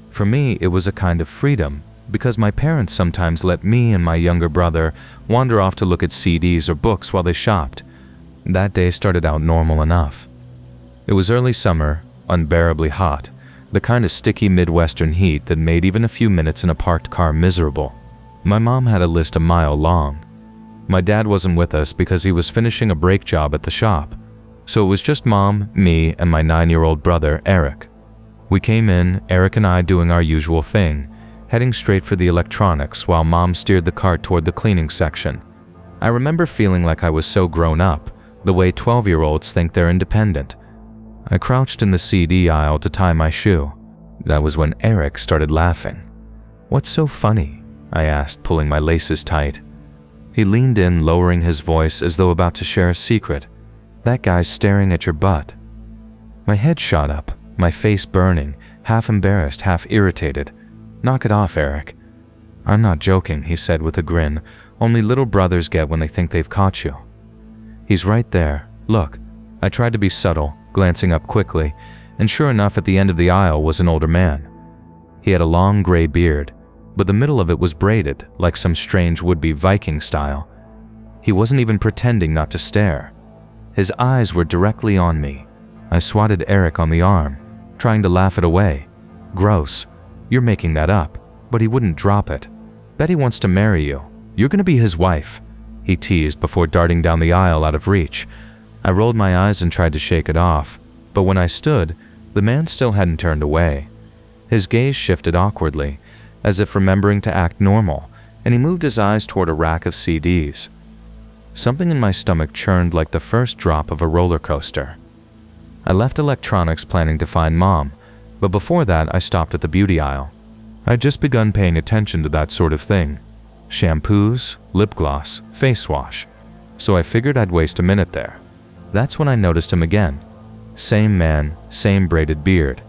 For me, it was a kind of freedom, because my parents sometimes let me and my younger brother wander off to look at CDs or books while they shopped. That day started out normal enough. It was early summer, unbearably hot, the kind of sticky Midwestern heat that made even a few minutes in a parked car miserable. My mom had a list a mile long. My dad wasn't with us because he was finishing a brake job at the shop. So it was just Mom, me, and my 9-year-old brother, Eric. We came in, Eric and I doing our usual thing, heading straight for the electronics while Mom steered the cart toward the cleaning section. I remember feeling like I was so grown up, the way 12-year-olds think they're independent. I crouched in the CD aisle to tie my shoe. That was when Eric started laughing. "What's so funny?" I asked, pulling my laces tight. He leaned in, lowering his voice as though about to share a secret. "That guy's staring at your butt." My head shot up, my face burning, half embarrassed, half irritated. "Knock it off, Eric." "I'm not joking," he said with a grin. "Only little brothers get when they think they've caught you." "He's right there. Look." I tried to be subtle, glancing up quickly, and sure enough at the end of the aisle was an older man. He had a long gray beard, but the middle of it was braided, like some strange would-be Viking style. He wasn't even pretending not to stare. His eyes were directly on me. I swatted Eric on the arm, trying to laugh it away. "Gross. You're making that up." But he wouldn't drop it. "Bet he wants to marry you. You're gonna be his wife," he teased before darting down the aisle out of reach. I rolled my eyes and tried to shake it off, but when I stood, the man still hadn't turned away. His gaze shifted awkwardly, as if remembering to act normal, and he moved his eyes toward a rack of CDs. Something in my stomach churned like the first drop of a roller coaster. I left electronics planning to find Mom, but before that I stopped at the beauty aisle. I'd just begun paying attention to that sort of thing. Shampoos, lip gloss, face wash. So I figured I'd waste a minute there. That's when I noticed him again. Same man, same braided beard.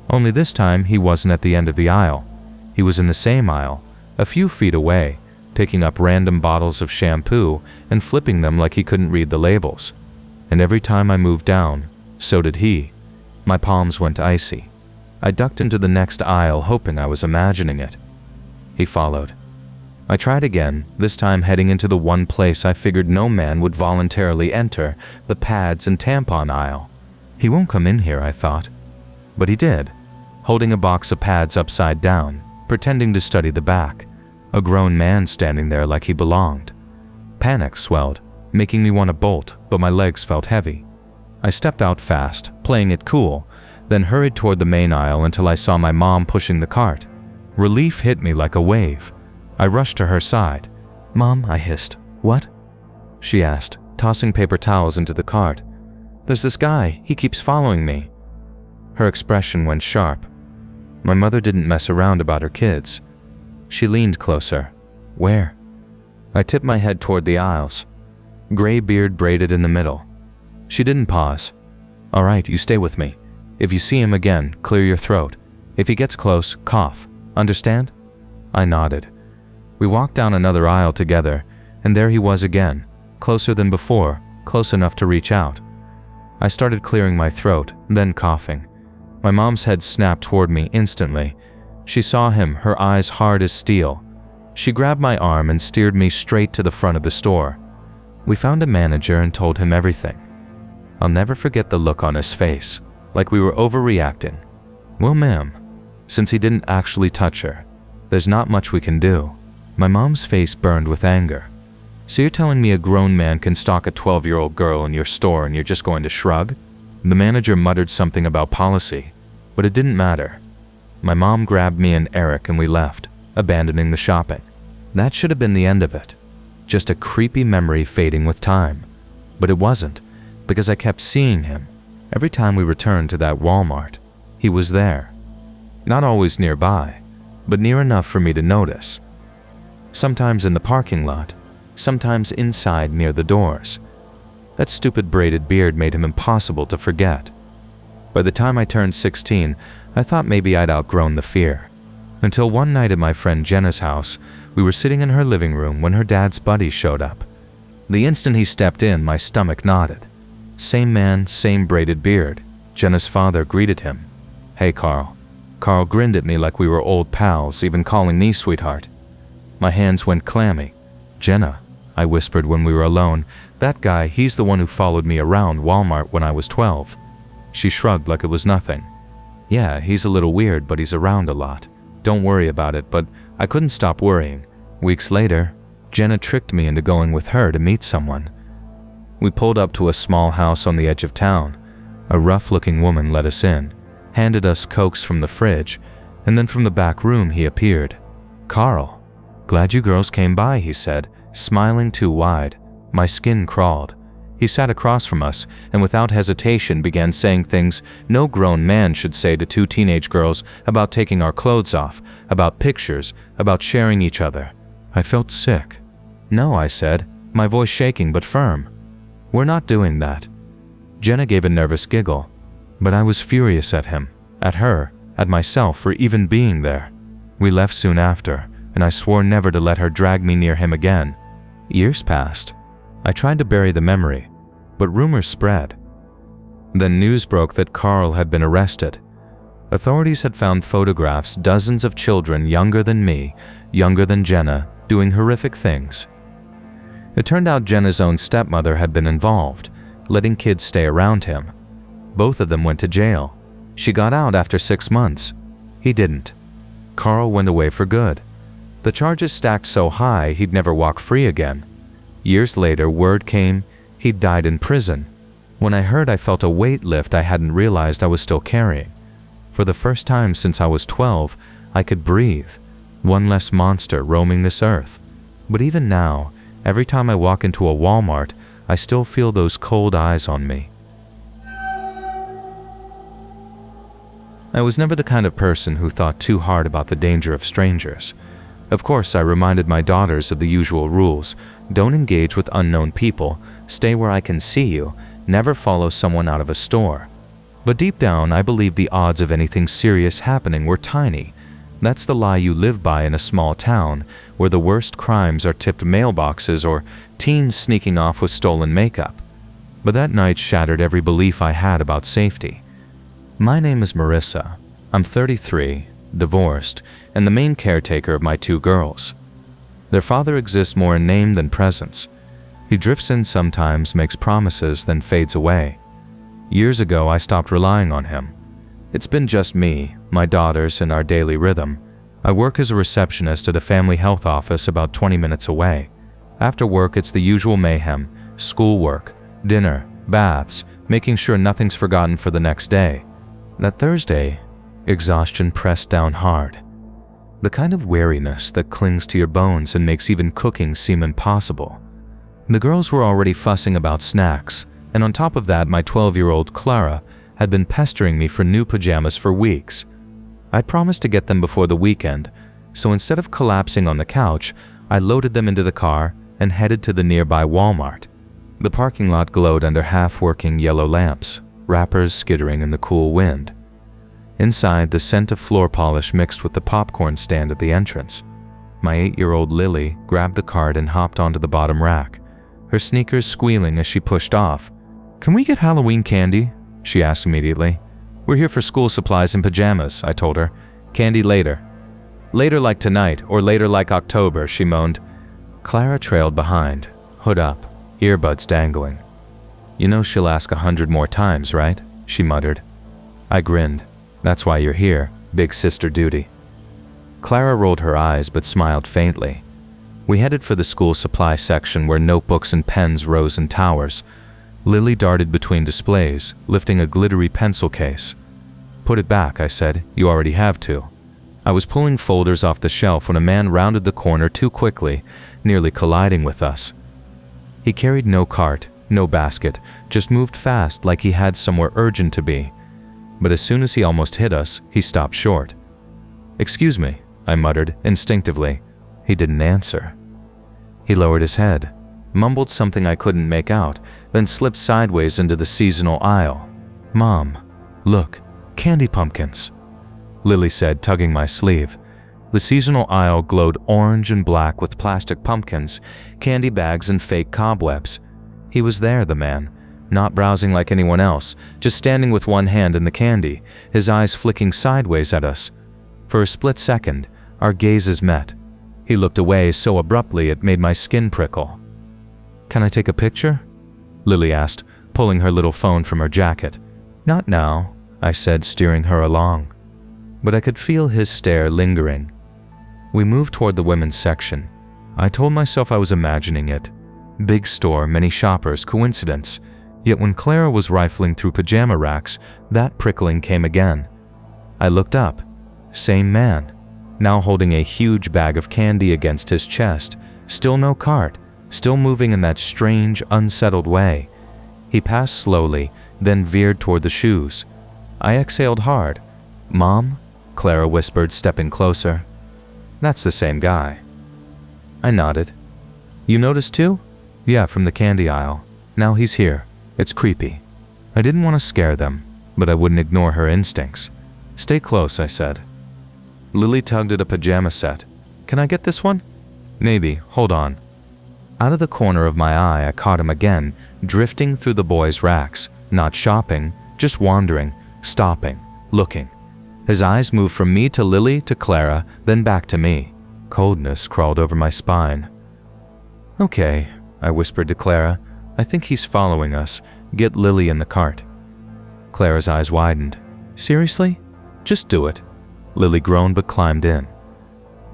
Only this time he wasn't at the end of the aisle. He was in the same aisle, a few feet away, picking up random bottles of shampoo and flipping them like he couldn't read the labels. And every time I moved down, so did he. My palms went icy. I ducked into the next aisle, hoping I was imagining it. He followed. I tried again, this time heading into the one place I figured no man would voluntarily enter, the pads and tampon aisle. He won't come in here, I thought. But he did, holding a box of pads upside down, pretending to study the back. A grown man standing there like he belonged. Panic swelled, making me want to bolt, but my legs felt heavy. I stepped out fast, playing it cool, then hurried toward the main aisle until I saw my mom pushing the cart. Relief hit me like a wave. I rushed to her side. "Mom," I hissed. "What?" she asked, tossing paper towels into the cart. "There's this guy. He keeps following me." Her expression went sharp. My mother didn't mess around about her kids. She leaned closer. "Where?" I tipped my head toward the aisles. gray beard braided in the middle. She didn't pause. "All right, you stay with me. If you see him again, clear your throat. If he gets close, cough. Understand?" I nodded. We walked down another aisle together, and there he was again, closer than before, close enough to reach out. I started clearing my throat, then coughing. My mom's head snapped toward me instantly. She saw him, her eyes hard as steel. She grabbed my arm and steered me straight to the front of the store. We found a manager and told him everything. I'll never forget the look on his face, like we were overreacting. "Well, ma'am, since he didn't actually touch her, there's not much we can do." My mom's face burned with anger. "So you're telling me a grown man can stalk a 12-year-old girl in your store and you're just going to shrug?" The manager muttered something about policy, but it didn't matter. My mom grabbed me and Eric and we left, abandoning the shopping. That should have been the end of it. Just a creepy memory fading with time. But it wasn't, because I kept seeing him. Every time we returned to that Walmart, he was there. Not always nearby, but near enough for me to notice. Sometimes in the parking lot, sometimes inside near the doors. That stupid braided beard made him impossible to forget. By the time I turned 16, I thought maybe I'd outgrown the fear. Until one night at my friend Jenna's house, we were sitting in her living room when her dad's buddy showed up. The instant he stepped in, my stomach knotted. Same man, same braided beard. Jenna's father greeted him. "Hey, Carl." Carl grinned at me like we were old pals, even calling me sweetheart. My hands went clammy. "Jenna," I whispered when we were alone, "that guy, he's the one who followed me around Walmart when I was 12. She shrugged like it was nothing. "Yeah, he's a little weird, but he's around a lot. Don't worry about it," but I couldn't stop worrying. Weeks later, Jenna tricked me into going with her to meet someone. We pulled up to a small house on the edge of town. A rough-looking woman let us in, handed us Cokes from the fridge, and then from the back room he appeared. "Carl, glad you girls came by," he said, smiling too wide. My skin crawled. He sat across from us and without hesitation began saying things no grown man should say to two teenage girls about taking our clothes off, about pictures, about sharing each other. I felt sick. "No," I said, my voice shaking but firm. "We're not doing that." Jenna gave a nervous giggle, but I was furious at him, at her, at myself for even being there. We left soon after, and I swore never to let her drag me near him again. Years passed. I tried to bury the memory, but rumors spread. Then news broke that Carl had been arrested. Authorities had found photographs, dozens of children younger than me, younger than Jenna, doing horrific things. It turned out Jenna's own stepmother had been involved, letting kids stay around him. Both of them went to jail. She got out after 6 months. He didn't. Carl went away for good. The charges stacked so high he'd never walk free again. Years later, word came he'd died in prison. When I heard, I felt a weight lift I hadn't realized I was still carrying. For the first time since I was 12, I could breathe. One less monster roaming this earth. But even now, every time I walk into a Walmart, I still feel those cold eyes on me. I was never the kind of person who thought too hard about the danger of strangers. Of course, I reminded my daughters of the usual rules. Don't engage with unknown people, stay where I can see you, never follow someone out of a store. But deep down, I believed the odds of anything serious happening were tiny. That's the lie you live by in a small town, where the worst crimes are tipped mailboxes or teens sneaking off with stolen makeup. But that night shattered every belief I had about safety. My name is Marissa. I'm 33, divorced, and the main caretaker of my 2 girls. Their father exists more in name than presence. He drifts in sometimes, makes promises, then fades away. Years ago, I stopped relying on him. It's been just me, my daughters, and our daily rhythm. I work as a receptionist at a family health office about 20 minutes away. After work, it's the usual mayhem, schoolwork, dinner, baths, making sure nothing's forgotten for the next day. That Thursday, exhaustion pressed down hard. The kind of weariness that clings to your bones and makes even cooking seem impossible. The girls were already fussing about snacks, and on top of that, my 12-year-old Clara had been pestering me for new pajamas for weeks. I'd promised to get them before the weekend, so instead of collapsing on the couch, I loaded them into the car and headed to the nearby Walmart. The parking lot glowed under half-working yellow lamps, wrappers skittering in the cool wind. Inside, the scent of floor polish mixed with the popcorn stand at the entrance. My 8-year-old Lily grabbed the cart and hopped onto the bottom rack, her sneakers squealing as she pushed off. "Can we get Halloween candy?" she asked immediately. "We're here for school supplies and pajamas," I told her. "Candy later." "Later like tonight, or later like October," she moaned. Clara trailed behind, hood up, earbuds dangling. "You know she'll ask 100 more times, right?" she muttered. I grinned. "That's why you're here, big sister duty." Clara rolled her eyes but smiled faintly. We headed for the school supply section where notebooks and pens rose in towers. Lily darted between displays, lifting a glittery pencil case. "Put it back," I said. "You already have to." I was pulling folders off the shelf when a man rounded the corner too quickly, nearly colliding with us. He carried no cart, no basket, just moved fast like he had somewhere urgent to be. But as soon as he almost hit us, he stopped short. "Excuse me," I muttered instinctively. He didn't answer. He lowered his head, mumbled something I couldn't make out, then slipped sideways into the seasonal aisle. "Mom, look, candy pumpkins," Lily said, tugging my sleeve. The seasonal aisle glowed orange and black with plastic pumpkins, candy bags, and fake cobwebs. He was there, the man, not browsing like anyone else, just standing with one hand in the candy, his eyes flicking sideways at us. For a split second, our gazes met. He looked away so abruptly it made my skin prickle. "Can I take a picture?" Lily asked, pulling her little phone from her jacket. "Not now," I said, steering her along. But I could feel his stare lingering. We moved toward the women's section. I told myself I was imagining it. Big store, many shoppers, coincidence. Yet when Clara was rifling through pajama racks, that prickling came again. I looked up. Same man, now holding a huge bag of candy against his chest. Still no cart, still moving in that strange, unsettled way. He passed slowly, then veered toward the shoes. I exhaled hard. "Mom?" Clara whispered, stepping closer. "That's the same guy." I nodded. "You noticed too?" "Yeah, from the candy aisle. Now he's here. It's creepy." I didn't want to scare them, but I wouldn't ignore her instincts. "Stay close," I said. Lily tugged at a pajama set. "Can I get this one?" "Maybe. Hold on." Out of the corner of my eye, I caught him again, drifting through the boys' racks, not shopping, just wandering, stopping, looking. His eyes moved from me to Lily to Clara, then back to me. Coldness crawled over my spine. "Okay," I whispered to Clara. "I think he's following us. Get Lily in the cart." Clara's eyes widened. "Seriously? Just do it." Lily groaned but climbed in.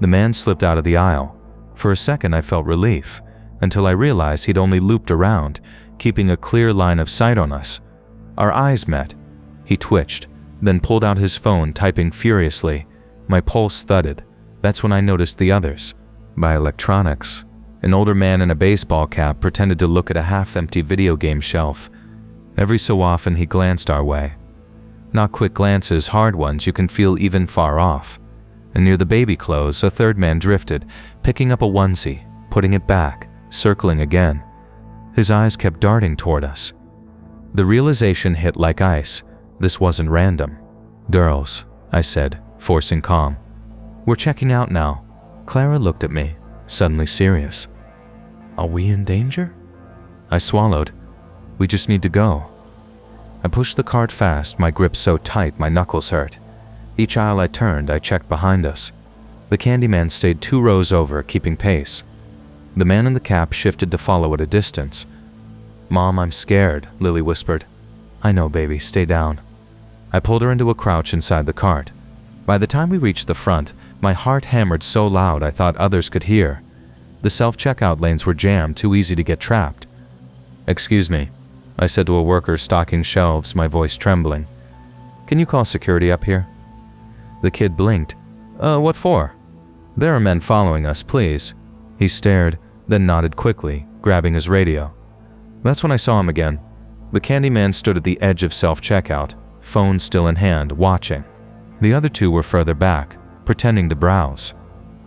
The man slipped out of the aisle. For a second I felt relief, until I realized he'd only looped around, keeping a clear line of sight on us. Our eyes met. He twitched, then pulled out his phone, typing furiously. My pulse thudded. That's when I noticed the others. By electronics. An older man in a baseball cap pretended to look at a half-empty video game shelf. Every so often he glanced our way. Not quick glances, hard ones you can feel even far off. And near the baby clothes, a third man drifted, picking up a onesie, putting it back, circling again. His eyes kept darting toward us. The realization hit like ice. This wasn't random. "Girls," I said, forcing calm. "We're checking out now." Clara looked at me, suddenly serious. "Are we in danger?" I swallowed. "We just need to go." I pushed the cart fast, my grip so tight my knuckles hurt. Each aisle I turned, I checked behind us. The candy man stayed 2 rows over, keeping pace. The man in the cap shifted to follow at a distance. "Mom, I'm scared," Lily whispered. "I know, baby, stay down." I pulled her into a crouch inside the cart. By the time we reached the front, my heart hammered so loud I thought others could hear. The self-checkout lanes were jammed, too easy to get trapped. "Excuse me," I said to a worker stocking shelves, my voice trembling. "Can you call security up here?" The kid blinked. What for?" "There are men following us, please." He stared, then nodded quickly, grabbing his radio. That's when I saw him again. The candy man stood at the edge of self-checkout, phone still in hand, watching. The other 2 were further back, pretending to browse.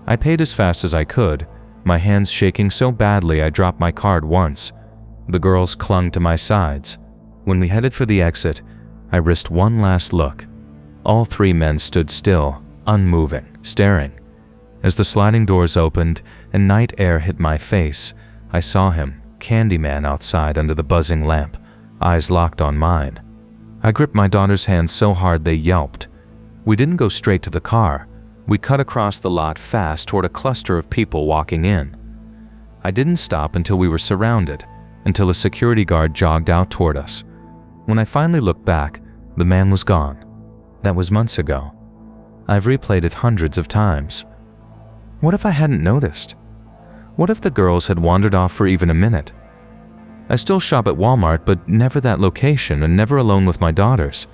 I paid as fast as I could, my hands shaking so badly I dropped my card once. The girls clung to my sides. When we headed for the exit, I risked one last look. All three men stood still, unmoving, staring. As the sliding doors opened and night air hit my face, I saw him, Candyman, outside under the buzzing lamp, eyes locked on mine. I gripped my daughter's hands so hard they yelped. We didn't go straight to the car. We cut across the lot fast toward a cluster of people walking in. I didn't stop until we were surrounded, until a security guard jogged out toward us. When I finally looked back, the man was gone. That was months ago. I've replayed it hundreds of times. What if I hadn't noticed? What if the girls had wandered off for even a minute? I still shop at Walmart, but never that location and never alone with my daughters.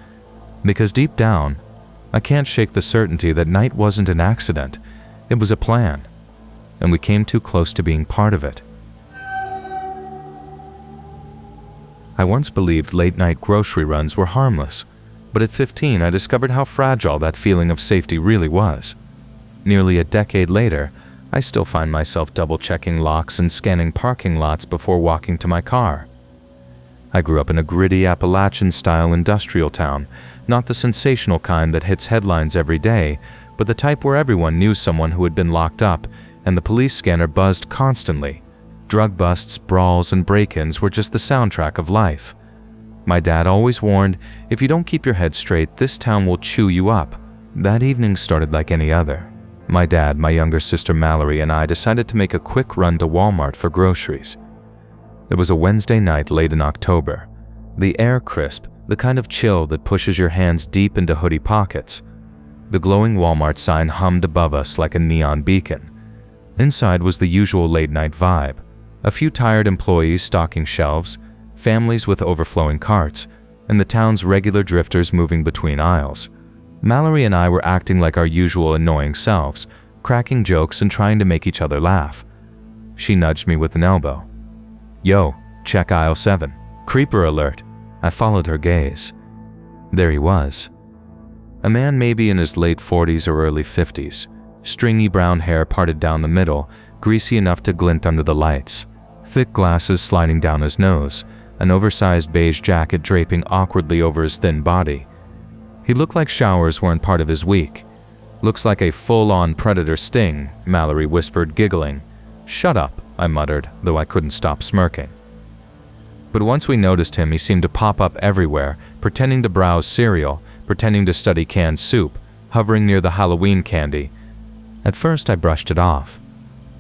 Because deep down, I can't shake the certainty that night wasn't an accident. It was a plan. And we came too close to being part of it. I once believed late-night grocery runs were harmless, but at 15 I discovered how fragile that feeling of safety really was. Nearly a decade later, I still find myself double-checking locks and scanning parking lots before walking to my car. I grew up in a gritty Appalachian-style industrial town, not the sensational kind that hits headlines every day, but the type where everyone knew someone who had been locked up, and the police scanner buzzed constantly. Drug busts, brawls, and break-ins were just the soundtrack of life. My dad always warned, if you don't keep your head straight, this town will chew you up. That evening started like any other. My dad, my younger sister Mallory, and I decided to make a quick run to Walmart for groceries. It was a Wednesday night late in October. The air crisp, the kind of chill that pushes your hands deep into hoodie pockets. The glowing Walmart sign hummed above us like a neon beacon. Inside was the usual late-night vibe. A few tired employees stocking shelves, families with overflowing carts, and the town's regular drifters moving between aisles. Mallory and I were acting like our usual annoying selves, cracking jokes and trying to make each other laugh. She nudged me with an elbow. "Yo, check aisle 7. Creeper alert." I followed her gaze. There he was. A man maybe in his late 40s or early 50s, stringy brown hair parted down the middle, greasy enough to glint under the lights. Thick glasses sliding down his nose, an oversized beige jacket draping awkwardly over his thin body. He looked like showers weren't part of his week. "Looks like a full-on predator sting," Mallory whispered, giggling. "Shut up," I muttered, though I couldn't stop smirking. But once we noticed him, he seemed to pop up everywhere, pretending to browse cereal, pretending to study canned soup, hovering near the Halloween candy. At first, I brushed it off.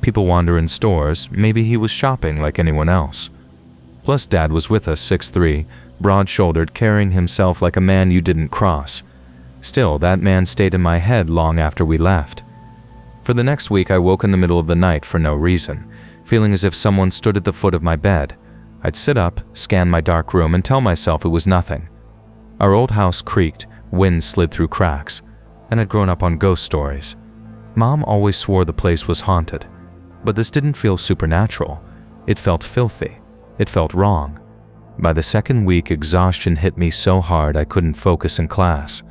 People wander in stores, maybe he was shopping like anyone else. Plus, Dad was with us, 6'3", broad-shouldered, carrying himself like a man you didn't cross. Still, that man stayed in my head long after we left. For the next week, I woke in the middle of the night for no reason, feeling as if someone stood at the foot of my bed. I'd sit up, scan my dark room, and tell myself it was nothing. Our old house creaked, wind slid through cracks, and I'd grown up on ghost stories. Mom always swore the place was haunted, but this didn't feel supernatural. It felt filthy. It felt wrong. By the second week, exhaustion hit me so hard I couldn't focus in class.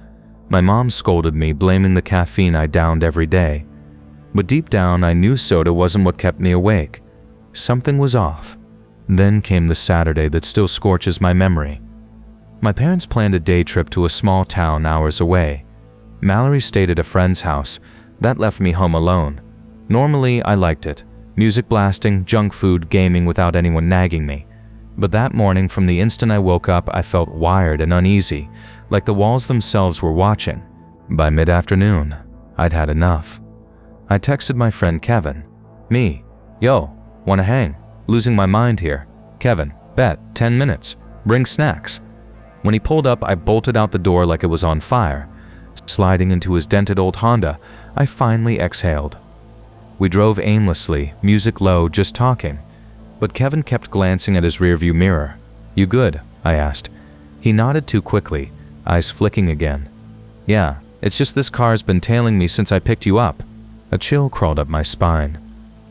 My mom scolded me, blaming the caffeine I downed every day. But deep down, I knew soda wasn't what kept me awake. Something was off. Then came the Saturday that still scorches my memory. My parents planned a day trip to a small town hours away. Mallory stayed at a friend's house. That left me home alone. Normally, I liked it. Music blasting, junk food, gaming without anyone nagging me. But that morning, from the instant I woke up, I felt wired and uneasy, like the walls themselves were watching. By mid-afternoon, I'd had enough. I texted my friend Kevin. "Me. Yo, wanna hang? Losing my mind here. Kevin, bet, 10 minutes. Bring snacks." When he pulled up, I bolted out the door like it was on fire. Sliding into his dented old Honda, I finally exhaled. We drove aimlessly, music low, just talking. But Kevin kept glancing at his rearview mirror. "You good?" I asked. He nodded too quickly, eyes flicking again. "Yeah, it's just this car's been tailing me since I picked you up." A chill crawled up my spine.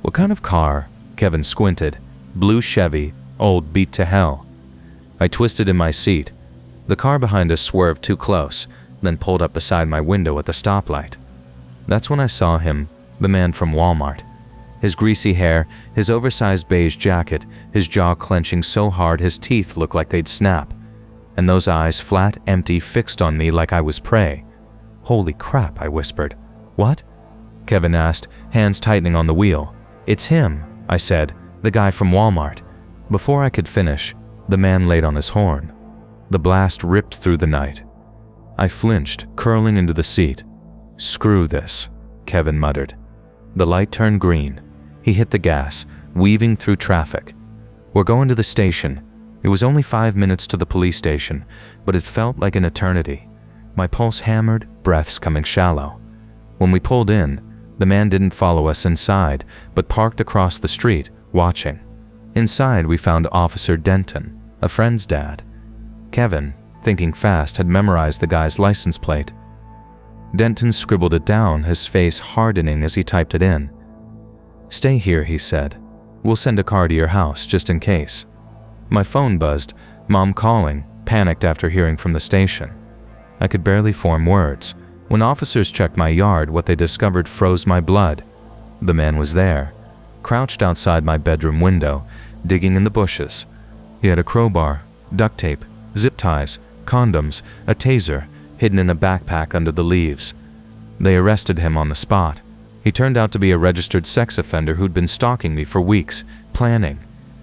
"What kind of car?" Kevin squinted. "Blue Chevy, old beat to hell." I twisted in my seat. The car behind us swerved too close, then pulled up beside my window at the stoplight. That's when I saw him, the man from Walmart. His greasy hair, his oversized beige jacket, his jaw clenching so hard his teeth looked like they'd snap. And those eyes, flat, empty, fixed on me like I was prey. "Holy crap," I whispered. "What?" Kevin asked, hands tightening on the wheel. "It's him," I said, "the guy from Walmart." Before I could finish, the man laid on his horn. The blast ripped through the night. I flinched, curling into the seat. "Screw this," Kevin muttered. The light turned green. He hit the gas, weaving through traffic. "We're going to the station." It was only 5 minutes to the police station, but it felt like an eternity. My pulse hammered, breaths coming shallow. When we pulled in, the man didn't follow us inside, but parked across the street, watching. Inside, we found Officer Denton, a friend's dad. Kevin, thinking fast, had memorized the guy's license plate. Denton scribbled it down, his face hardening as he typed it in. "Stay here," he said. "We'll send a car to your house, just in case." My phone buzzed, Mom calling, panicked after hearing from the station. I could barely form words. When officers checked my yard, what they discovered froze my blood. The man was there, crouched outside my bedroom window, digging in the bushes. He had a crowbar, duct tape, zip ties, condoms, a taser, hidden in a backpack under the leaves. They arrested him on the spot. He turned out to be a registered sex offender who'd been stalking me for weeks, planning.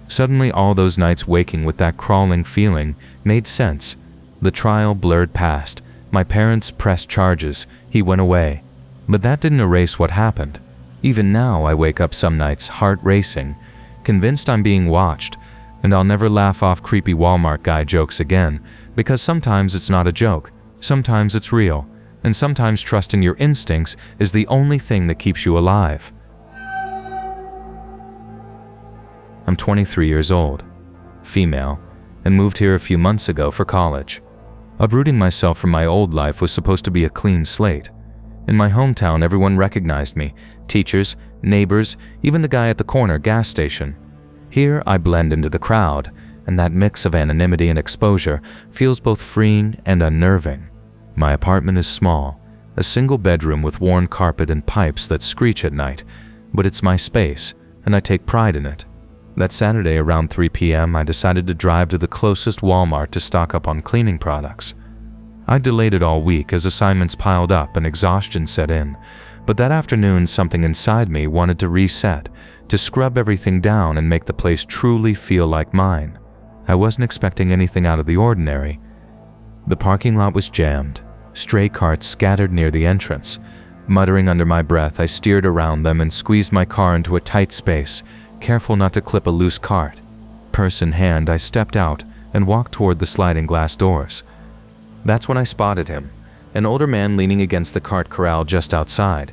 Suddenly, all those nights waking with that crawling feeling made sense. The trial blurred past. My parents pressed charges. He went away. But that didn't erase what happened. Even now, I wake up some nights, heart racing, convinced I'm being watched, and I'll never laugh off creepy Walmart guy jokes again, because sometimes it's not a joke, sometimes it's real, and sometimes trusting your instincts is the only thing that keeps you alive. I'm 23 years old, female, and moved here a few months ago for college. Uprooting myself from my old life was supposed to be a clean slate. In my hometown, everyone recognized me, teachers, neighbors, even the guy at the corner gas station. Here, I blend into the crowd, and that mix of anonymity and exposure feels both freeing and unnerving. My apartment is small, a single bedroom with worn carpet and pipes that screech at night, but it's my space, and I take pride in it. That Saturday around 3 p.m., I decided to drive to the closest Walmart to stock up on cleaning products. I delayed it all week as assignments piled up and exhaustion set in, but that afternoon something inside me wanted to reset, to scrub everything down and make the place truly feel like mine. I wasn't expecting anything out of the ordinary. The parking lot was jammed, stray carts scattered near the entrance. Muttering under my breath, I steered around them and squeezed my car into a tight space, careful not to clip a loose cart. Purse in hand, I stepped out and walked toward the sliding glass doors. That's when I spotted him, an older man leaning against the cart corral just outside.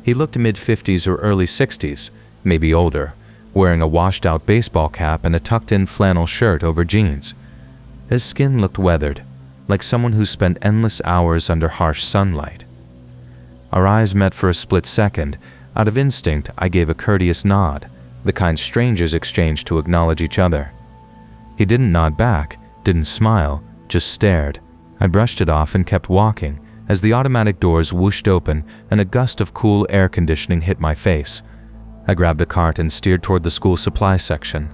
He looked mid-50s or early 60s, maybe older, wearing a washed-out baseball cap and a tucked-in flannel shirt over jeans. His skin looked weathered, like someone who spent endless hours under harsh sunlight. Our eyes met for a split second. Out of instinct, I gave a courteous nod, the kind strangers exchange to acknowledge each other. He didn't nod back, didn't smile, just stared. I brushed it off and kept walking as the automatic doors whooshed open and a gust of cool air conditioning hit my face. I grabbed a cart and steered toward the school supply section.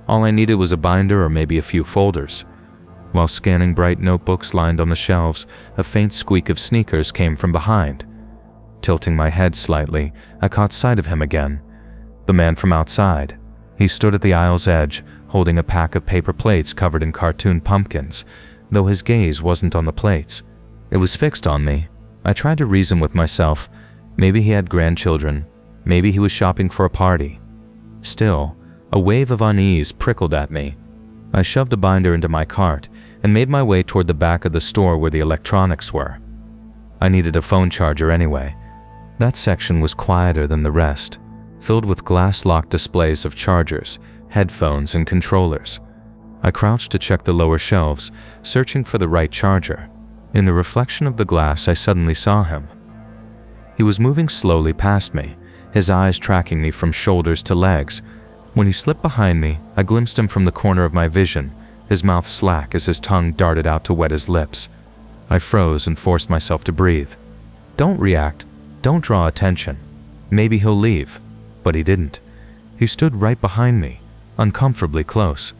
All I needed was a binder or maybe a few folders. While scanning bright notebooks lined on the shelves, a faint squeak of sneakers came from behind. Tilting my head slightly, I caught sight of him again. The man from outside. He stood at the aisle's edge, holding a pack of paper plates covered in cartoon pumpkins, though his gaze wasn't on the plates. It was fixed on me. I tried to reason with myself. Maybe he had grandchildren. Maybe he was shopping for a party. Still, a wave of unease prickled at me. I shoved a binder into my cart and made my way toward the back of the store where the electronics were. I needed a phone charger anyway. That section was quieter than the rest, filled with glass-locked displays of chargers, headphones, and controllers. I crouched to check the lower shelves, searching for the right charger. In the reflection of the glass, I suddenly saw him. He was moving slowly past me, his eyes tracking me from shoulders to legs. When he slipped behind me, I glimpsed him from the corner of my vision, his mouth slack as his tongue darted out to wet his lips. I froze and forced myself to breathe. Don't react. Don't draw attention. Maybe he'll leave. But he didn't. He stood right behind me, uncomfortably close.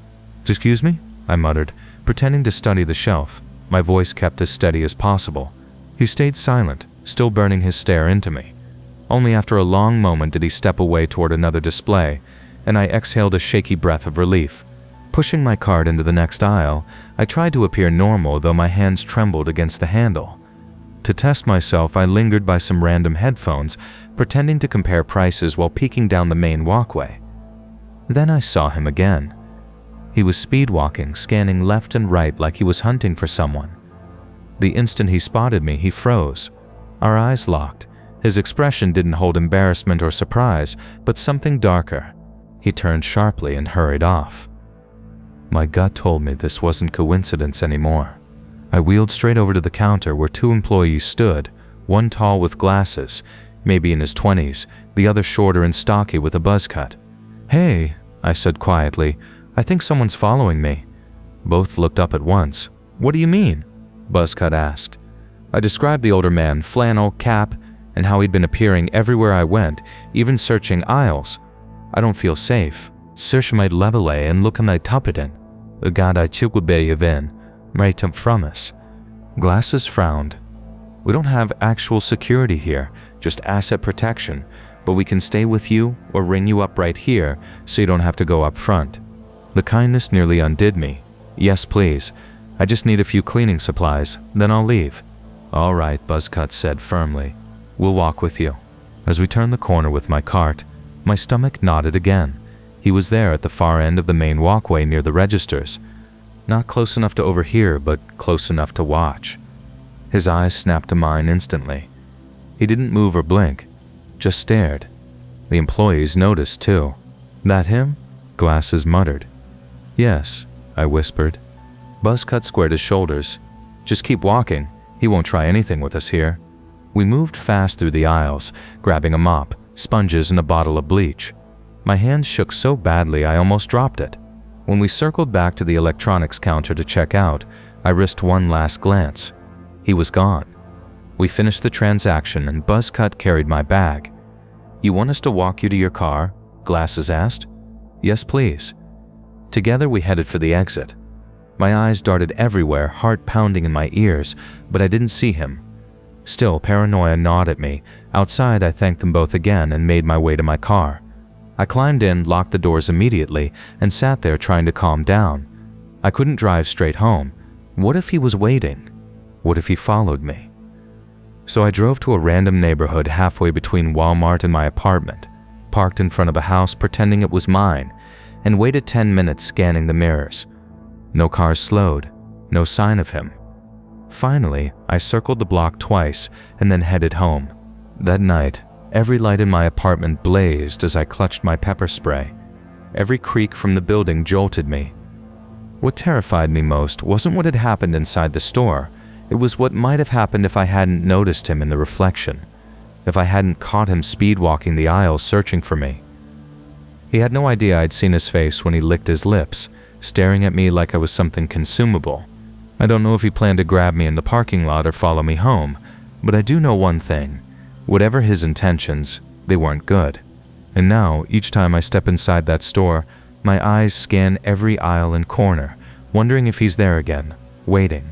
"Excuse me?" I muttered, pretending to study the shelf, my voice kept as steady as possible. He stayed silent, still burning his stare into me. Only after a long moment did he step away toward another display, and I exhaled a shaky breath of relief. Pushing my cart into the next aisle, I tried to appear normal, though my hands trembled against the handle. To test myself, I lingered by some random headphones, pretending to compare prices while peeking down the main walkway. Then I saw him again. He was speed-walking, scanning left and right like he was hunting for someone. The instant he spotted me, he froze. Our eyes locked. His expression didn't hold embarrassment or surprise, but something darker. He turned sharply and hurried off. My gut told me this wasn't coincidence anymore. I wheeled straight over to the counter where two employees stood, one tall with glasses, maybe in his 20s, the other shorter and stocky with a buzz cut. "Hey," I said quietly, "I think someone's following me." Both looked up at once. "What do you mean?" Buzzcut asked. I described the older man, flannel, cap, and how he'd been appearing everywhere I went, even searching aisles. "I don't feel safe. Search my level and look at my tuppeten. God, I took with Bayavin. Right from us." Glasses frowned. "We don't have actual security here, just asset protection, but we can stay with you or ring you up right here so you don't have to go up front." The kindness nearly undid me. "Yes, please. I just need a few cleaning supplies, then I'll leave." "All right," Buzzcut said firmly. "We'll walk with you." As we turned the corner with my cart, my stomach knotted again. He was there at the far end of the main walkway near the registers. Not close enough to overhear, but close enough to watch. His eyes snapped to mine instantly. He didn't move or blink, just stared. The employees noticed too. "That him?" Glasses muttered. "Yes," I whispered. Buzzcut squared his shoulders. "Just keep walking. He won't try anything with us here." We moved fast through the aisles, grabbing a mop, sponges, and a bottle of bleach. My hands shook so badly I almost dropped it. When we circled back to the electronics counter to check out, I risked one last glance. He was gone. We finished the transaction and Buzzcut carried my bag. "You want us to walk you to your car?" Glasses asked. "Yes, please." Together we headed for the exit. My eyes darted everywhere, heart pounding in my ears, but I didn't see him. Still, paranoia gnawed at me. Outside, I thanked them both again and made my way to my car. I climbed in, locked the doors immediately, and sat there trying to calm down. I couldn't drive straight home. What if he was waiting? What if he followed me? So I drove to a random neighborhood halfway between Walmart and my apartment, parked in front of a house pretending it was mine, and waited 10 minutes scanning the mirrors. No cars slowed, no sign of him. Finally, I circled the block twice and then headed home. That night, every light in my apartment blazed as I clutched my pepper spray. Every creak from the building jolted me. What terrified me most wasn't what had happened inside the store. It was what might have happened if I hadn't noticed him in the reflection, if I hadn't caught him speed-walking the aisle searching for me. He had no idea I'd seen his face when he licked his lips, staring at me like I was something consumable. I don't know if he planned to grab me in the parking lot or follow me home, but I do know one thing. Whatever his intentions, they weren't good. And now, each time I step inside that store, my eyes scan every aisle and corner, wondering if he's there again, waiting.